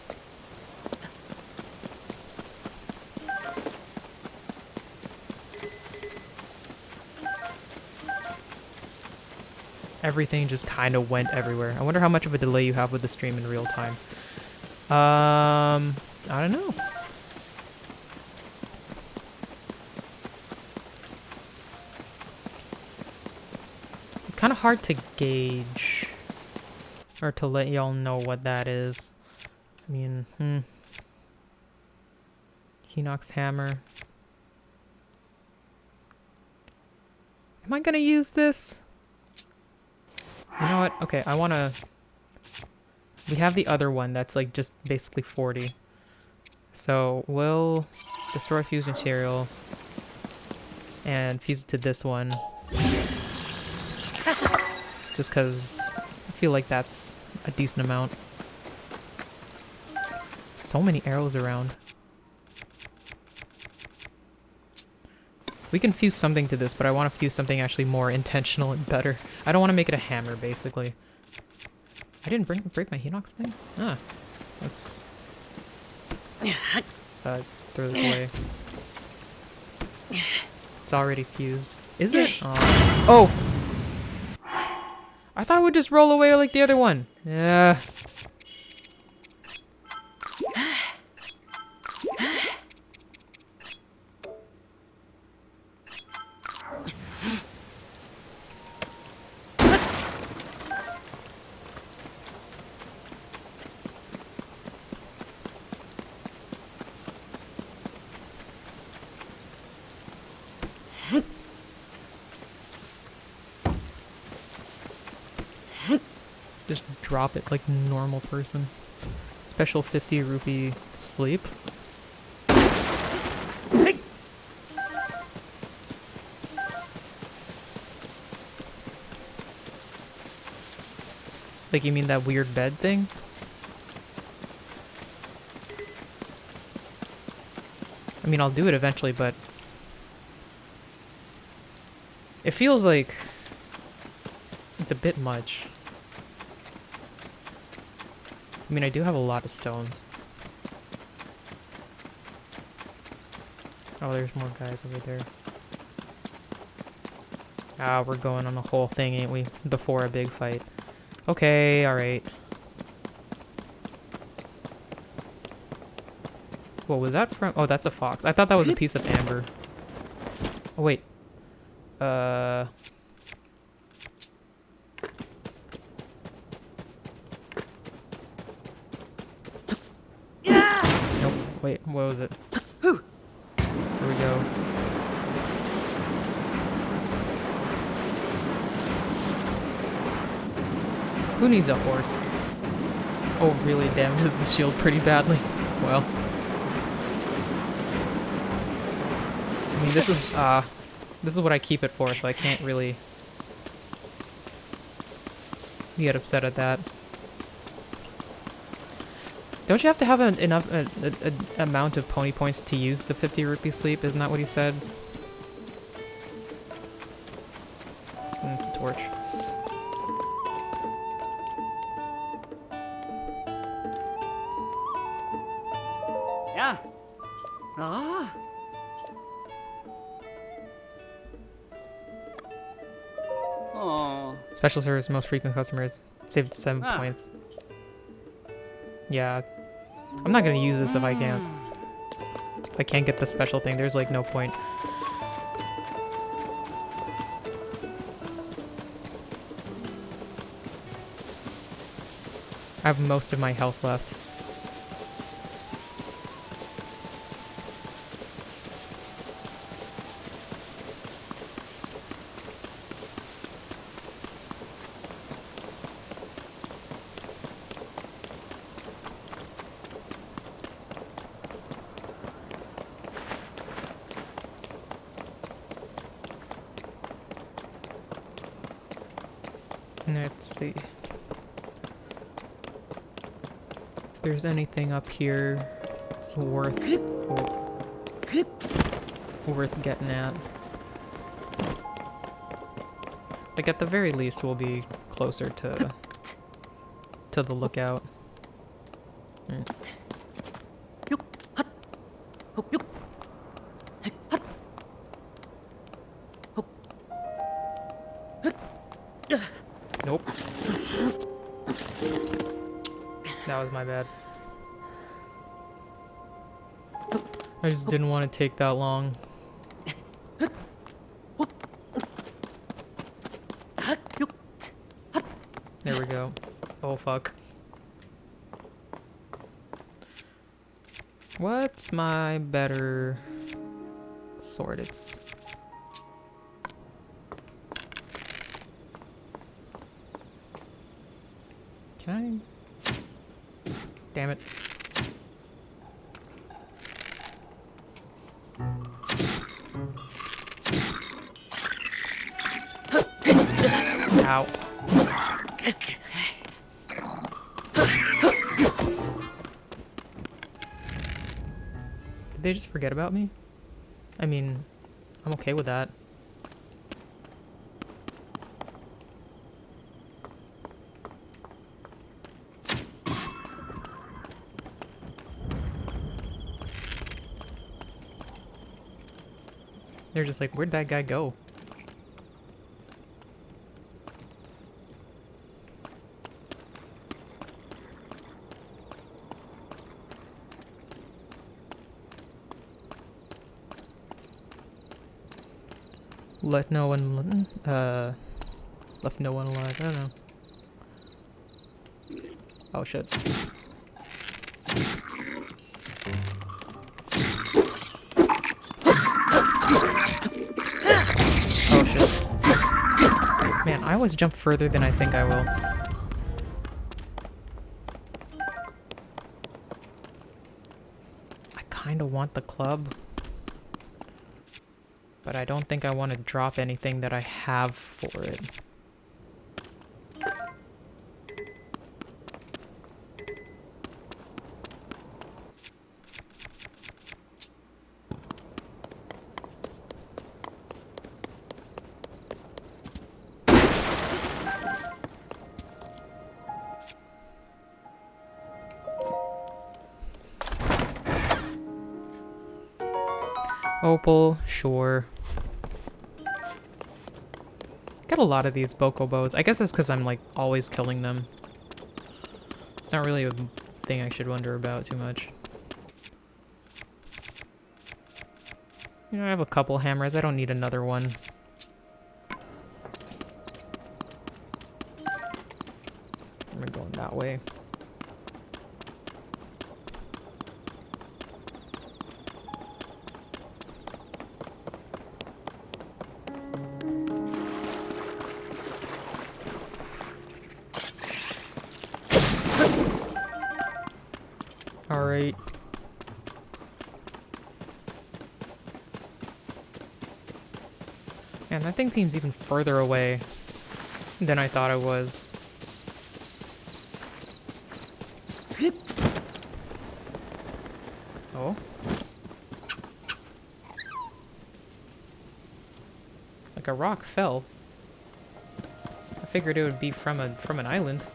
Everything just kind of went everywhere. I wonder how much of a delay you have with the stream in real time. I don't know. It's kind of hard to gauge. Or to let y'all know what that is. I mean, Hinox hammer. Am I gonna use this? You know what? Okay, I wanna... We have the other one that's like just basically 40. So we'll destroy fused material and fuse it to this one. Just because I feel like that's a decent amount. So many arrows around. We can fuse something to this, but I want to fuse something actually more intentional and better. I don't want to make it a hammer, basically. I didn't break my Hinox thing? Ah. Let's... throw this away. It's already fused. Is it? Oh! I thought it would just roll away like the other one. Yeah. Just drop it like a normal person. Special 50 rupee sleep. Like, you mean that weird bed thing? I mean, I'll do it eventually, but... It feels like... It's a bit much. I mean, I do have a lot of stones. Oh, there's more guys over there. Ah, we're going on the whole thing, ain't we? Before a big fight. Okay, alright. What was that from? Oh, that's a fox. I thought that was a piece of amber. Oh, wait. Nope. Wait, what was it? Here we go. Who needs a horse? Oh, really damages the shield pretty badly. Well. I mean, this is what I keep it for, so I can't really get upset at that. Don't you have to have enough amount of pony points to use the 50 rupee sleep? Isn't that what he said? It's a torch. Yeah. Ah. Oh. Special service, most frequent customers. Saved 7 points. Yeah. I'm not gonna use this if I can't. If I can't get the special thing, there's like no point. I have most of my health left. Let's see. If there's anything up here it's worth getting at. Like at the very least we'll be closer to the lookout. Mm. Nope. That was my bad. I just didn't want to take that long. There we go. Oh fuck. What's my better sword? It's... Can I? Damn it. Ow. Did they just forget about me? I mean, I'm okay with that. They're just like, where'd that guy go? Let no one, left no one alive. I don't know. Oh shit. Oh shit. Man, I always jump further than I think I will. I kinda want the club. But I don't think I want to drop anything that I have for it. Opal, sure. get a lot of these bokobos. I guess that's because I'm like always killing them. It's not really a thing I should wonder about too much. You know, I have a couple hammers. I don't need another one. I'm going that way. Alright. Man, that thing seems even further away than I thought it was. Oh? Like a rock fell. I figured it would be from an island.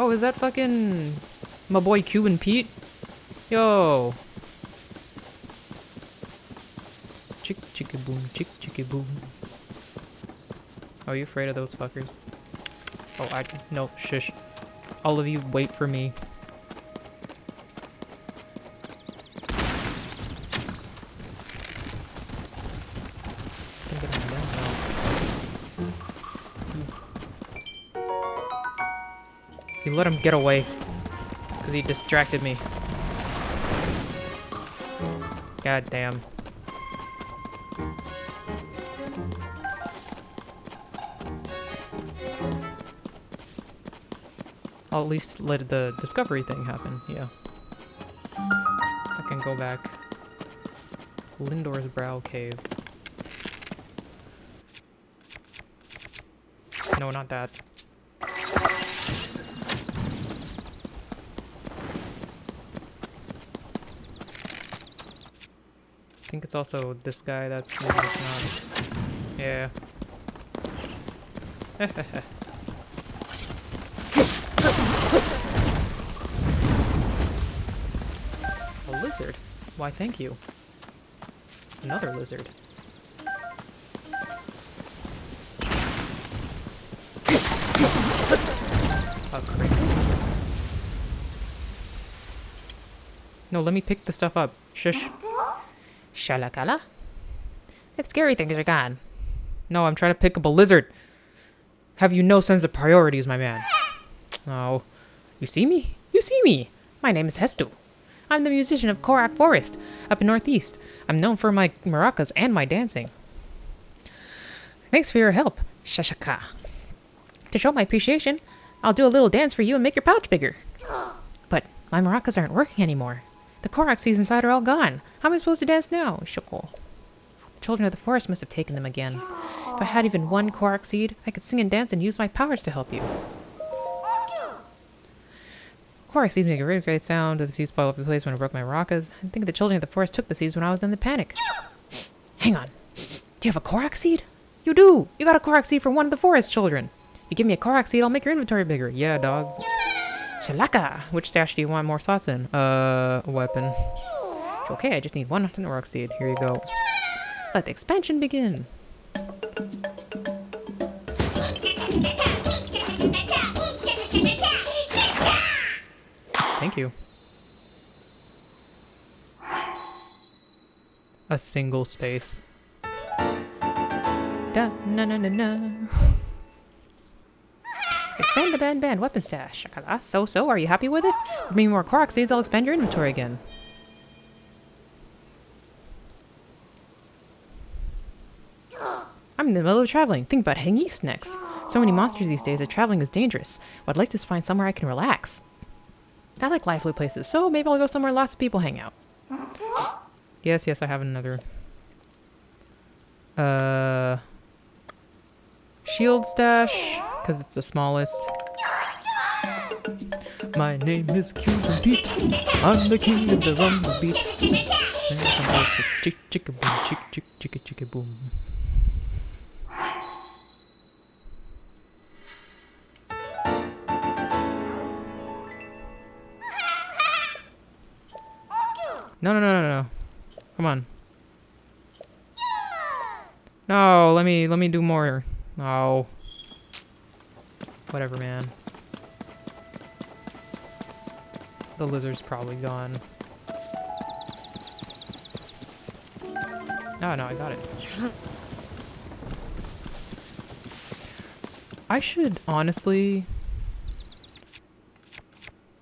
Oh, is that fucking my boy Cuban Pete? Yo. Chick chicka boom, chick chicka boom. Oh, are you afraid of those fuckers? Oh, no, shush. All of you, wait for me. Can't get him down now. You let him get away. Because he distracted me. God damn. I'll at least let the discovery thing happen, yeah. I can go back. Lindor's Brow Cave. No, not that. I think it's also this guy that's maybe it's not. Yeah. A lizard? Why, thank you. Another lizard. A crate. No, let me pick the stuff up. Shush. Shalakala? That scary things are gone. No, I'm trying to pick up a lizard. Have you no sense of priorities, my man? Oh. You see me? You see me! My name is Hestu. I'm the musician of Korak Forest, up in Northeast. I'm known for my maracas and my dancing. Thanks for your help, Shashaka. To show my appreciation, I'll do a little dance for you and make your pouch bigger. But my maracas aren't working anymore. The Korak seeds inside are all gone. How am I supposed to dance now? Shoko. The children of the forest must have taken them again. If I had even one Korak seed, I could sing and dance and use my powers to help you. Korak seeds make a really great sound. The seeds fall off the place when I broke my maracas. I think the children of the forest took the seeds when I was in the panic. Hang on. Do you have a Korak seed? You do! You got a Korak seed from one of the forest children. You give me a Korak seed, I'll make your inventory bigger. Yeah, dog. Shalaka! Which stash do you want more sauce in? Weapon. Okay, I just need one Korak seed. Here you go. Let the expansion begin. Thank you. A single space. Da na na na na. Expand the band weapon stash. Yaaaaas. So, are you happy with it? Give me more Korak seeds, I'll expand your inventory again. I'm in the middle of traveling. Think about heading east next. So many monsters these days that traveling is dangerous. Well, I'd like to find somewhere I can relax. I like lively places, so maybe I'll go somewhere lots of people hang out. Yes, I have another. Shield stash, because it's the smallest. My name is Cuban Pete. I'm the king of the rumble beat. Chick chicka boom, chick chicka chicka boom. No, no, no, no, no. Come on. No, let me do more. No. Whatever, man. The lizard's probably gone. No, no, I got it. I should honestly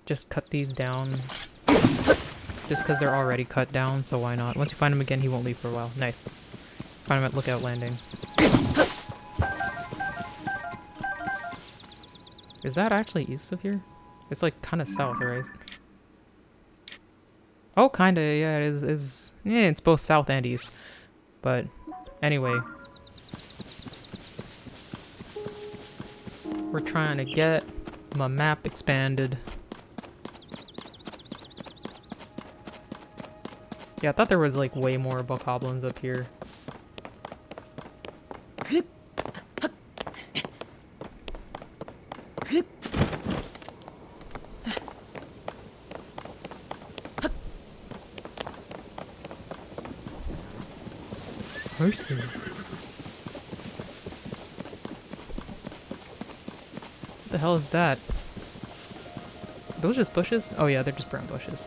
just cut these down. Just because they're already cut down, so why not? Once you find him again, he won't leave for a while. Nice. Find him at Lookout Landing. Is that actually east of here? It's like kind of south, right? Oh, kinda, yeah, it is. Yeah, it's both south and east. But, anyway. We're trying to get my map expanded. Yeah, I thought there was like way more bokoblins up here. Horses. What the hell is that? Are those just bushes? Oh yeah, they're just brown bushes.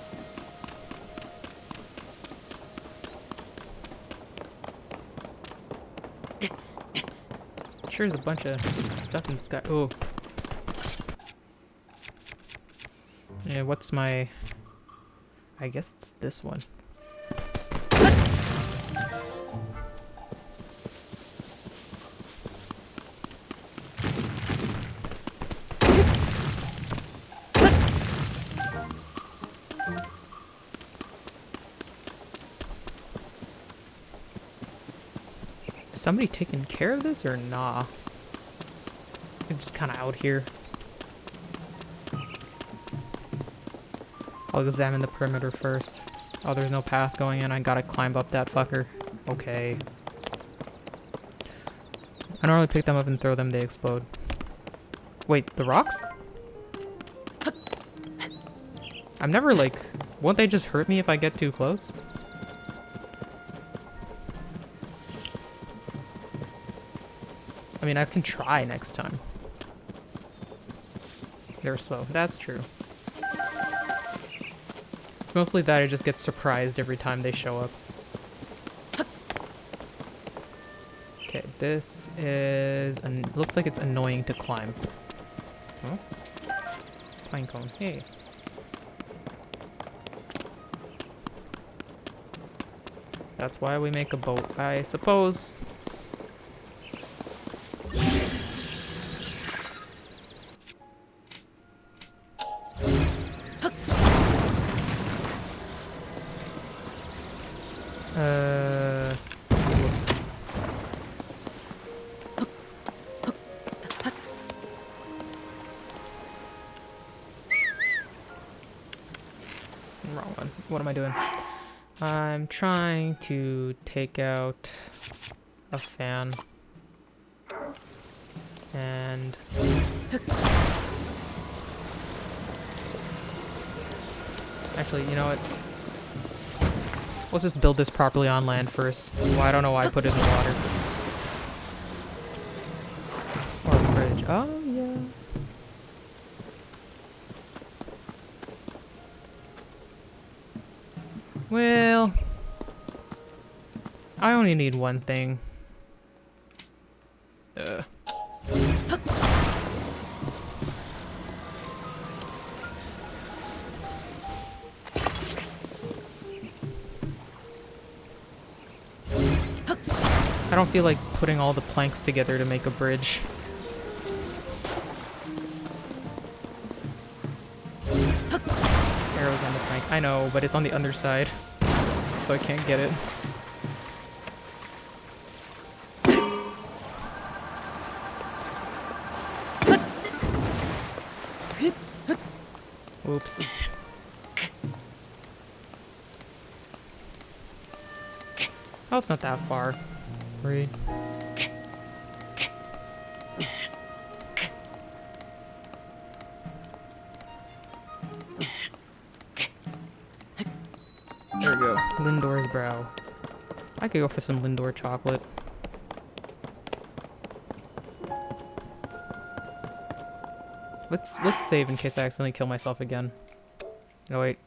Sure, there's a bunch of stuff in the sky. Oh. Yeah, what's my... I guess it's this one. Is somebody taking care of this or nah? It's just kind of out here. I'll examine the perimeter first. Oh, there's no path going in. I gotta climb up that fucker. Okay. I normally pick them up and throw them, they explode. Wait, the rocks? I'm never like... Won't they just hurt me if I get too close? I mean, I can try next time. They're slow. That's true. It's mostly that I just get surprised every time they show up. Okay, this is... looks like it's annoying to climb. Oh? Pine cone. Hey. That's why we make a boat, I suppose. Whoops. Wrong one. What am I doing? I'm trying to take out a fan. And... Actually, you know what? Let's just build this properly on land first. Well, I don't know why I put it in the water. Or a bridge. Oh, yeah. Well... I only need one thing. I don't feel like putting all the planks together to make a bridge. Arrows on the plank. I know, but it's on the underside, so I can't get it. Oops. Oh, it's not that far. Right. There we go. brow. I could go for some Lindor chocolate. Let's save in case I accidentally kill myself again. No, wait.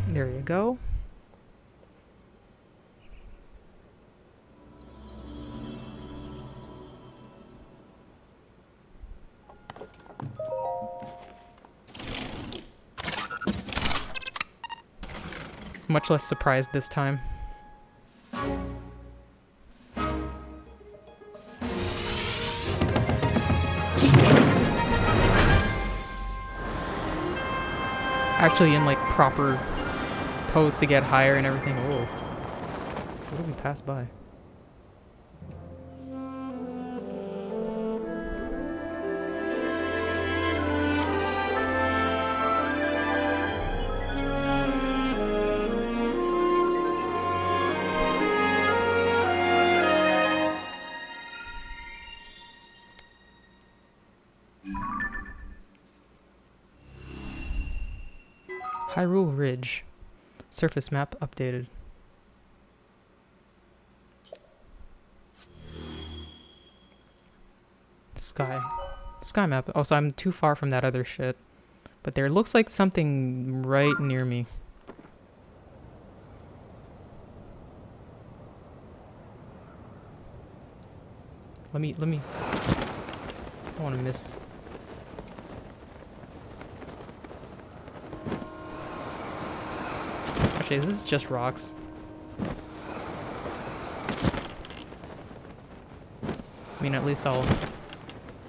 There you go. Much less surprised this time. Actually in like proper pose to get higher and everything. Oh. What did we pass by? Hyrule Ridge. Surface map updated. Sky map. Oh, so I'm too far from that other shit. But there looks like something right near me. Let me. I don't want to miss. Actually, this is just rocks. I mean, at least I'll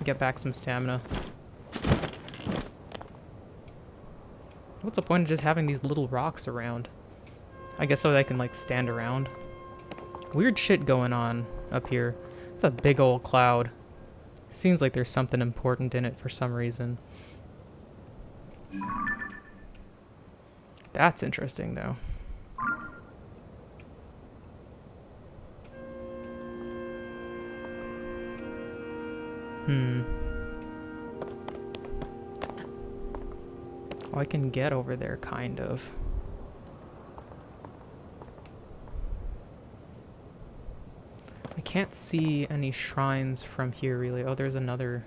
get back some stamina. What's the point of just having these little rocks around? I guess so that I can, like, stand around. Weird shit going on up here. It's a big old cloud. Seems like there's something important in it for some reason. That's interesting, though. Oh, I can get over there, kind of. I can't see any shrines from here, really. Oh, there's another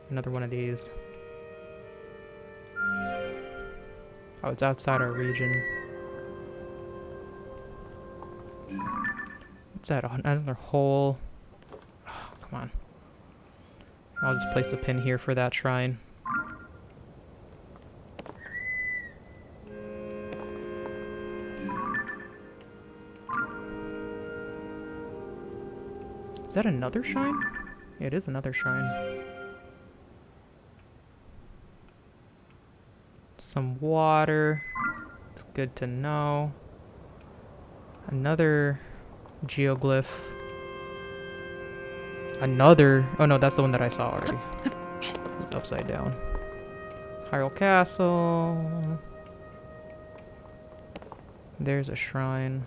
one of these. Oh, it's outside our region. What's that? Another hole. Oh, come on. I'll just place the pin here for that shrine. Is that another shrine? Yeah, it is another shrine. Some water. It's good to know. Another geoglyph. Another. Oh no, that's the one that I saw already. It's upside down. Hyrule Castle. There's a shrine.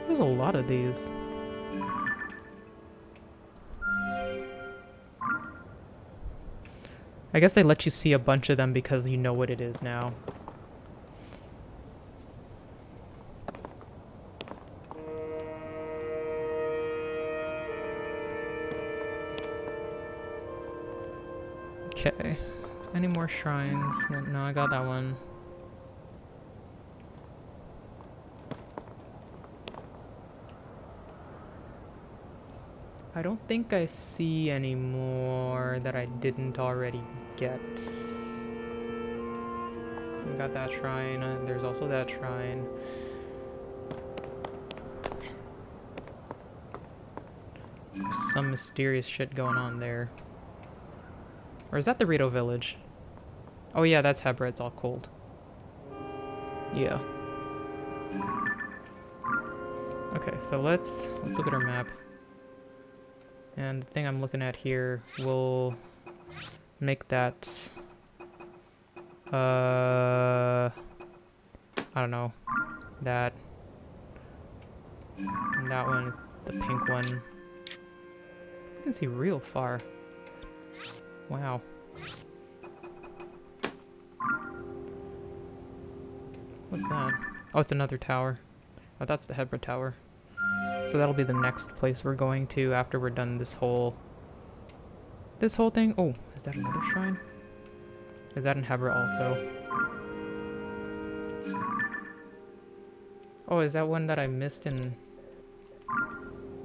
There's a lot of these. I guess they let you see a bunch of them because you know what it is now. Okay. Any more shrines? No, I got that one. I don't think I see any more that I didn't already get. We got that shrine. There's also that shrine. There's some mysterious shit going on there. Or is that the Rito village? Oh yeah, that's Hebra. It's all cold. Yeah. Okay, so let's look at our map. And the thing I'm looking at here will make that I don't know. That and that one is the pink one. You can see real far. Wow. What's that? Oh, it's another tower. Oh, that's the Hebra Tower. So that'll be the next place we're going to after we're done this whole thing. Oh, is that another shrine? Is that in Hebra also? Oh, is that one that I missed in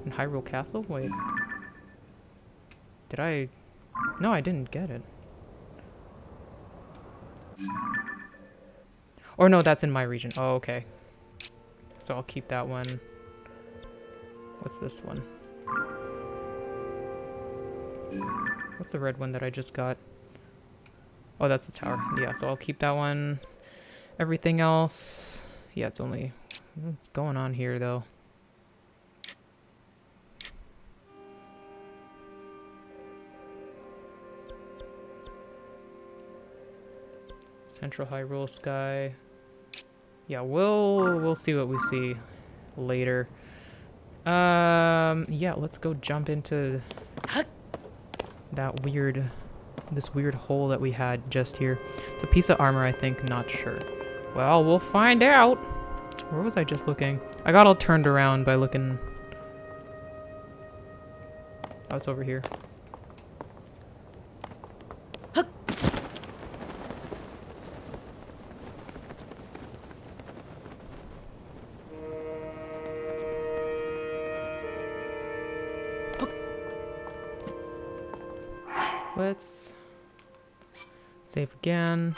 Hyrule Castle? Wait. Did I? No, I didn't get it. Or no, that's in my region. Oh, okay. So I'll keep that one. What's this one? What's the red one that I just got? Oh, that's the tower. Yeah, so I'll keep that one. Everything else... Yeah, it's only... What's going on here, though? Central Hyrule Sky. Yeah, we'll see what we see later. Yeah, let's go jump into that this weird hole that we had just here. It's a piece of armor, I think, not sure. Well, we'll find out. Where was I just looking? I got all turned around by looking. Oh, it's over here. Let's save again.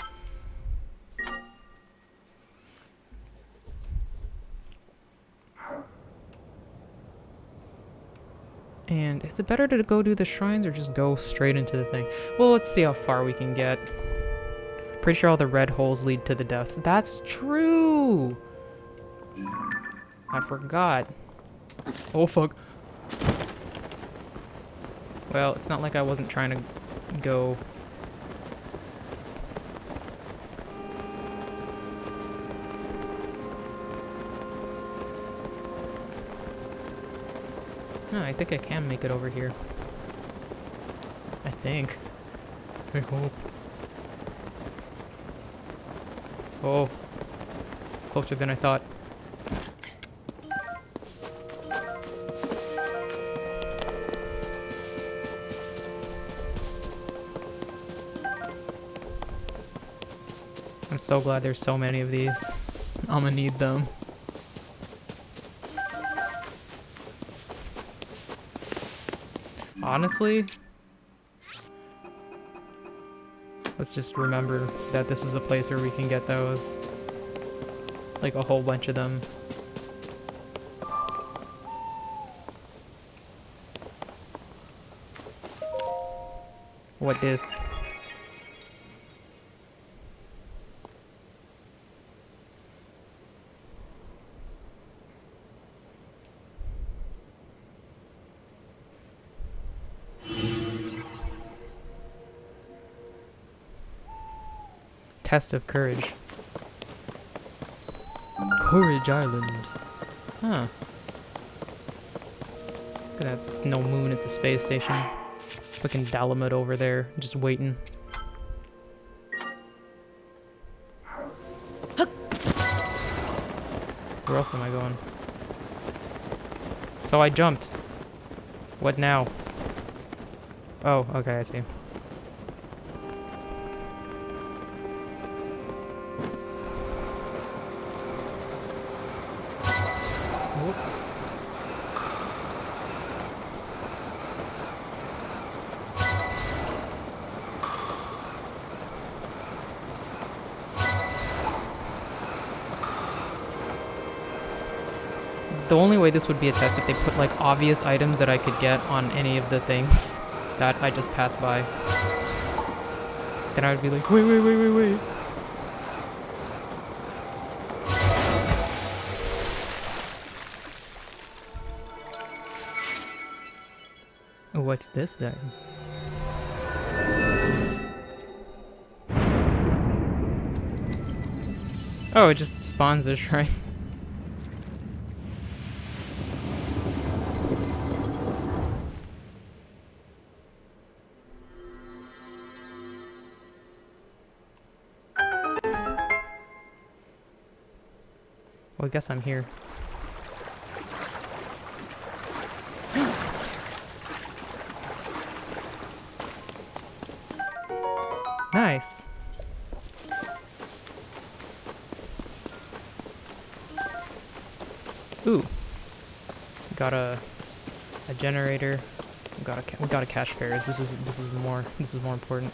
And is it better to go do the shrines or just go straight into the thing? Well, let's see how far we can get. Pretty sure all the red holes lead to the depths. That's true! I forgot. Oh, fuck. Well, it's not like I wasn't trying to go. No, I think I can make it over here. I think. I hope. Oh. Closer than I thought. I'm so glad there's so many of these. I'm gonna need them. Honestly, let's just remember that this is a place where we can get those. Like a whole bunch of them. What is? Test of courage. Courage Island. Huh. Look at that. It's no moon, it's a space station. Fucking Dalamud over there, just waiting. Where else am I going? So I jumped. What now? Oh, okay, I see. The only way this would be a test if they put like obvious items that I could get on any of the things that I just passed by. Then I would be like, wait. what's this then? Oh, it just spawns a shrine. Well, I guess I'm here. Nice. Ooh. Got a generator. We got a cache fairs. This is more important.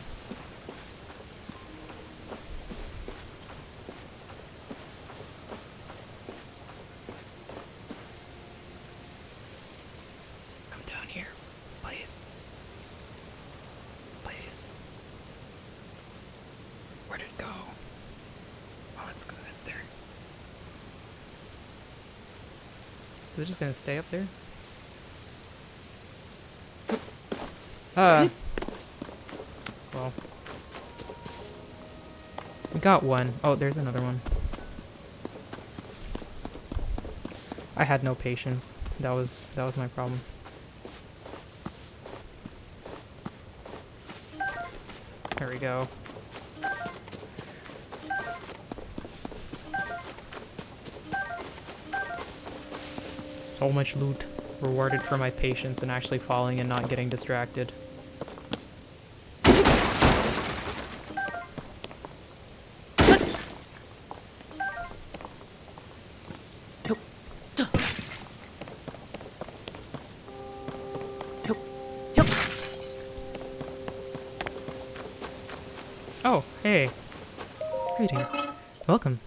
Come down here, please. Please. Where'd it go? Oh, it's good. It's there. Is it just gonna stay up there? Well. We got one. Oh, there's another one. I had no patience. That was my problem. There we go. So much loot rewarded for my patience and actually falling and not getting distracted. Oh, hey. Greetings. Welcome.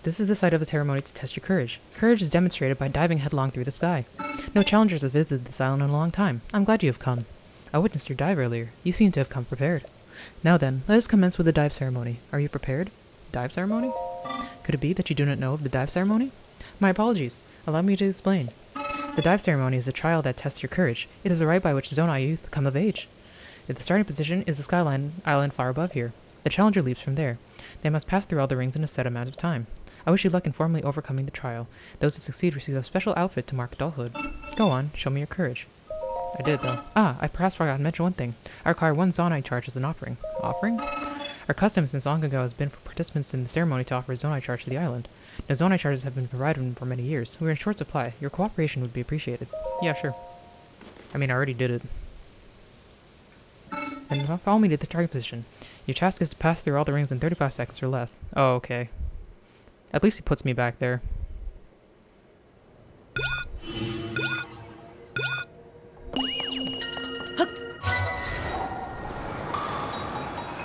This is the site of a ceremony to test your courage. Courage is demonstrated by diving headlong through the sky. No challengers have visited this island in a long time. I'm glad you have come. I witnessed your dive earlier. You seem to have come prepared. Now then, let us commence with the dive ceremony. Are you prepared? Dive ceremony? Could it be that you do not know of the dive ceremony? My apologies. Allow me to explain. The dive ceremony is a trial that tests your courage. It is a rite by which Zonai youth come of age. The starting position is the skyline island far above here. The challenger leaps from there. They must pass through all the rings in a set amount of time. I wish you luck in formally overcoming the trial. Those who succeed receive a special outfit to mark adulthood. Go on, show me your courage. I did, though. Ah, I perhaps forgot to mention one thing. I require one Zonai charge as an offering. Offering? Our custom since long ago has been for participants in the ceremony to offer a Zonai charge to the island. Now, Zonai charges have been provided for many years. We are in short supply. Your cooperation would be appreciated. Yeah, sure. I mean, I already did it. And follow me to the starting position. Your task is to pass through all the rings in 35 seconds or less. Oh, okay. At least he puts me back there.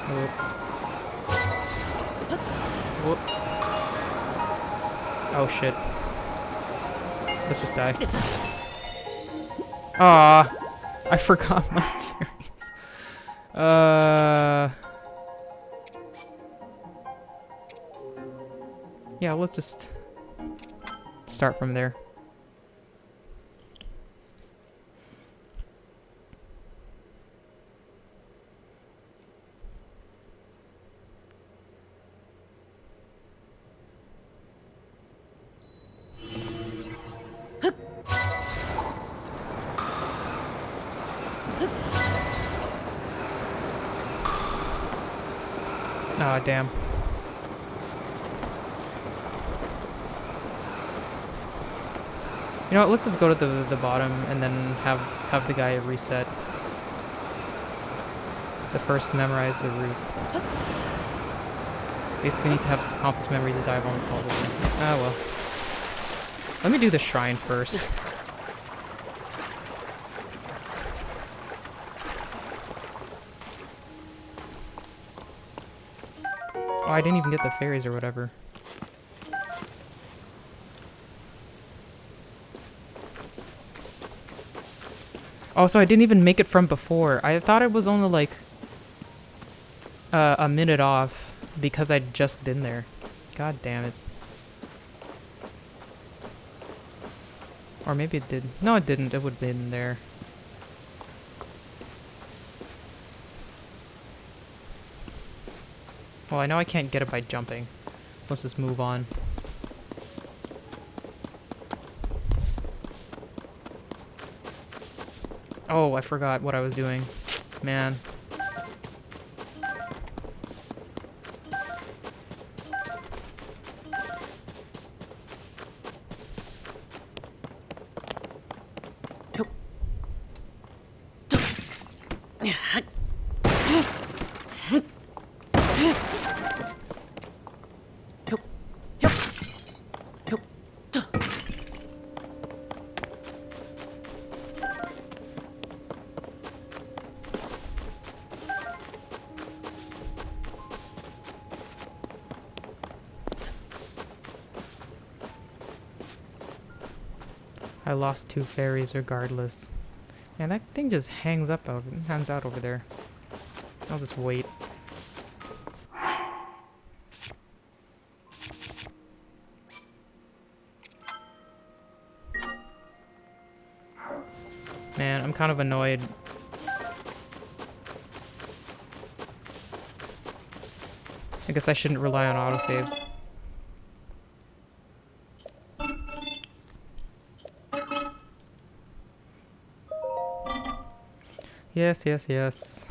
Whoop. Whoop. Oh shit. Let's just die. Ah, I forgot my fairies. Yeah, let's just start from there. Ah, damn. You know what, let's just go to the bottom and then have the guy reset. The first memorize the route. Basically need to have complex memory to dive on the all the way. Ah well. Let me do the shrine first. Oh, I didn't even get the fairies or whatever. Oh, so I didn't even make it from before. I thought it was only like a minute off because I'd just been there. God damn it. Or maybe it did. No, it didn't. It would have been there. Well, I know I can't get it by jumping. So let's just move on. Oh, I forgot what I was doing. Man. I lost 2 fairies regardless. Man, that thing just hangs out over there. I'll just wait. Man, I'm kind of annoyed. I guess I shouldn't rely on autosaves. Yes, yes, yes.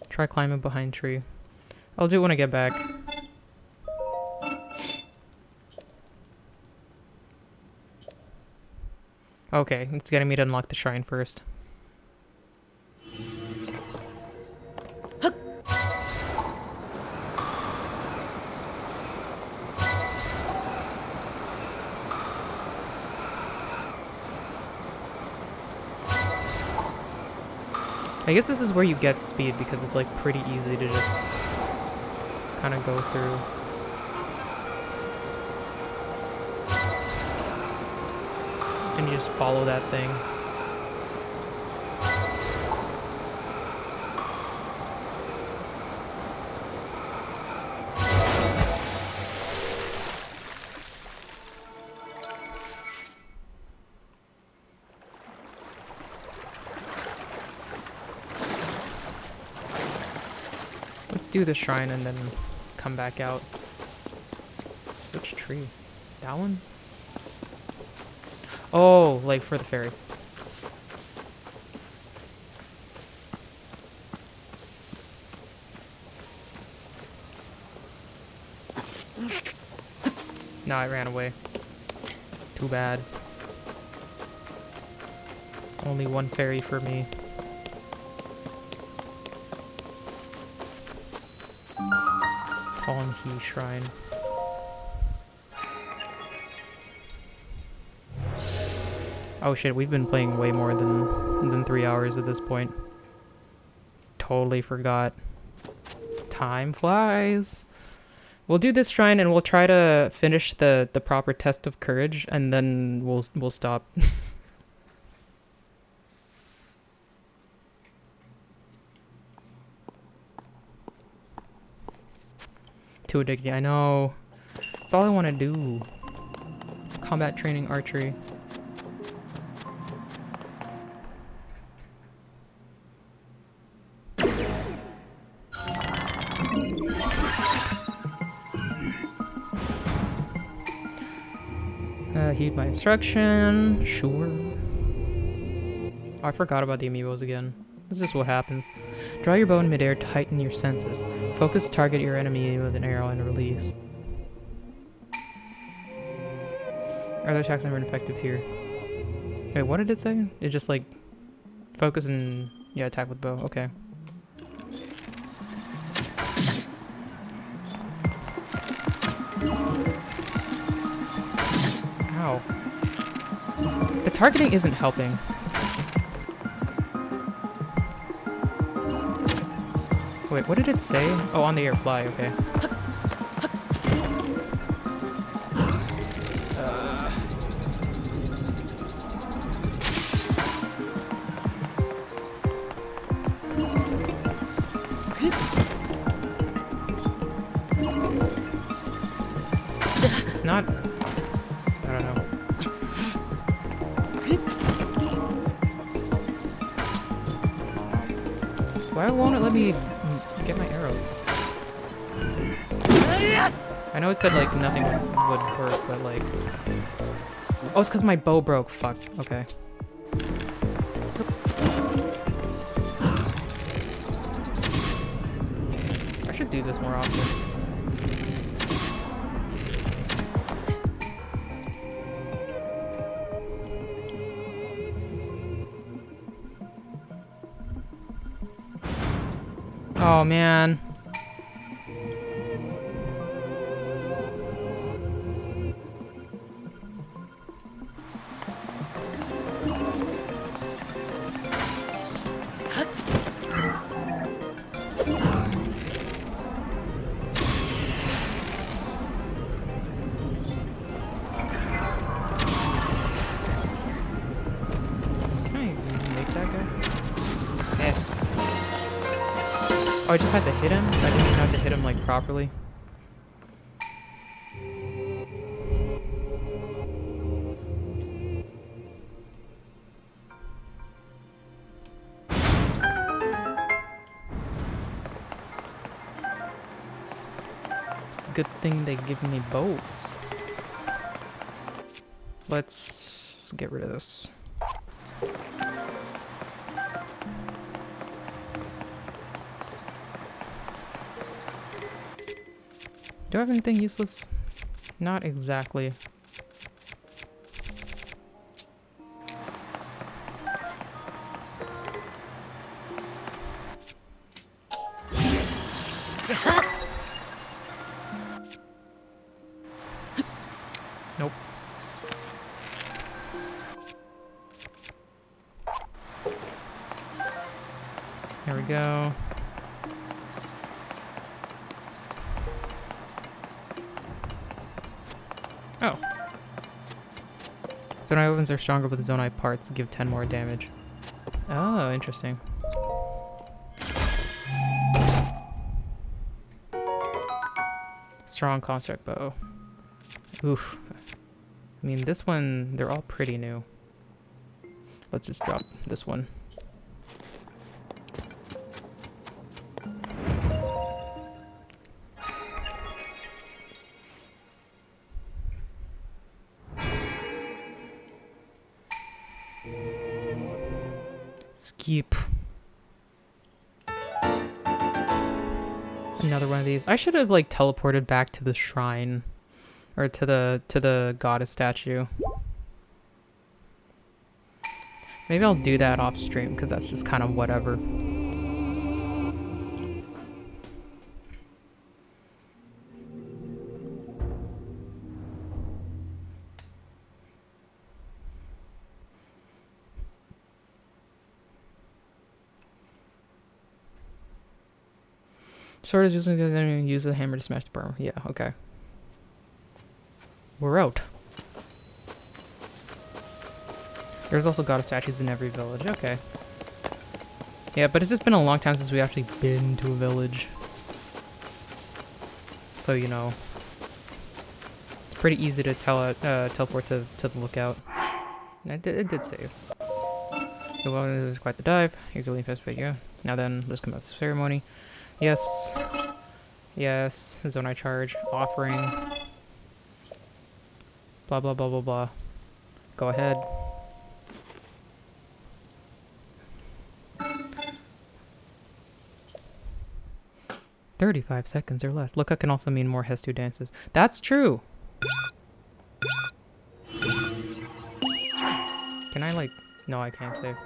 Try climbing behind tree. I'll do it when I get back. Okay, it's getting me to unlock the shrine first. I guess this is where you get speed because it's like pretty easy to just kind of go through. And you just follow that thing. Let's do the shrine and then come back out. Which tree? That one? Oh, like for the ferry. No, I ran away. Too bad. Only one fairy for me. Tonghi Shrine. Oh shit, we've been playing way more than 3 hours at this point. Totally forgot. Time flies. We'll do this shrine and we'll try to finish the proper test of courage and then we'll stop. Too addicting, I know. That's all I want to do. Combat training, archery. Heed my instruction. Sure. Oh, I forgot about the amiibos again. This is just what happens. Draw your bow in midair to heighten your senses. Focus, target your enemy with an arrow and release. Other attacks are ineffective here. Wait, what did it say? It just like focus and yeah, attack with bow. Okay. Ow. The targeting isn't helping. Wait, what did it say? Oh, on the air fly, okay. It's not... I don't know. Why won't it let me get my arrows? I know it said like nothing would work, but like... Oh, it's because my bow broke. Fuck. Okay. I should do this more often. Oh man. Can I make that guy? Eh. Oh, I just had to hit him? I didn't even have to hit him like properly. Good thing they give me bows. Let's get rid of this. Do I have anything useless? Not exactly. Nope. There we go. Oh. Zonai weapons are stronger, but the Zonai parts give 10 more damage. Oh, interesting. Strong construct bow. Oof. I mean, this one, they're all pretty new. Let's just drop this one. Skip. Another one of these. I should have like teleported back to the shrine, or to the goddess statue. Maybe I'll do that off stream because that's just kind of whatever. Sword is using the use the hammer to smash the burn. Yeah, okay. We're out. There's also goddess statues in every village. Okay. Yeah, but it's just been a long time since we actually been to a village. So, you know. It's pretty easy to teleport to the lookout. It did save. The one is quite the dive. You're going to but yeah. Now then, let's come out to the ceremony. Yes. Yes. Zonai charge. Offering. Blah, blah, blah, blah, blah. Go ahead. "35 seconds or less." Lookout can also mean more Hestu dances. That's true! Can I, like... No, I can't save.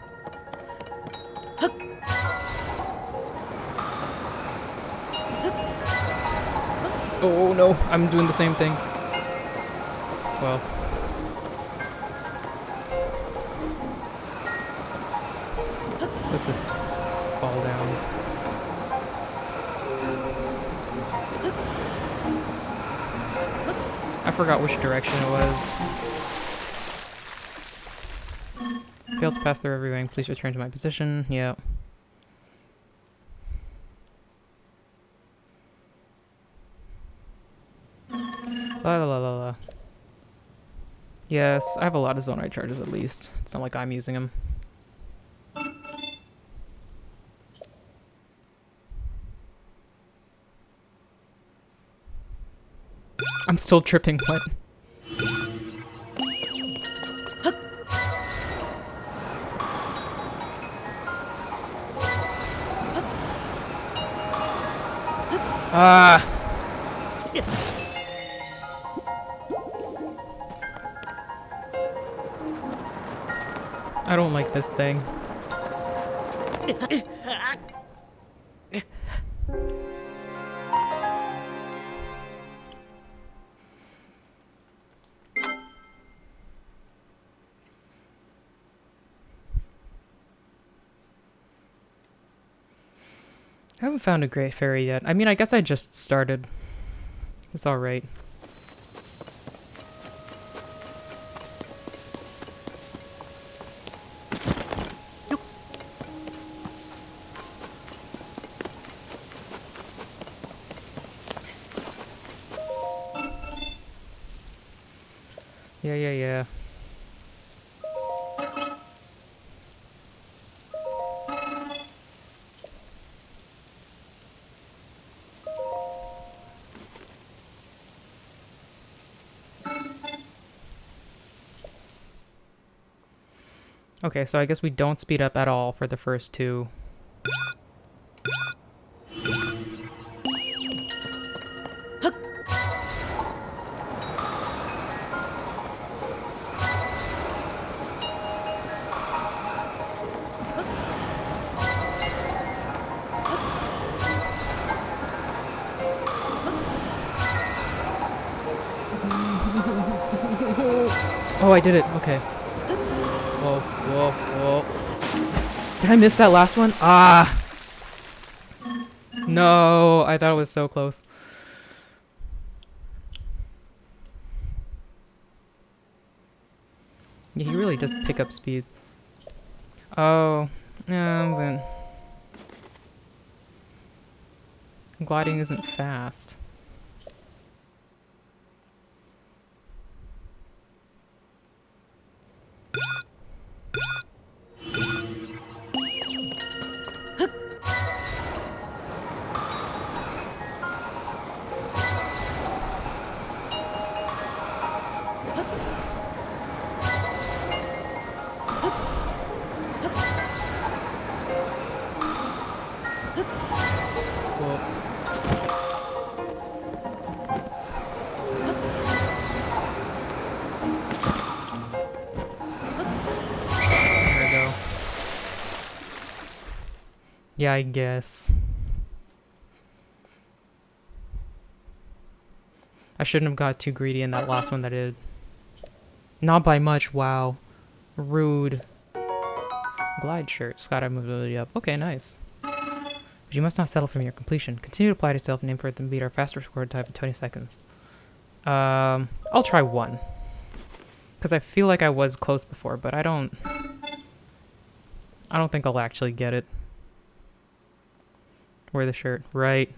Oh no, I'm doing the same thing. Well. Let's just fall down. I forgot which direction it was. Failed to pass through every ring. Please return to my position. Yeah. La la la la la. Yes, I have a lot of Zonai charges at least. It's not like I'm using them. I'm still tripping. What? Ah. I don't like this thing. I haven't found a great fairy yet. I mean, I guess I just started. It's alright. Yeah. Okay, so I guess we don't speed up at all for the first two. Oh, I did it. Okay. Whoa. Did I miss that last one? Ah! No, I thought it was so close. Yeah, he really does pick up speed. Oh, but gliding isn't fast. Yeah, I guess. I shouldn't have got too greedy in that last one that I did. Not by much, wow. Rude. Glide shirt. Skydive mobility up. Okay, nice. But you must not settle for mere completion. Continue to apply to yourself and aim for it to beat our faster score time in 20 seconds. I'll try 1. Because I feel like I was close before, but I don't think I'll actually get it. Wear the shirt. Right.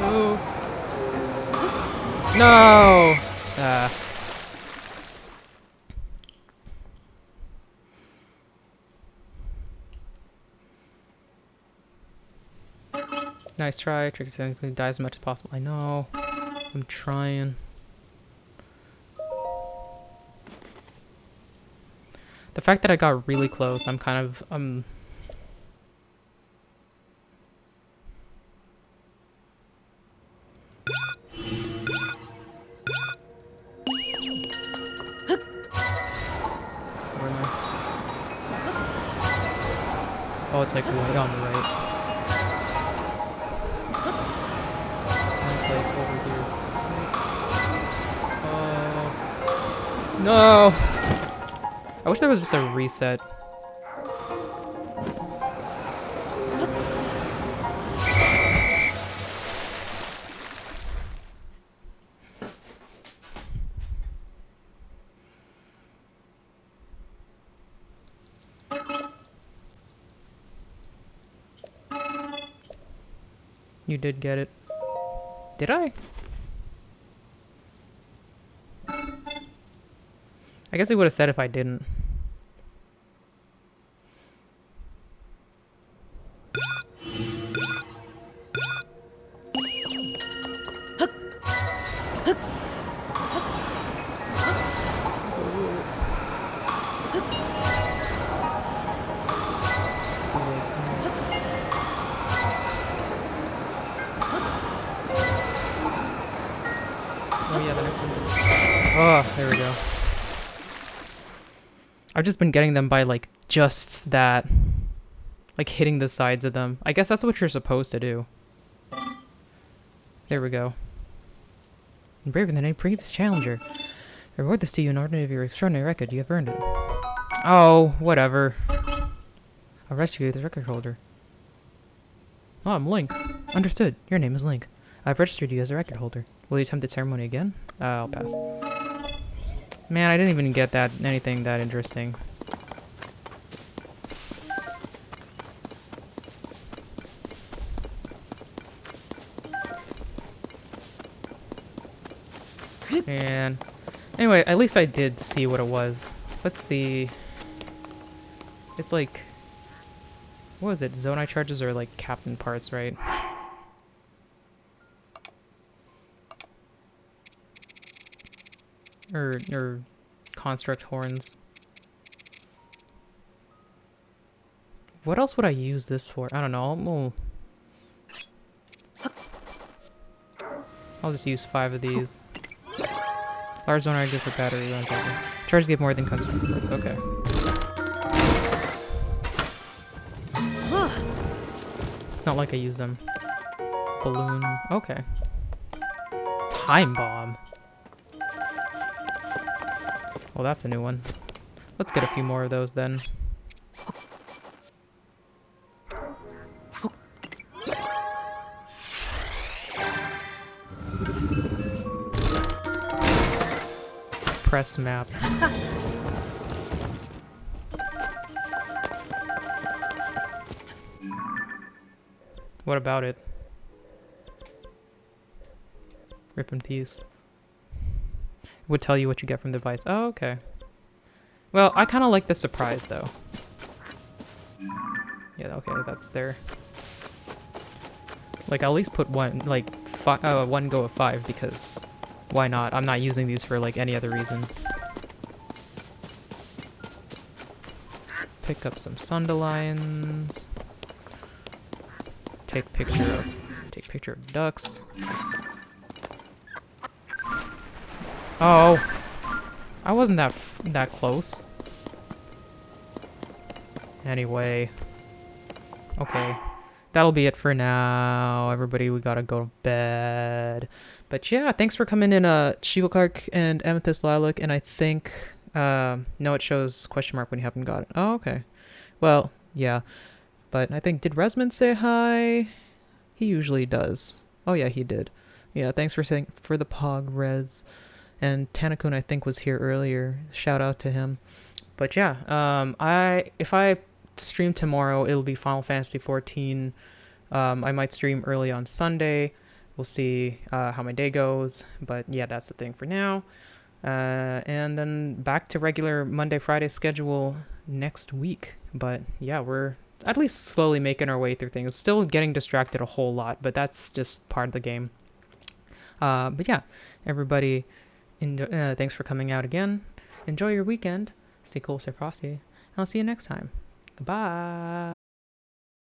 Oh. No! Nice try. Trick to die as much as possible. I know. I'm trying. The fact that I got really close, I'm kind of where am I? Oh, it's like way on the right. It's like over here. Oh no! I wish there was just a reset. You did get it. Did I? I guess it would have said if I didn't. Oh yeah, the next one. Oh, there we go. I've just been getting them by like just that. Like hitting the sides of them. I guess that's what you're supposed to do. There we go. Braver than any previous challenger. I reward this to you in honor of your extraordinary record. You have earned it. Oh, whatever. I'll rescue you, the record holder. Oh, I'm Link. Understood. Your name is Link. I've registered you as a record holder. Will you attempt the ceremony again? I'll pass. Man, I didn't even get that anything that interesting. And anyway, at least I did see what it was. Let's see. It's like, what was it? Zonai charges are like captain parts, right? Or construct horns. What else would I use this for? I don't know. I'll just use 5 of these. Large zone are good for battery runs. Charges give more than construct parts. Okay. It's not like I use them. Balloon. Okay. Time bomb. Well, that's a new one. Let's get a few more of those then. Press map. What about it? Rip in peace. It would tell you what you get from the device. Oh, okay. Well, I kind of like the surprise, though. Yeah, okay, that's there. Like, I'll at least put one, like, one go of 5, because why not? I'm not using these for, like, any other reason. Pick up some Sundelions. Take picture of ducks. Oh, I wasn't that close. Anyway, okay, that'll be it for now. Everybody, we gotta go to bed. But yeah, thanks for coming in, Shivakark and Amethyst Lilac, and I think no, it shows question mark when you haven't got it. Oh, okay. Well, yeah. But I think, did Resmond say hi? He usually does. Oh yeah, he did. Yeah, thanks for saying for the Pog Reds. And Tanakun, I think, was here earlier. Shout out to him. But yeah, if I stream tomorrow, it'll be Final Fantasy 14. I might stream early on Sunday. We'll see how my day goes. But yeah, that's the thing for now. And then back to regular Monday, Friday schedule next week. But yeah, we're at least slowly making our way through things. Still getting distracted a whole lot, but that's just part of the game. But yeah, everybody, thanks for coming out again. Enjoy your weekend. Stay cool, stay frosty. And I'll see you next time. Goodbye.